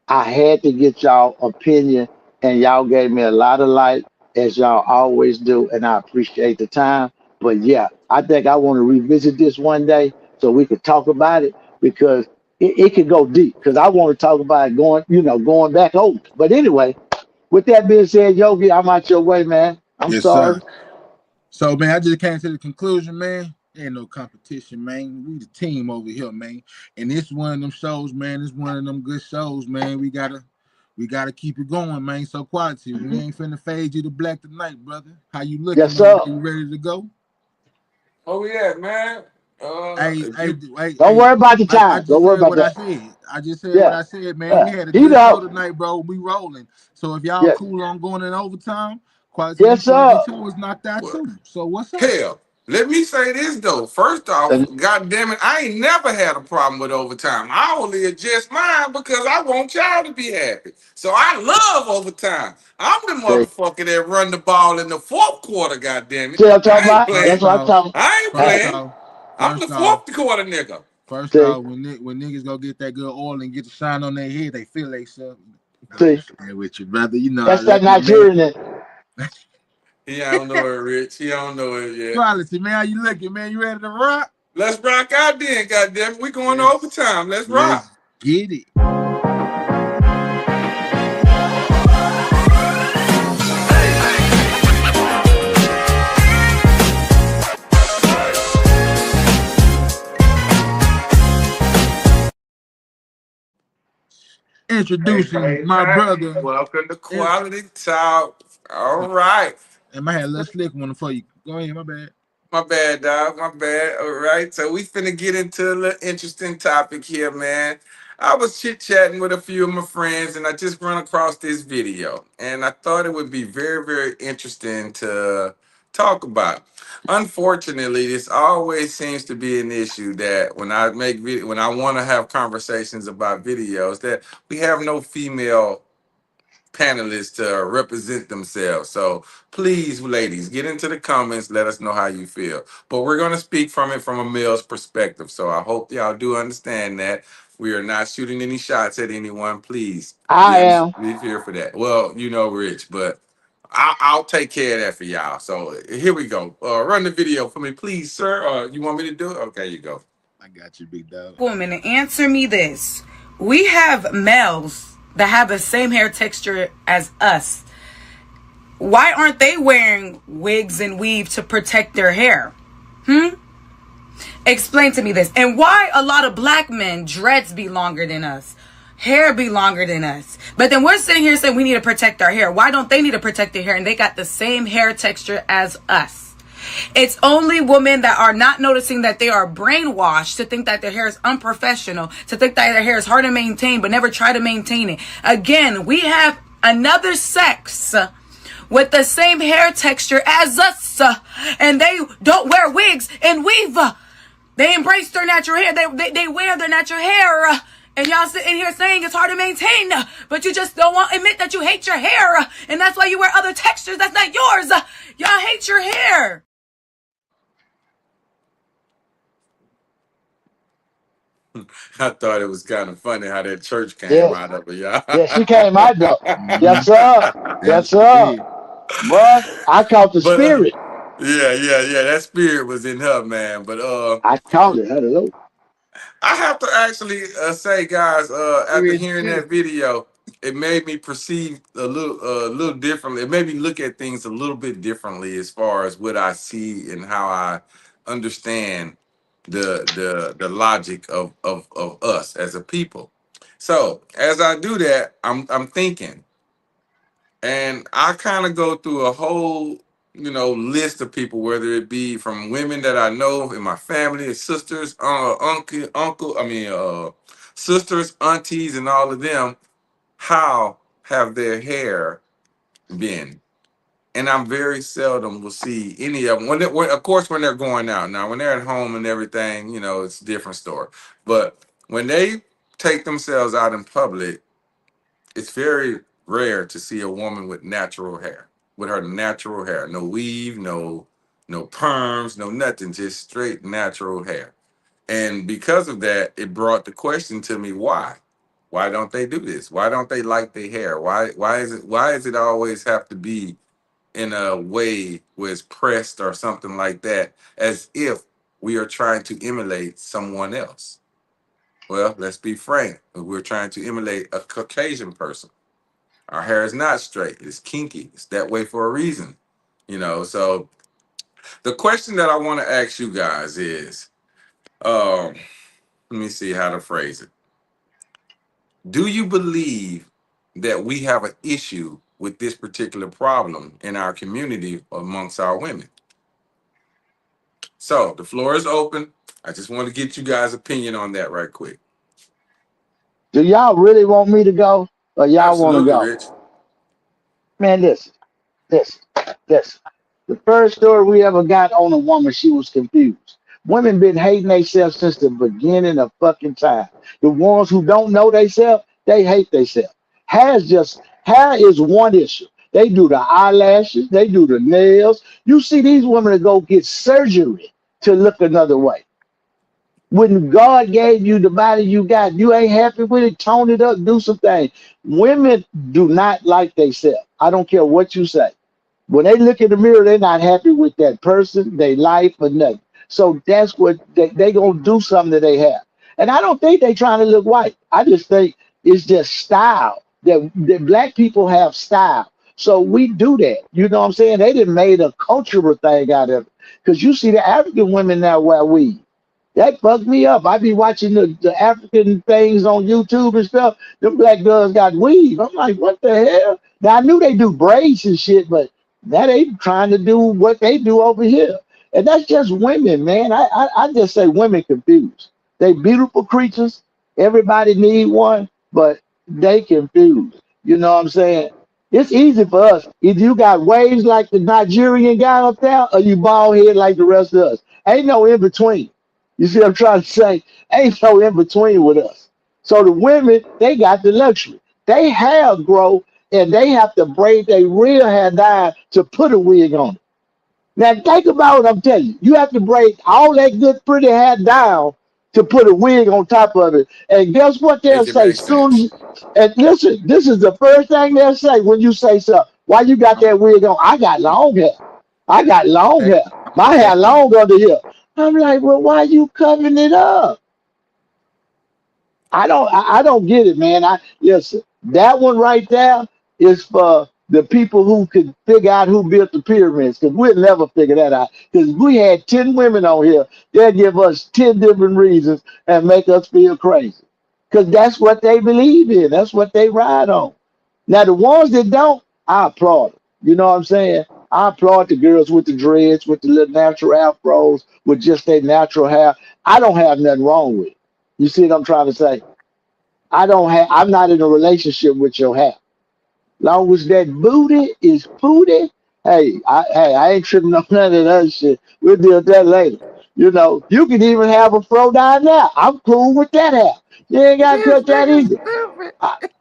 I had to get y'all opinion, and y'all gave me a lot of light, as y'all always do, and I appreciate the time. But yeah, I think I want to revisit this one day so we could talk about it because it could go deep. Because I want to talk about it going back over. But anyway, with that being said, Yogi, I'm out your way, man. I'm Yes, sir. sorry. So, man, I just came to the conclusion, man. Ain't no competition, man. We the team over here, man. And it's one of them shows, man. It's one of them good shows, man. We gotta keep it going, man. So quality. We ain't finna fade you to black tonight, brother. How you looking, Yes, man? sir. Are you ready to go? Oh yeah, man. Hey, If hey, you hey, Don't hey. worry about the I time. Don't just worry said about what I that. said. I just said what Yeah. I said, man. We had a Heat good show up. tonight, bro. We rolling. So if y'all Yes. cool on going in overtime, quality, we Yes, finna sir. get yours knocked out well, too. So what's up? hell, let me say this though. First off, And god damn it, I ain't never had a problem with overtime. I only adjust mine because I want y'all to be happy. So I love overtime. I'm the see, motherfucker that run the ball in the fourth quarter, god damn it. see what I'm talking I ain't about? That's playing. First what I'm off, talking. I ain't first Hey, playing. off, I'm the first off, fourth quarter nigga. first see, off, when niggas go get that good oil and get the shine on their head, they feel they self. I'm see. just playing with you, brother. You know I That's love that you, man. Nigerian. He don't know it, Rich. He don't know it yet. Quality, man. How you looking, man? You ready to rock? Let's rock out then, goddamn it. We going to Let's overtime. Let's rock. let's get it. Hey, Introducing hey, my man. brother. Welcome to In- Quality Talk. All right. and I had a little slick one for you. Go ahead, my bad. My bad, dog. My bad. All right. So we finna get into a little interesting topic here, man. I was chit-chatting with a few of my friends and I just run across this video. And I thought it would be very, very interesting to talk about. Unfortunately, this always seems to be an issue that when I make video, when I want to have conversations about videos, that we have no female panelists to represent themselves. So please, ladies, get into the comments. Let us know how you feel. But we're going to speak from it from a male's perspective. So I hope y'all do understand that. We are not shooting any shots at anyone. Please I am. be here for that. Well, you know, Rich, but I'll take care of that for y'all. So here we go. Run the video for me, please, sir. You want me to do it? Okay, you go. I got you, big dog. Woman, answer me this. We have males that have the same hair texture as us. Why aren't they wearing wigs and weave to protect their hair? Explain to me this. And why a lot of black men dreads be longer than us? Hair be longer than us. But then we're sitting here saying we need to protect our hair. Why don't they need to protect their hair? And they got the same hair texture as us. It's only women that are not noticing that they are brainwashed to think that their hair is unprofessional, to think that their hair is hard to maintain, but never try to maintain it. Again, we have another sex with the same hair texture as us, and they don't wear wigs and weave. They embrace their natural hair. They wear their natural hair. And y'all sitting here saying it's hard to maintain, but you just don't want to admit that you hate your hair. And that's why you wear other textures that's not yours. Y'all hate your hair. I thought it was kind of funny how that church came Yeah, out of it, y'all. yeah, she came out though. Yes, Mm-hmm. sir. Yep, Yes, she sir. did. Boy, I caught the But spirit. yeah. That spirit was in her, man. But I caught it. Hello. I have to actually say, guys, after Spirit hearing too. that video, it made me perceive little differently. It made me look at things a little bit differently as far as what I see and how I understand the logic of us as a people. So as I do that, I'm thinking. And I kind of go through a whole, list of people, whether it be from women that I know in my family, sisters, sisters, aunties, and all of them. How have their hair been? And I'm very seldom will see any of them. Of course, when they're going out. Now, when they're at home and everything, it's a different story. But when they take themselves out in public, it's very rare to see a woman with natural hair, with her natural hair, no weave, no perms, no nothing, just straight natural hair. And because of that, it brought the question to me: why? Why don't they do this? Why don't they like their hair? Why is it always have to be in a way where it's pressed or something like that, as if we are trying to emulate someone else? Well, let's be frank. We're trying to emulate a Caucasian person. Our hair is not straight. It's kinky. It's that way for a reason. So the question that I want to ask you guys is, um, let me see how to phrase it. Do you believe that we have an issue with this particular problem in our community amongst our women? So the floor is open. I just want to get you guys' opinion on that right quick. Do y'all really want me to go, or y'all want to Absolutely, go? Rich. Man, listen, listen, listen. The first story we ever got on a woman, she was confused. Women been hating themselves since the beginning of fucking time. The ones who don't know themselves, they hate themselves. Hair is one issue. They do the eyelashes, they do the nails. You see these women that go get surgery to look another way. When God gave you the body you got, you ain't happy with it, tone it up, do some things. Women do not like themselves. I don't care what you say. When they look in the mirror, they're not happy with that person, their life, or nothing. So that's what they gonna do something that they have. And I don't think they trying to look white. I just think it's just style. That black people have style. So we do that. You know what I'm saying? They didn't made a cultural thing out of it. Because you see the African women now wear weave. That fucked me up. I be watching the African things on YouTube and stuff. Them black girls got weave. I'm like, what the hell? Now I knew they do braids and shit, but now they trying to do what they do over here. And that's just women, man. I just say women confused. They beautiful creatures. Everybody need one, but they confused. You know what I'm saying? It's easy for us. Either you got waves like the Nigerian guy up there, or you bald head like the rest of us. Ain't no in between. You see what I'm trying to say? Ain't no in between with us. So the women, they got the luxury. They have grow and they have to braid their real hair down to put a wig on it. Now think about what I'm telling you. You have to braid all that good pretty hair down to put a wig on top of it. And guess what they'll Make it say? make sense. And listen, this is the first thing they'll say when you say something. Why you got that wig on? I got long hair. I got long Hey, hair. My hair long under here. I'm like, well, why you covering it up? I don't get it, man. I listen, that one right there is for the people who could figure out who built the pyramids, because we'll never figure that out. Because we had 10 women on here, they'll give us 10 different reasons and make us feel crazy. Because that's what they believe in, that's what they ride on. Now the ones that don't, I applaud them. You know what I'm saying? I applaud the girls with the dreads, with the little natural afros, with just their natural hair. I don't have nothing wrong with it. You see what I'm trying to say? I'm not in a relationship with your hair. Long as that booty is booty, I ain't tripping on none of that shit. We'll deal with that later. You know, you can even have a fro down there. I'm cool with that hair. You ain't gotta this cut that nigga either. stupid.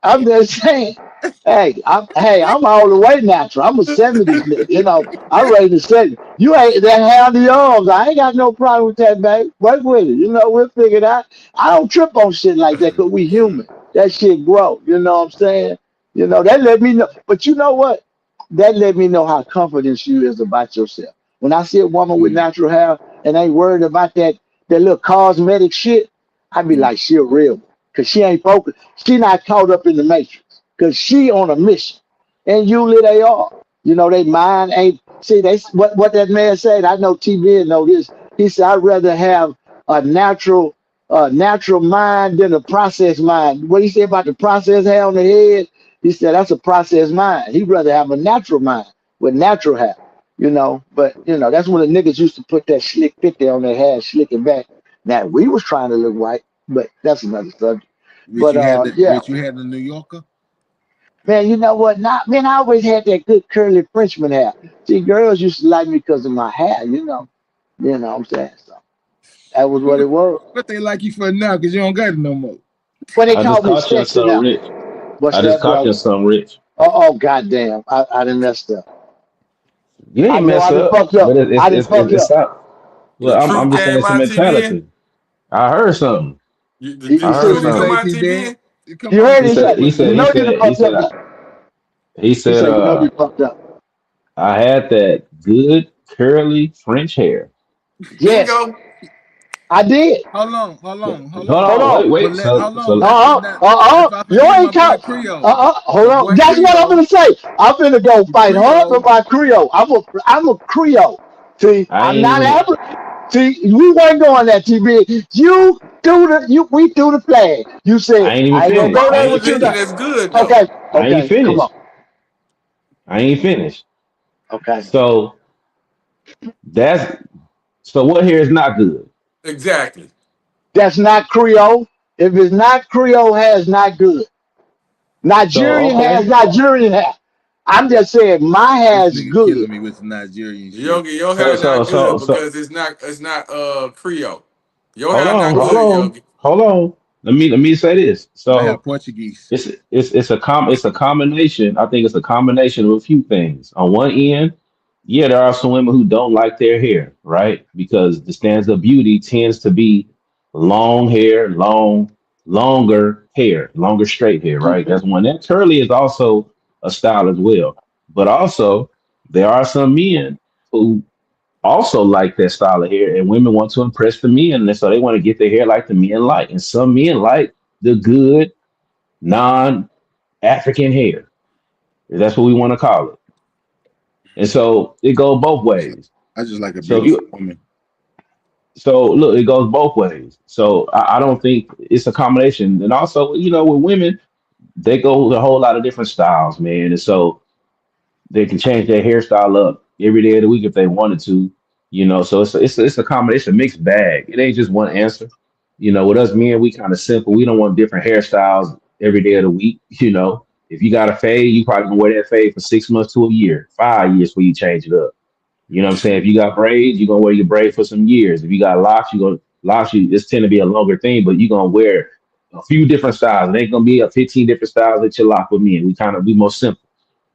I'm just saying. I'm all the way natural. I'm a 70s nigga. You know, I'm ready to say you ain't that hand of arms. I ain't got no problem with that, babe. Work with it. You know, we'll figure it out. I don't trip on shit like that because we human. That shit grow. You know what I'm saying? You know, that let me know. But you know what? That let me know how confident you is about yourself. When I see a woman with Mm, natural hair and ain't worried about that little cosmetic shit, I be mm. like, she a real one. Cause she ain't focused. She not caught up in the matrix. Cause she on a mission. And usually they are. You know, they mind ain't see they what that man said. I know TV know this. He said, I'd rather have a natural mind than a processed mind. What he said about the processed hair on the head, he said that's a processed mind. He'd rather have a natural mind with natural hair, you know. But you know, that's when the niggas used to put that slick 50 on their hair, slicking back. Now we was trying to look white, but that's another subject. Rich, But yeah, You had the New Yorker. man, you know what? Not man, I always had that good curly Frenchman hair. See, girls used to like me because of my hair, you know. You know what I'm saying? So that was what it was. What they like you for now? Cause you don't got it no more. When they I just called me caught you on sexy something now. rich. What's I just that, caught you bro? on something rich. Oh goddamn. I done messed up. You I ain't know mess I done up, fucked but up. I done fucked it's up. not. The Well, truth I'm just saying came it's a out, TBN. mentality. I heard something. You I The see heard what truth he come say? something. out, T Ben. TBN. Come You on, heard He he TBN. say, said he you said he know you done said he fucked said up. he He said said, you know you fucked up. I had that good curly French hair. Yes, Bingo. I did. Hold Hold Hold on. on, on. wait. Hold on. So You Let's not You forget my ain't boy count. Creole. My boy That's what I'm Creole. gonna say. I'm gonna go The fight hard for Creole. my Creole. I'm a Creole. See, I I'm not ain't African. See, we weren't going that TV. We do the flag. You said I ain't even I ain't gonna finished. go My there with you religion now. is good though. Okay, I ain't okay, come on. finished. I ain't finished. Okay, So that's so what here is not good. Exactly. that's not Creole. If it's not Creole, hair is not good. So Nigerian hair is okay. Nigerian hair. I'm just saying my hair This is nigga killing good. me with the Nigerian shit. Your So hair so not good so so because it's not Creole. Your hold hair on, not hold good, on, Yogi. hold on. Let me say this. My hair So Portuguese. it's a combination. I think it's a combination of a few things. On one end, yeah, there are some women who don't like their hair, right? Because the standards of beauty tends to be long hair, longer straight hair, right? Mhm. That's one. That curly is also a style as well. But also, there are some men who also like that style of hair, and women want to impress the men, and so they want to get their hair like the men like. And some men like the good non-African hair. That's what we want to call it. And so it goes both ways. I just like a So if beautiful you woman. so look, it goes both ways. So I don't think it's a combination. And also, with women, they go with a whole lot of different styles, man. And so they can change their hairstyle up every day of the week if they wanted to. So it's a combination, a mixed bag. It ain't just one answer. With us men, we kind of simple. We don't want different hairstyles every day of the week. If you got a fade, you probably gonna wear that fade for 6 months to a year, 5 years before you change it up. You know what I'm saying? If you got braids, you're gonna wear your braid for some years. If you got locks, you gonna locks you it's tend to be a longer thing, but you're gonna wear a few different styles. It ain't gonna be a 15 different styles that you lock with men. We most simple.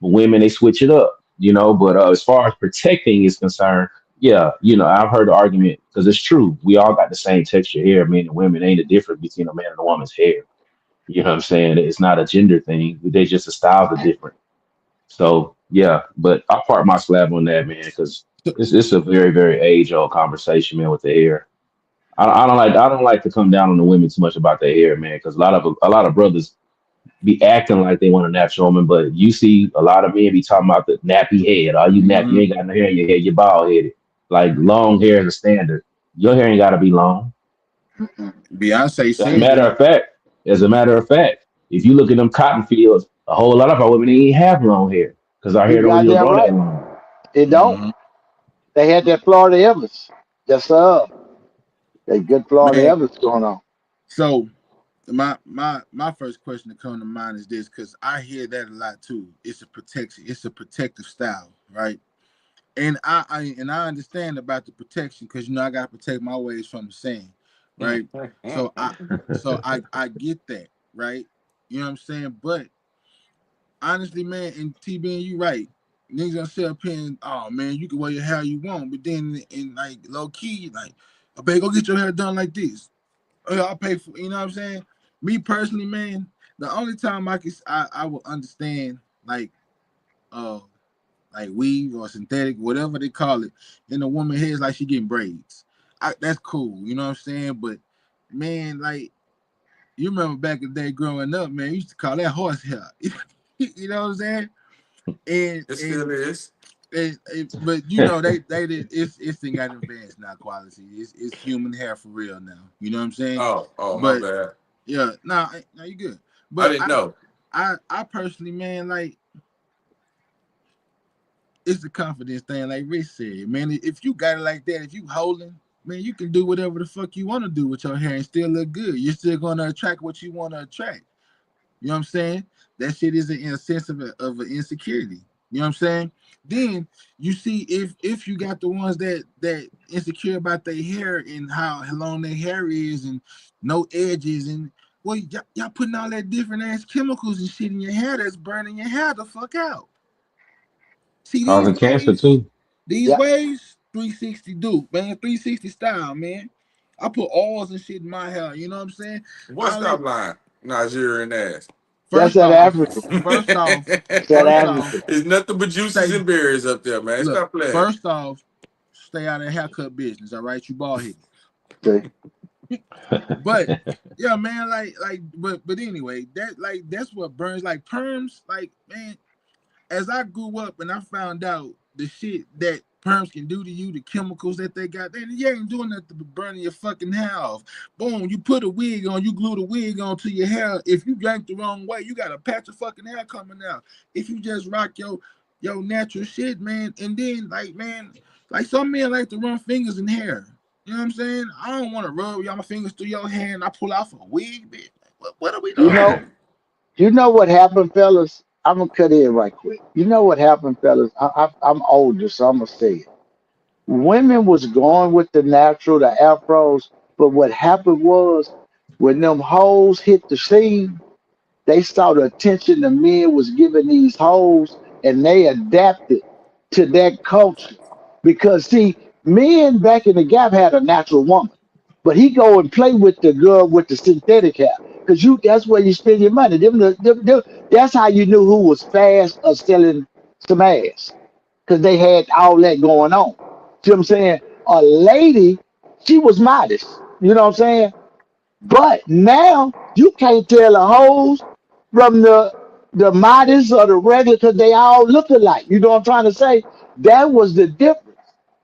But women, they switch it up, But as far as protecting is concerned, yeah, I've heard the argument because it's true. We all got the same texture hair, men and women. Ain't a difference between a man and a woman's hair. You know what I'm saying? It's not a gender thing. They just the styles are different. So yeah, but I part my slab on that, man, because it's a very very age old conversation, man, with the hair. I don't like to come down on the women too much about their hair, man, because a lot of brothers be acting like they want a natural woman, but you see a lot of men be talking about the nappy head. Are you nappy? You Hmm. ain't got no hair in your head. You're bald headed. Like long hair is a standard. Your hair ain't got to be long. Beyonce As a said matter that. of fact, as a matter of fact, if you look at them cotton fields, a whole lot of our women ain't have long hair because our You hair don't really goddamn grow that right. long. It don't. Hmm. They had that Florida Evans. Yes, sir. That good Florida Man, Evans going on. so my first question to come to mind is this, because I hear that a lot too. It's a protection. It's a protective style, right? And I understand about the protection because I gotta protect my ways from the sand, right? So I get that, right? You know what I'm saying? But honestly, man, and T being you right. Niggas gonna sit up here and oh man, you can wear your hair you want, but then in like low key, like, oh, babe, go get your hair done like this. Oh, yeah, I'll pay for you know what I'm saying? Me personally, man, the only time I will understand uh like weave or synthetic, whatever they call it, in a woman head is like she getting braids. That's cool, you know what I'm saying? But man, like you remember back in the day growing up, man, you used to call that horse hair. You know what I'm saying? And It and still is. but you know they did it's thing got advanced now quality. It's human hair for real now. You know what I'm saying? Oh, my But bad. yeah, nah, you good. I But didn't know. I personally, man, like it's the confidence thing, like Rich said, man. If you got it like that, if you holding, man, you can do whatever the fuck you want to do with your hair and still look good. You're still gonna attract what you want to attract. You know what I'm saying? That shit isn't in a sense of an insecurity. You know what I'm saying? Then you see if you got the ones that insecure about their hair and how long their hair is and no edges and well y'all putting all that different ass chemicals and shit in your hair that's burning your hair the fuck out. See Causing cancer too. these Yeah, waves 360 do man 360 style man. I put oils and shit in my hair. You know what I'm saying? What All that stop line? Nigerian ass. that's first that off, Africa. first off, That's that first off, Africa. It's nothing but juices stay and berries up there, man. look. Stop playing. First off, stay out of haircut business. All right, you bald headed. See, But yeah, man, but anyway, that's what burns like perms. Like man, as I grew up and I found out the shit that perms can do to you, the chemicals that they got, then you ain't doing nothing but burning your fucking hair off. Boom, you put a wig on, you glue the wig onto your hair. If you drank the wrong way, you got a patch of fucking hair coming out. If you just rock your natural shit, man, and then like man, like some men like to run fingers in hair. You know what I'm saying? I don't want to rub y'all my fingers through your hair and I pull off a wig, bitch. What are we you doing? know, you know what happened, fellas. I'm gonna cut in right quick. You know what happened, fellas. I'm older, so I'm gonna say it. Women was going with the natural, the afros, but what happened was when them hoes hit the scene, they saw the attention the men was giving these hoes, and they adapted to that culture. Because see, men back in the gap had a natural woman, but he go and play with the girl with the synthetic hair. Cause that's where you spend your money. That's how you knew who was fast or selling some ass. Cause they had all that going on. See what I'm saying? A lady, she was modest. You know what I'm saying? But now you can't tell the hoes from the modest or the regular because they all look alike. You know what I'm trying to say? That was the difference.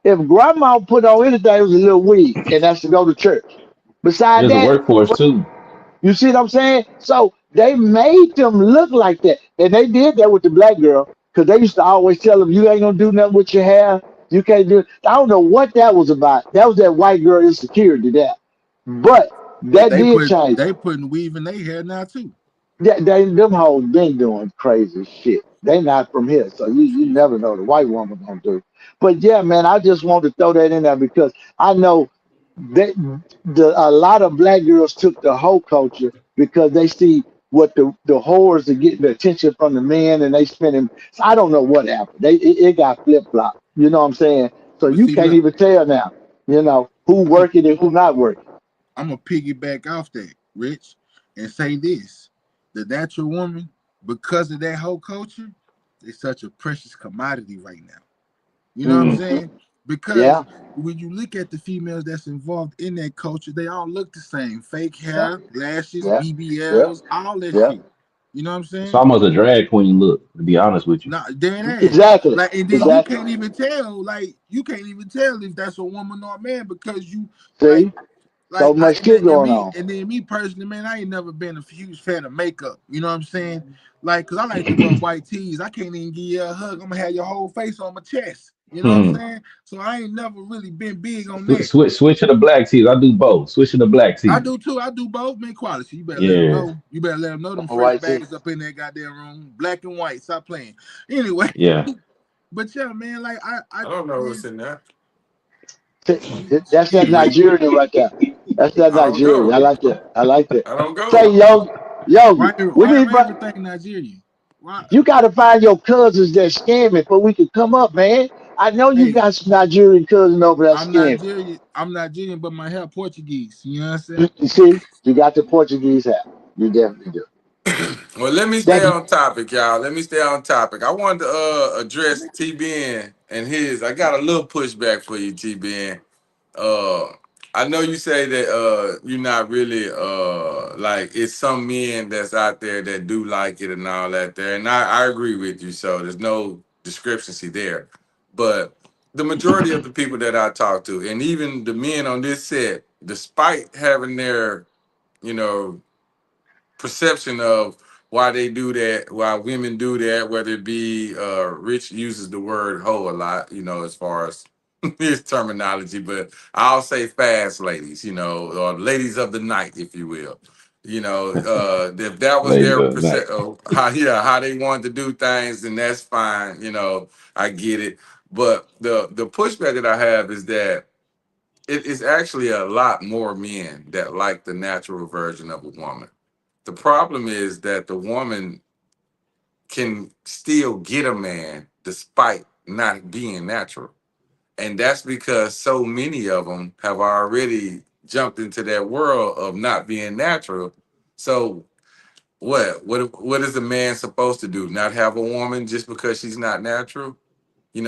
If grandma put on anything, it was a little wig, and that's to go to church. Beside There's a that, workforce too. you see what I'm saying? So they made them look like that. And they did that with the black girl because they used to always tell them, you ain't going to do nothing with your hair. You can't do it. I don't know what that was about. That was that white girl insecurity there. But But that did change. they putting weave in their hair now too. Them hoes been doing crazy shit. They not from here. So you never know the white woman gonna do. But yeah, man, I just want to throw that in there because I know that a lot of black girls took the whole culture because they see what the whores are getting the attention from the men and they spending. So I don't know what happened. It got flip flop. You know what I'm saying? So But you see, can't look, even tell now. You know who I'm a working and who not working. I'm gonna piggyback off that, Rich, and say this: the natural woman, because of that whole culture, is such a precious commodity right now. You know what I'm Hmm. saying? Because Yeah, when you look at the females that's involved in that culture, they all look the same: fake yeah, hair, lashes, yeah, yeah, BBLs, all that yeah. shit. You know what I'm It's saying? almost a drag queen look, to be honest with you. Not dead ass. Exactly, Like, and then you exactly. can't even tell. Like, you can't even tell if that's a woman or a man because you like See, so much shit going on. and then me personally, man, I ain't never been a huge fan of makeup. You know what I'm saying? Like, cause I like to wear white tees. I can't even give you a hug. I'm gonna have your whole face on my chest. You know what I'm saying? So I ain't never really been big on that. Switch to the black tees. I do both. Switch to the black I tees. do too. I do both. Man, quality. You better let them Yeah, know. You better let them know them All fresh right, see. bags up in that goddamn room. Black and white. Stop playing. Anyway, yeah. but yeah, man, like I don't know what's man, in there. That's that shit. Nigerian right there. That's that I don't Nigerian. go. I like that. I like that. I don't Say go. Yogi, Why we need. everything Nigerian? Why? You got to find your cousins that scamming before we can come up, man. I know you Hey, got some Nigerian cousins over there I'm scamming. Nigerian. I'm Nigerian, but my hair Portuguese. You know what I'm saying? You see, you got the Portuguese hat. You definitely do. Well, let me stay That on topic, y'all. Let me stay on topic. I wanted to address TBN and his. I got a little pushback for you, TBN. Uh, I know you say that you're not really like it's some men that's out there that do like it and all that there, and I agree with you. So there's no discrepancy there, but the majority of the people that I talk to, and even the men on this set, despite having their you know perception of why they do that, why women do that, whether it be Rich uses the word hoe a lot, as far as his terminology, but I'll say fast ladies, or ladies of the night, if you will. If that was Ladies their of the night. perception, how they wanted to do things, then that's fine. I get it. But the pushback that I have is that it is actually a lot more men that like the natural version of a woman. The problem is that the woman can still get a man despite not being natural. And that's because so many of them have already jumped into that world of not being natural. So what is a man supposed to do? Not have a woman just because she's not natural?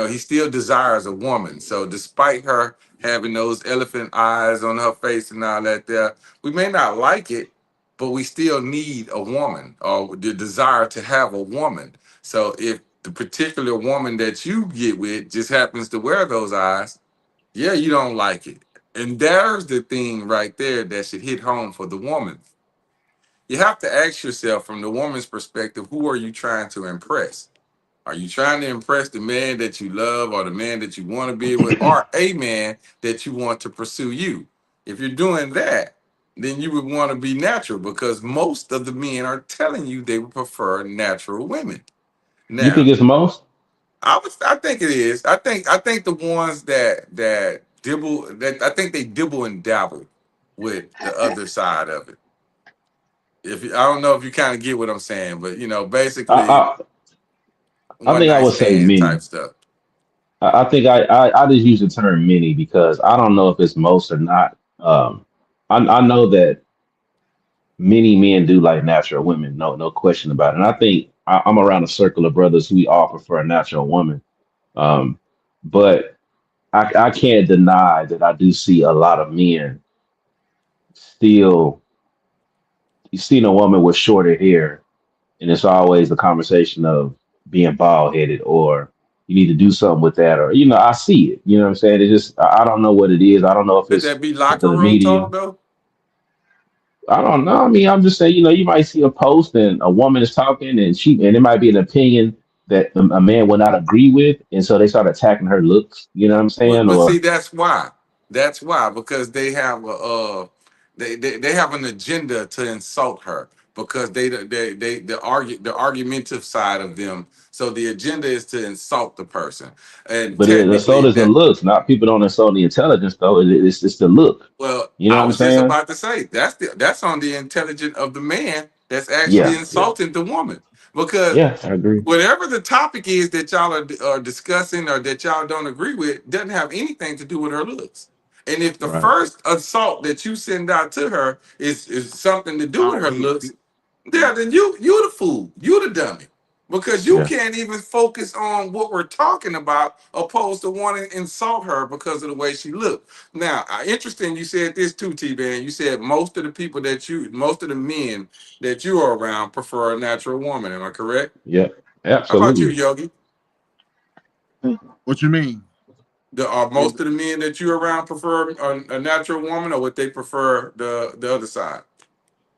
He still desires a woman. So despite her having those elephant eyes on her face and all that there, we may not like it, but we still need a woman or the desire to have a woman. So if the particular woman that you get with just happens to wear those eyes, yeah, you don't like it. And there's the thing right there that should hit home for the woman. You have to ask yourself from the woman's perspective, who are you trying to impress? Are you trying to impress the man that you love or the man that you want to be with or a man that you want to pursue you? If you're doing that, then you would want to be natural because most of the men are telling you they would prefer natural women. You think Now, it's most? I think it is. I think the ones that dibble that I think they dibble and dabble with the other side of it. I don't know if you kind of get what I'm saying, but basically I I one think I night would say stand type many. stuff. I think I just use the term many because I don't know if it's most or not. I know that many men do like natural women, no question about it. And I think I'm around a circle of brothers who we all prefer a natural woman. Um, but I can't deny that I do see a lot of men still. You seen a woman with shorter hair, and it's always the conversation of being bald headed or you need to do something with that, or I see it. You know what I'm saying? It's just I don't know what it is. I don't know if Could it's that be because of locker the room media. talk though? I don't know. I mean, I'm just saying, you might see a post and a woman is talking and it might be an opinion that a man will not agree with, and so they start attacking her looks. You know what I'm But saying? but see, Or that's why. That's why because they have they have an agenda to insult her because they the argumentative side of them. So the agenda is to insult the person, and but the technically soul is the that. looks. Not people don't insult the intelligence though. It's the look. Well, You know what I I'm was just saying? about to say that's on the intelligence of the man that's actually Yeah, yeah, insulting the woman because yeah. I agree. whatever the topic is that y'all are discussing or that y'all don't agree with doesn't have anything to do with her looks. And if the Right. first assault that you send out to her is something to do with Oh, her he, looks, yeah, then you the fool, you the dummy, because you Yeah. can't even focus on what we're talking about, opposed to wanting to insult her because of the way she looked. Now, interesting, you said this too, T Man. You said most of the men that you are around prefer a natural woman. Am I correct? Yeah. How about you, Absolutely. Yogi? what you mean? Are Yeah, most of the men that you're around prefer a natural woman, or would they prefer the other side?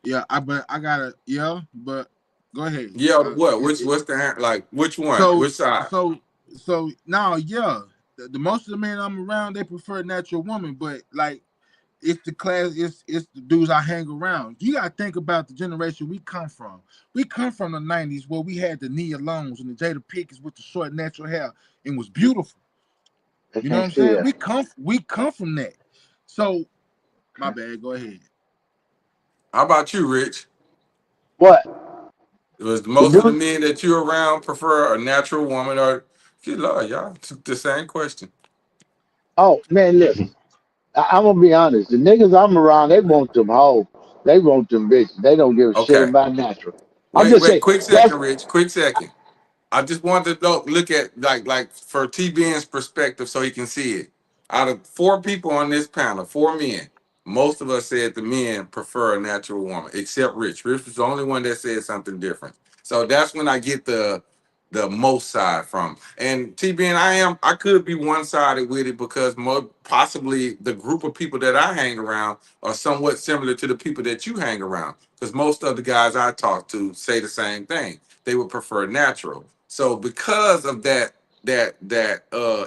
yeah. But I gotta, yeah. But go ahead. Yeah, what? It, What's the like? Which one? so Which side? so so now, yeah. The most of the men I'm around, they prefer natural woman, but like it's the class, it's the dudes I hang around. You gotta think about the generation we come from. We come from the '90s where we had the Nia Longs and the Jada Pinkett with the short natural hair and was beautiful. I You know what can't I'm see saying? that. We come from that. So my Okay. bad. Go ahead. How about you, Rich? What? Was The most of the dude, men that you're around prefer a natural woman or good Lord, y'all took the same question. oh man, listen. I'm gonna be honest. The niggas I'm around, they want them hoes. They want them bitches. They don't give a shit Okay. about natural. I'm Wait, just wait, saying quick that's second, Rich. Quick second. I just wanted to look at like for T Ben's perspective so he can see it. Out of four people on this panel, four men, most of us said the men prefer a natural woman, except Rich. Rich was the only one that said something different. So that's when I get the most side from. And T Ben, I could be one sided with it because more possibly the group of people that I hang around are somewhat similar to the people that you hang around. Because most of the guys I talk to say the same thing. They would prefer natural. So because of that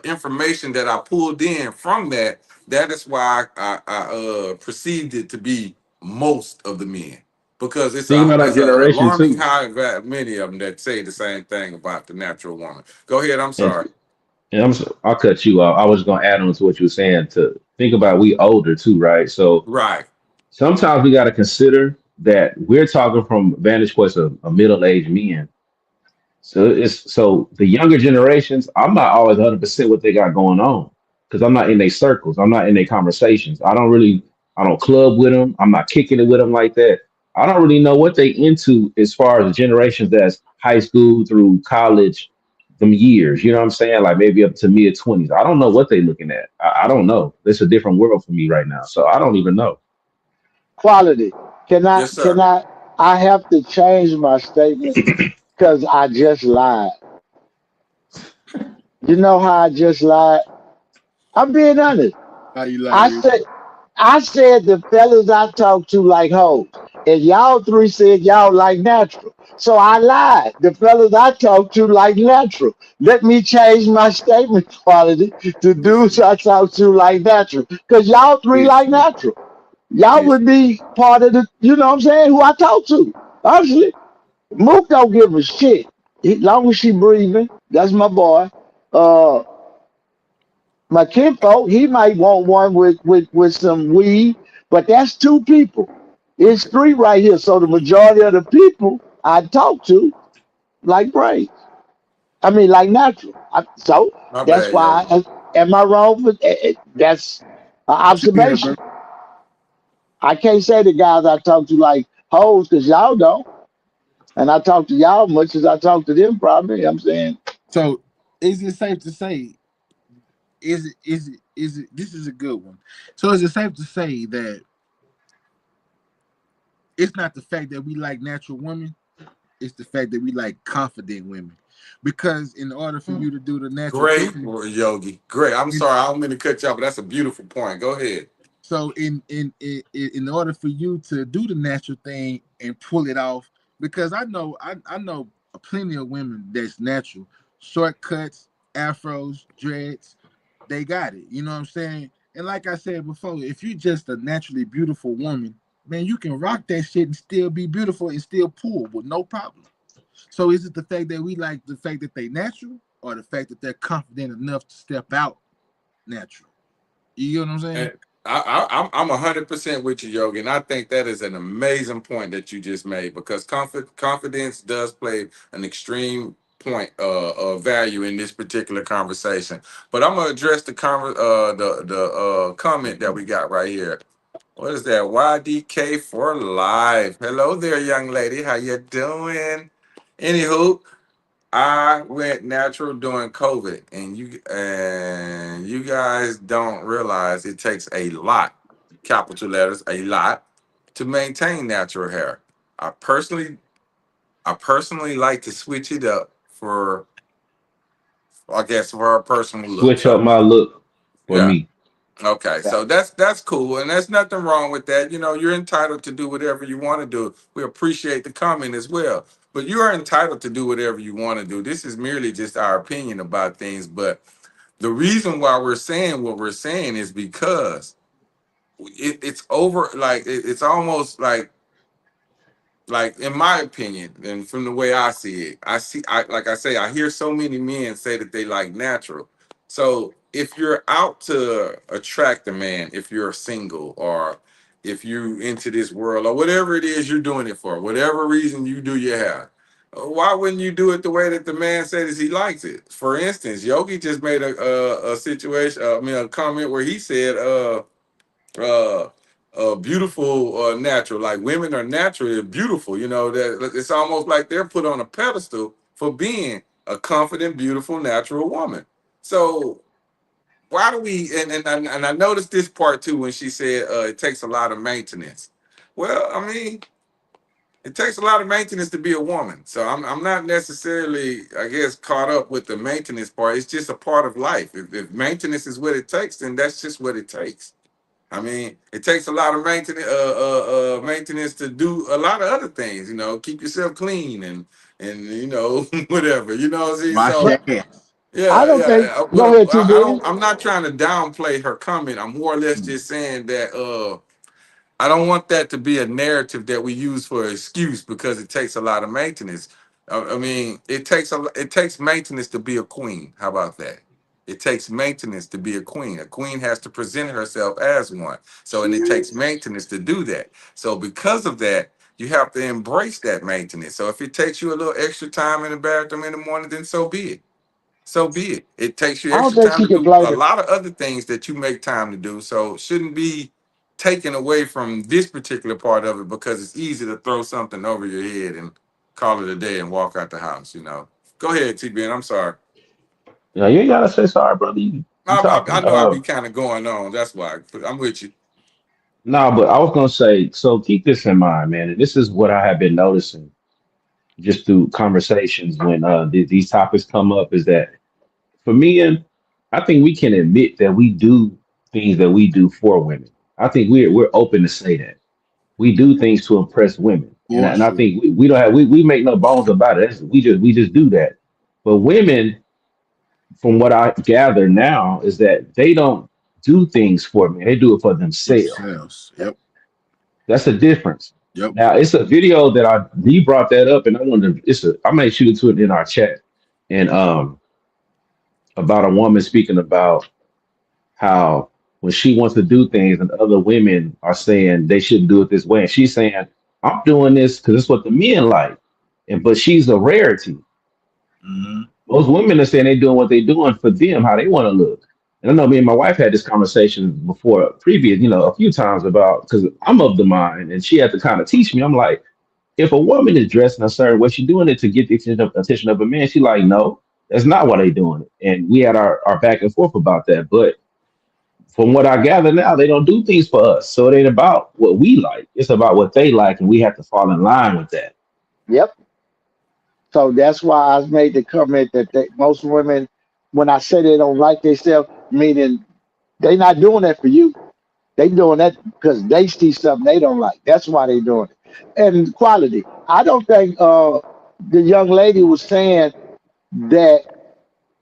information that I pulled in from that, that is why I perceived it to be most of the men because Think about our it's a generation alarming too. high many of them that say the same thing about the natural woman. Go ahead. I'm And, sorry. I'll cut you off. I was going to add on to what you were saying to think about we older too, right? So Right. sometimes we got to consider that we're talking from vantage points of middle-aged men. So the younger generations, I'm not always 100% what they got going on because I'm not in their circles. I'm not in their conversations. I don't club with them. I'm not kicking it with them like that. I don't really know what they into as far as the generations that's high school through college, them years. You know what I'm saying? Like maybe up to mid 20s. I don't know what they looking at. I don't know. It's a different world for me right now. So I don't even know. quality. Can I? Yes, Can sir. I? I have to change my statement because I just lied. You know how I just lied? I'm being honest. How you like, I Rich? said, I said the fellas I talk to like hoes, and y'all three said y'all like natural. So I lied. The fellas I talk to like natural. Let me change my statement quality to dudes Listen, I talk to like natural. Cause y'all three like listen, natural. Y'all listen. would be part of the, you know what I'm saying, who I talk to. Honestly, Mook don't give a shit. Long as she breathing, that's my boy. Uh, my kinfolk, he might want one with some weed, but that's two people. It's three right here. So the majority of the people I talk to like brains. I mean, like natural. So My that's bad, why. Yogi. Am I wrong? That's an What you saying, bro? observation. I can't say the guys I talk to like hoes because y'all don't. And I talk to y'all much as I talk to them, probably. I'm saying So, is it safe to say? Is it? This is a good one. So, is it safe to say that it's not the fact that we like natural women? It's the fact that we like confident women. Because in order for you to do the natural Great, thing, Yogi. Great. I'm in, sorry. I don't mean to cut you off, but that's a beautiful point. Go ahead. so in order for you to do the natural thing and pull it off, because I know plenty of women that's natural, shortcuts, afros, dreads, they got it. You know what I'm saying? And like I said before, if you're just a naturally beautiful woman, man, you can rock that shit and still be beautiful and still pull with no problem. So is it the fact that we like the fact that they natural, or the fact that they're confident enough to step out natural? You get what I'm saying? And I'm 100% with you, Yogi, and I think that is an amazing point that you just made because confidence does play an extreme point of value in this particular conversation. But I'm gonna address the comment that we got right here. What is that? YDK for life. Hello there, young lady. How you doing? Anywho, I went natural during COVID, and you guys don't realize it takes a lot, capital letters, a lot, to maintain natural hair. I personally, I personally like to switch it up for, I guess, for our personal look. Switch up So my look for yeah. me. Okay, that. so that's cool, and there's nothing wrong with that. You know, you're entitled to do whatever you want to do. We appreciate the comment as well, but you are entitled to do whatever you want to do. This is merely just our opinion about things. But the reason why we're saying what we're saying is because it's over. Like it's almost like in my opinion, and from the way I see it, I like I say, I hear so many men say that they like natural. So if you're out to attract a man, if you're single or if you into this world or whatever it is you're doing it for, whatever reason you do your hair, Why wouldn't you do it the way that the man says he likes it? For instance, Yogi just made a situation. I mean, a comment where he said, uh, beautiful, natural. Like women are naturally beautiful. You know that it's almost like they're put on a pedestal for being a confident, beautiful, natural woman. So why do we? And I noticed this part too when she said it takes a lot of maintenance. Well, I mean, it takes a lot of maintenance to be a woman. So I'm not necessarily, I guess, caught up with the maintenance part. It's just a part of life. If maintenance is what it takes, then that's just what it takes. I mean, it takes a lot of maintenance to do a lot of other things. You know, keep yourself clean and whatever. You know what I'm saying? Wash So your ass. I yeah, don't think. yeah. Go ahead, T. I don't. Big. I'm not trying to downplay her comment. I'm more or less Mm. just saying that I don't want that to be a narrative that we use for an excuse because it takes a lot of maintenance. I mean, it takes maintenance to be a queen. How about that? It takes maintenance to be a queen. A queen has to present herself as one. So, and it takes maintenance to do that. So, because of that, you have to embrace that maintenance. So, if it takes you a little extra time in the bathroom in the morning, then so be it. So be it. It takes you I don't extra think time she to can do blame a it. lot of other things that you make time to do. So it shouldn't be taken away from this particular part of it because it's easy to throw something over your head and call it a day and walk out the house, you know. Go ahead, TBN. I'm sorry. Yeah, you ain't gotta say sorry, brother. You I talking. know I be kind of going on. That's why I'm with you. No, but I was gonna say, so keep this in mind, man. And this is what I have been noticing just through conversations when these topics come up is that for me, and I think we can admit that we do things that we do for women. I think we're open to say that we do things to impress women, and For I sure. think we don't have we make no bones about it. We just do that. But women, from what I gather now, is that they don't do things for men; they do it for themselves. Themselves. Yep. That's a difference. Yep. Now it's a video that I he brought that up, and I wanted to, I may shoot it to it in our chat, and about a woman speaking about how when she wants to do things and other women are saying they shouldn't do it this way, and she's saying I'm doing this because it's what the men like, and but she's a rarity. Mm-hmm. Most women are saying they're doing what they're doing for them, how they want to look. And I know me and my wife had this conversation before, previous, a few times about because I'm of the mind, and she had to kind of teach me. I'm like, if a woman is dressing a certain way, she's doing it to get the attention of a man. She like, no, that's not why they doing it. And we had our back and forth about that. But from what I gather now, they don't do things for us. So it ain't about what we like. It's about what they like, and we have to fall in line with that. Yep. So that's why I made the comment that most women, when I say they don't like themselves, meaning they not doing that for you. They doing that because they see something they don't like. That's why they doing it. And quality. I don't think the young lady was saying that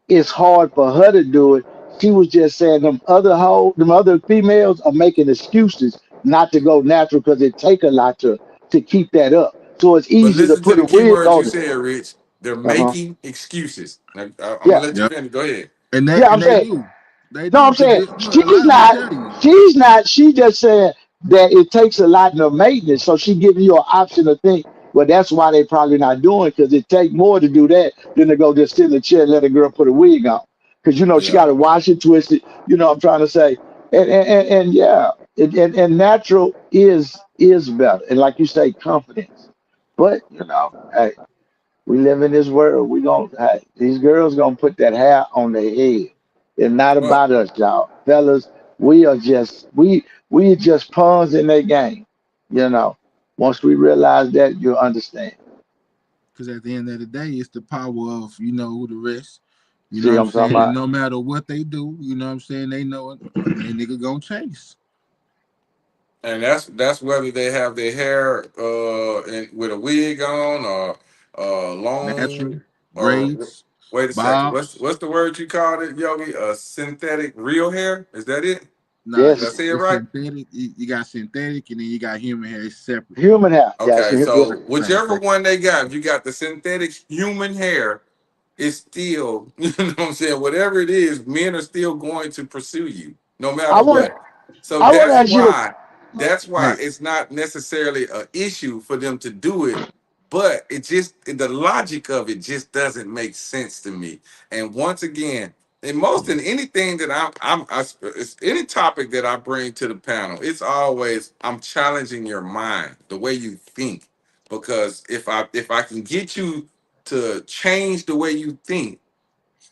it's hard for her to do it. She was just saying them other females are making excuses not to go natural because it take a lot to keep that up. So it's But easy to listen to put the a key wig words you on it. said, Rich. They're Uh-huh. making excuses. Now, I'm gonna Yeah. let you Yep. finish. Go ahead. And they Yeah, I'm and they saying. do. They No, do. I'm Cause saying look, a she's lot of them not. tell you. She's not. She just saying that it takes a lot of maintenance. So she giving you an option to think. Well, that's why they probably not doing because it take more to do that than to go just sit in the chair and let a girl put a wig on. Because she got Yeah. to wash it, twist it. I'm trying to say, and yeah, and natural is better. And like you say, confidence. But hey, we live in this world. These girls gonna put that hair on their head. It's not Well, about us, y'all, fellas. We are just pawns in their game. You know. Once we realize that, you'll understand. Because at the end of the day, it's the power of the rest. You know See what what I'm I'm talking saying? And about? no matter what they do, you know what I'm saying, they know it. They nigga gonna chase. and that's whether they have their hair with a wig on or Natural long or braids, wait a second. What's bobs. what's the word you called it, Yogi? Synthetic real hair? Is that it? Nah, Did I Yes, say it it's right? synthetic. You got synthetic, and then you got human hair. It's separate. human hair. Yes, Okay, yeah. so Same whichever thing. one they got, if you got the synthetic human hair, it's still, you know what I'm saying? Whatever it is, men are still going to pursue you no I matter want. what. So I want to ask you. that's why Hey, it's not necessarily an issue for them to do it but it just the logic of it just doesn't make sense to me. And once again, in most in anything that it's any topic that I bring to the panel, it's always I'm challenging your mind, the way you think, because if I can get you to change the way you think,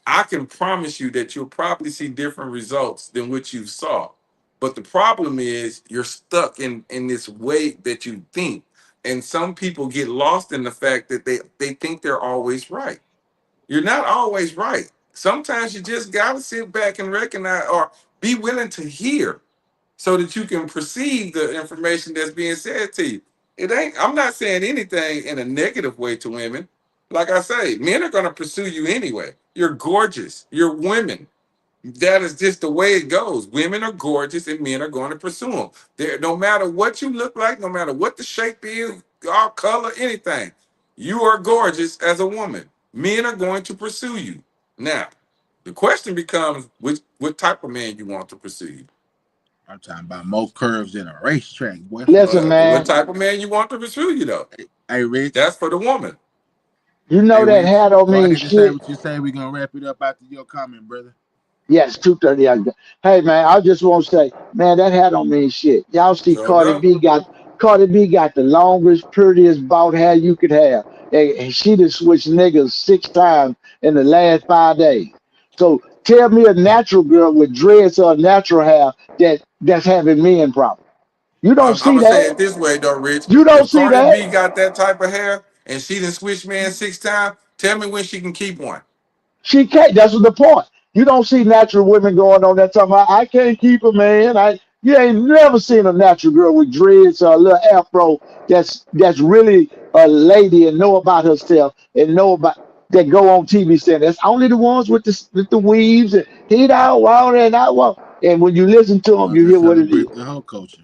I can promise you that you'll probably see different results than what you saw. But the problem is you're stuck in this way that you think. And some people get lost in the fact that they think they're always right. You're not always right. Sometimes you just gotta sit back and recognize or be willing to hear so that you can perceive the information that's being said to you. It ain't, I'm not saying anything in a negative way to women. Like I say, men are going to pursue you anyway. You're gorgeous. You're women. That is just the way it goes. Women are gorgeous and men are going to pursue them. There, no matter what you look like, no matter what the shape is, all color, anything, you are gorgeous as a woman. Men are going to pursue you. Now, the question becomes which what type of man you want to pursue you. I'm talking about more curves than a racetrack, boy. Listen, What man. type of man you want to pursue you though? Hey, Rich. That's for the woman. You Hey, know that Rich. hat don't Go mean ahead and say shit. what you say. We're gonna wrap it up after your comment, brother. Yes, 2:30. Hey man, I just want to say, man, that hat don't mean shit. Y'all see So no. Cardi B got the longest, prettiest bald hair you could have, and she just switched niggas 6 times in the last 5 days. So tell me a natural girl with dreads or natural hair that's having men problem. You don't I'm see gonna say it that. this way though, Rich. You don't If see Cardi that. B got that type of hair and she done switched man 6 times, tell me when she can keep one. She can't. That's the point. You don't see natural women going on that talking about I can't keep a man. You ain't never seen a natural girl with dreads or a little afro that's really a lady and know about herself and know about that go on TV saying that's only the ones with the weaves and he don't want and I want. And when you listen to them, Well, you that hear what it is. celebrate the whole culture.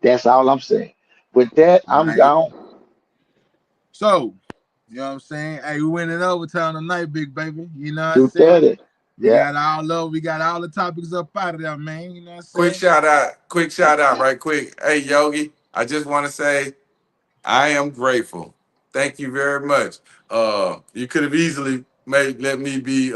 That's all I'm saying. With that, All I'm right. gone. So, you know what I'm saying? Hey, we went in overtime tonight, big baby. You know what I'm saying? 2:30. Yeah. We got all the topics up out of there, man. You know what I'm Quick saying? shout out, right quick. Hey Yogi, I just want to say I am grateful. Thank you very much. You could have easily made let me be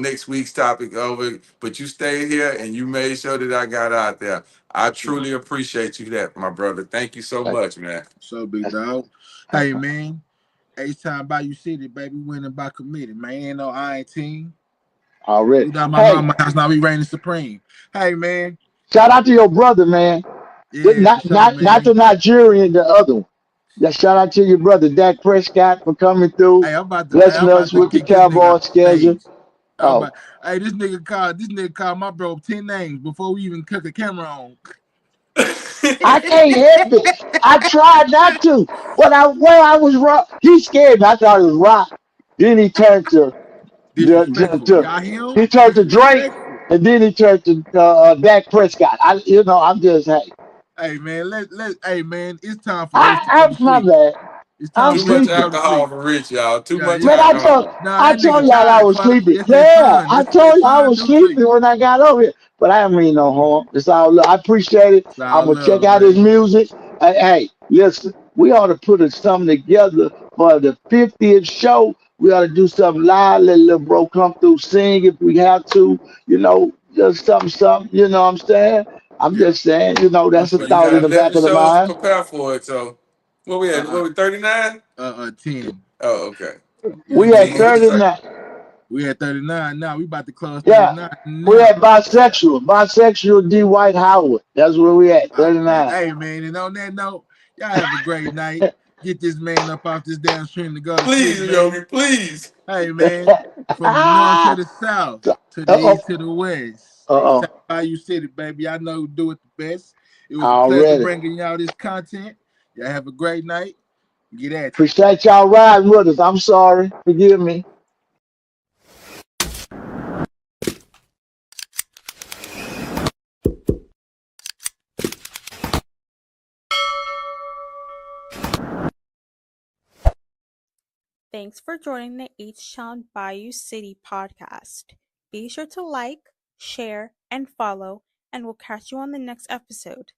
next week's topic over, but you stayed here and you made sure that I got out there. I truly appreciate you that, my brother. Thank you so That- much, man. So, big That's, dog. that's Hey, fine. man. H-Time Bayou City, baby. Winning by committee, man. Ain't no I ain't team. Already. We got my Hey, mama house now. We reigning supreme. Hey, man. shout out to your brother, man. Yeah, for sure, Not the man. Nigerian, the other one. Yeah, shout out to your brother Dak Prescott for coming through, I'm blessing about us to with the kick this nigga Cowboy off the schedule. stage. I'm Oh, about, hey, this nigga called my bro 10 names before we even cut the camera on. I can't help it. I tried not to. When I was wrong, he scared me. I thought it was rock. Then he turned Disrespectful. to Y'all hear him? he turned to Drake, Disrespectful. and then he turned to Dak Prescott. I'm just hey. Hey man, hey man, it's time for Rich to go to My sleep. bad. It's I'm time Too for Rich much to go sleepy. to sleep. alcohol for Rich, y'all. Too Yeah, much Man, yeah. alcohol. I That nigga told y'all I tired, was Quaddy. sleepy. That's that Yeah, fun. I That's told you I fun was do drink. sleepy when I got over here, but I didn't mean no harm. It's all love. I appreciate it. It's I'm all gonna check love, out his man. music. Hey, listen, we ought to put something together for the 50th show. We ought to do something live. Let little bro come through, sing if we have to. Just something. You know what I'm saying? I'm Yeah, just saying. for That's a Well, you sure. thought in got the back 11 of the shows to mind. prepare for it, so what we at? Uh What we 39? 10. Oh, okay. Yeah, We had 10. 15. What you say? 39. We at 39 now. We about to close Yeah, 39 we now. had bisexual D. White Howard. That's where we at, Oh man. 39. Hey man, and on that note, y'all have a great night. Get this man up off this damn stream to go to Please, sleep, baby. Yogi, please. Hey man, from the north to the south, to the Uh-oh. east to the west. H-Town Uh-oh. Bayou City, baby. I know who do it the best. It was a pleasure Already. bringing y'all this content. Y'all have a great night. Get at it. Appreciate y'all riding with us. I'm sorry. Forgive me. Thanks for joining the H-Town Bayou City podcast. Be sure to like, share, and follow, and we'll catch you on the next episode.